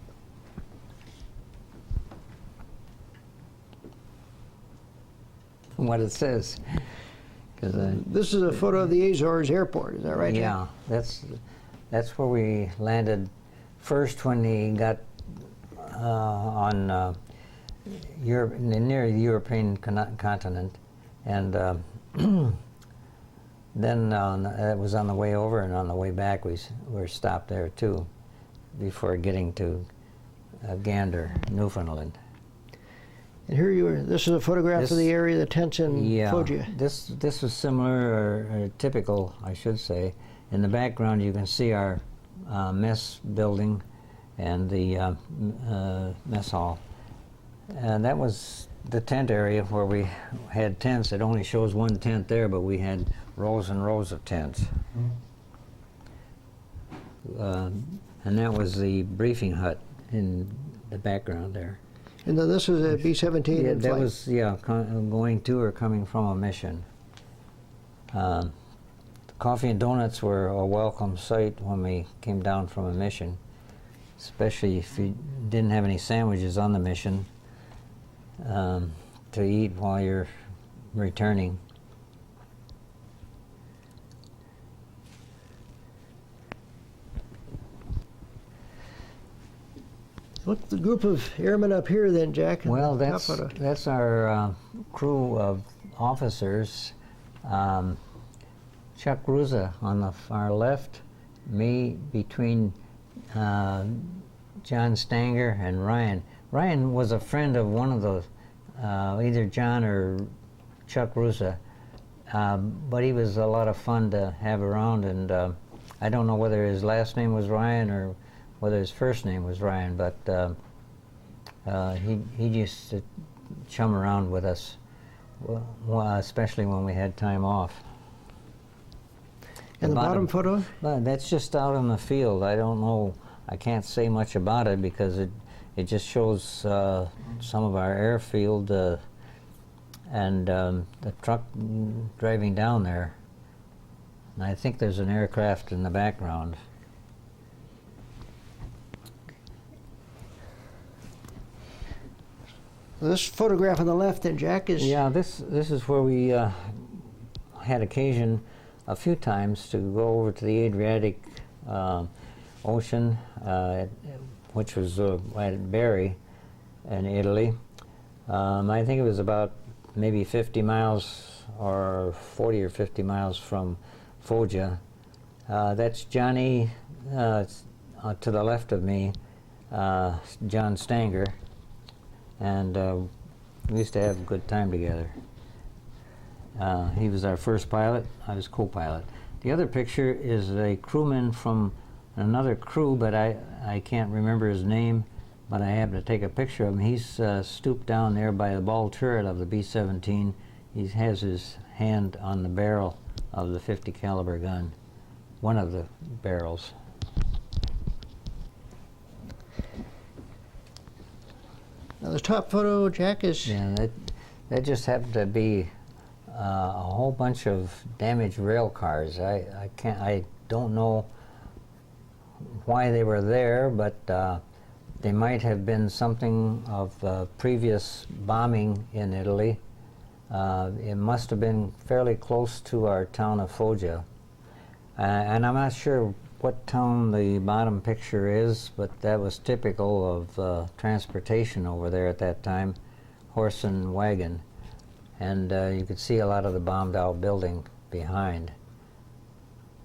What it says. This is a photo of the Azores airport, is that right? Yeah, that's where we landed first when we got on Europe, near the European continent, and then it was on the way over, and on the way back we were stopped there too. before getting to Gander, Newfoundland. And here you are. This is a photograph of the area, the tents in Foggia. This was similar, or typical, I should say. In the background, you can see our mess building and the mess hall. And that was the tent area where we had tents. It only shows one tent there, but we had rows and rows of tents. And that was the briefing hut in the background there. And then this was a B-17 in that flight. was, going to or coming from a mission. Coffee and donuts were a welcome sight when we came down from a mission, especially if you didn't have any sandwiches on the mission to eat while you're returning. Look, the group of airmen up here then, Jack. Well, that's our crew of officers. Chuck Ruza on the far left, me between John Stanger and Ryan. Ryan was a friend of one of those, either John or Chuck Ruza, but he was a lot of fun to have around, and I don't know whether his last name was Ryan or whether his first name was Ryan, but he used to chum around with us, especially when we had time off. And the bottom photo? That's just out in the field. I don't know, I can't say much about it because it just shows some of our airfield and the truck driving down there. And I think there's an aircraft in the background. This photograph on the left then, Jack, is... Yeah, this is where we had occasion a few times to go over to the Adriatic Ocean, which was at Bari in Italy. I think it was about maybe 50 miles or 40 or 50 miles from Foggia. That's Johnny to the left of me, John Stanger, and we used to have a good time together. He was our first pilot, I was co-pilot. The other picture is a crewman from another crew, but I can't remember his name, but I happened to take a picture of him. He's stooped down there by the ball turret of the B-17. He has his hand on the barrel of the 50 caliber gun, one of the barrels. Now the top photo, Jack, is... Yeah, that just happened to be a whole bunch of damaged rail cars. I don't know why they were there, but they might have been something of previous bombing in Italy. It must have been fairly close to our town of Foggia. And I'm not sure what town the bottom picture is, but that was typical of transportation over there at that time, horse and wagon. And you could see a lot of the bombed out building behind.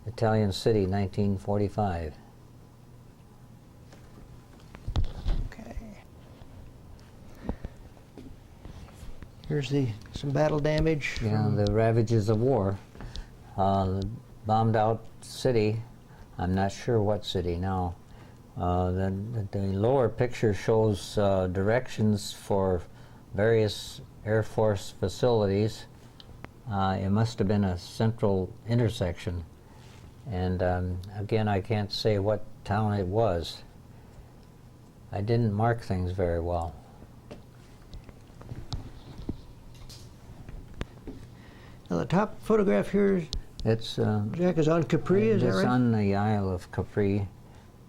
Italian City, 1945. Okay. Here's some battle damage. Yeah, the ravages of war. The bombed out city, I'm not sure what city now. The lower picture shows directions for various Air Force facilities. It must have been a central intersection. And again, I can't say what town it was. I didn't mark things very well. Now the top photograph here, It's Jack, is on Capri, is that it's right? on the Isle of Capri,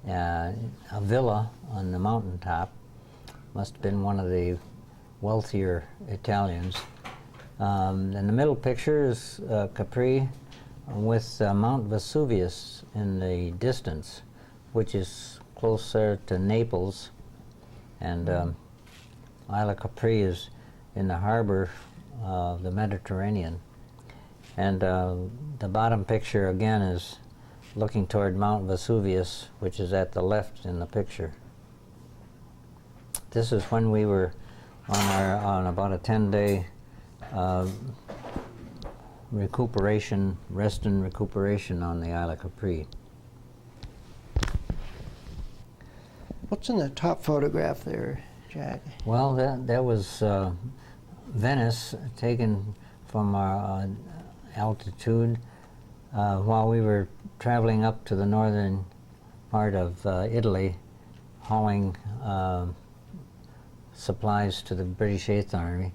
a villa on the mountaintop. Must have been one of the wealthier Italians. And the middle picture is Capri with Mount Vesuvius in the distance, which is closer to Naples. And Isle of Capri is in the harbor of the Mediterranean. And the bottom picture again is looking toward Mount Vesuvius, which is at the left in the picture. This is when we were on about a 10-day recuperation, rest and recuperation on the Isle of Capri. What's in the top photograph there, Jack? Well, that was Venice, taken from our altitude while we were traveling up to the northern part of Italy, hauling supplies to the British Eighth Army.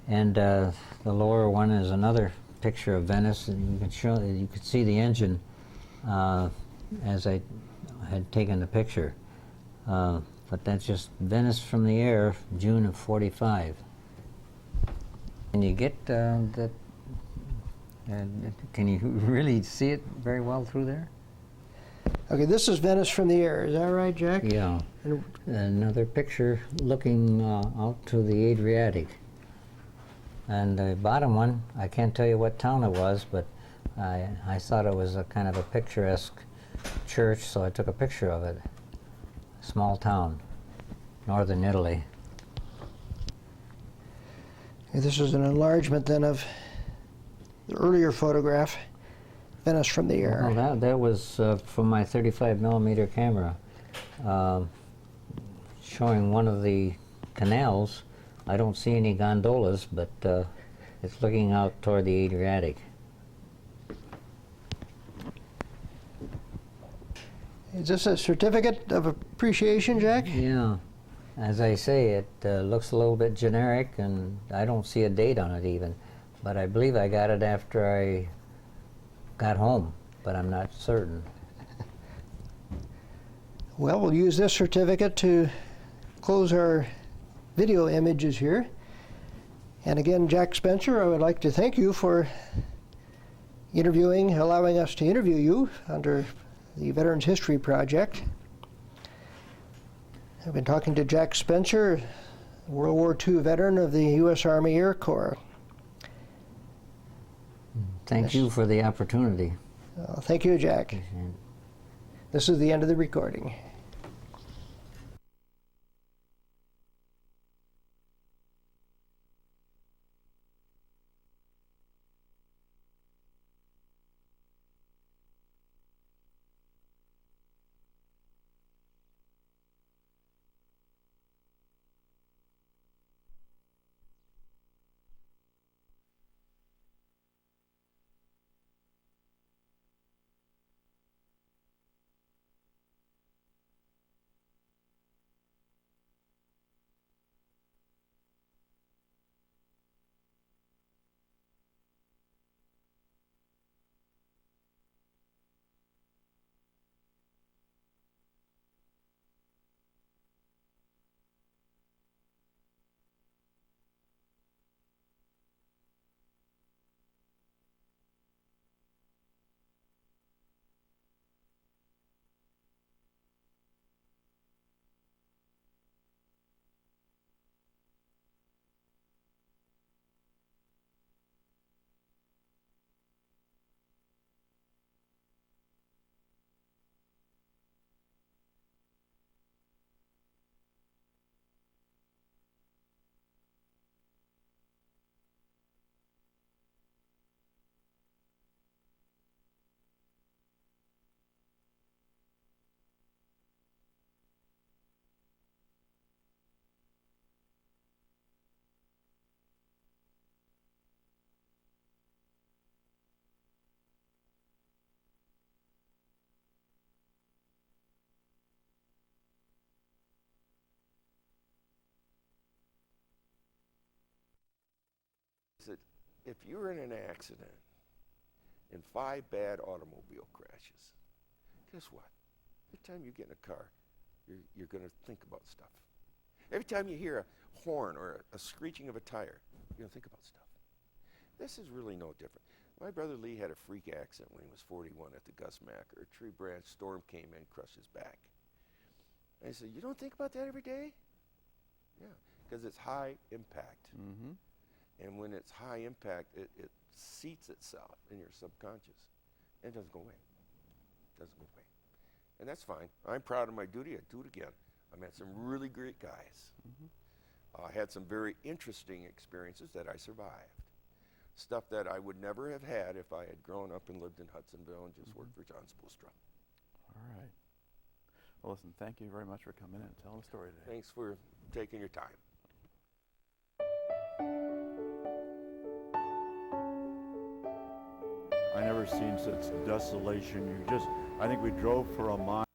And the lower one is another picture of Venice, and you could see the engine as I had taken the picture. But that's just Venice from the air, June of '45. Can you get that? Can you really see it very well through there? Okay, this is Venice from the air. Is that right, Jack? Yeah. And Another picture looking out to the Adriatic. And the bottom one, I can't tell you what town it was, but I thought it was a kind of a picturesque church, so I took a picture of it. Small town, northern Italy. this is an enlargement then of the earlier photograph, Venice from the air. Well, that was from my 35mm camera, showing one of the canals. I don't see any gondolas, but it's looking out toward the Adriatic. Is this a certificate of appreciation, Jack? Yeah. As I say, it looks a little bit generic, and I don't see a date on it even. But I believe I got it after I got home, but I'm not certain. Well, we'll use this certificate to close our video images here. And again, Jack Spencer, I would like to thank you for allowing us to interview you under the Veterans History Project. I've been talking to Jack Spencer, World War II veteran of the U.S. Army Air Corps. Thank you for the opportunity. Thank you, Jack. This is the end of the recording. That if you're in an accident and 5 bad automobile crashes, guess what? Every time you get in a car, you're going to think about stuff. Every time you hear a horn or a screeching of a tire, you're going to think about stuff. This is really no different. My brother Lee had a freak accident when he was 41 at the Gus Macker. A tree branch storm came in, crushed his back. And I said, you don't think about that every day? Yeah, because it's high impact. Mm-hmm. And when it's high impact, it seats itself in your subconscious and it doesn't go away. doesn't go away. And that's fine. I'm proud of my duty. I do it again. I met some really great guys. I had some very interesting experiences that I survived. Stuff that I would never have had if I had grown up and lived in Hudsonville and just worked for John Spoelstra. All right. Well, listen, thank you very much for coming in and telling the story today. Thanks for taking your time. I never seen such desolation. I think we drove for a mile.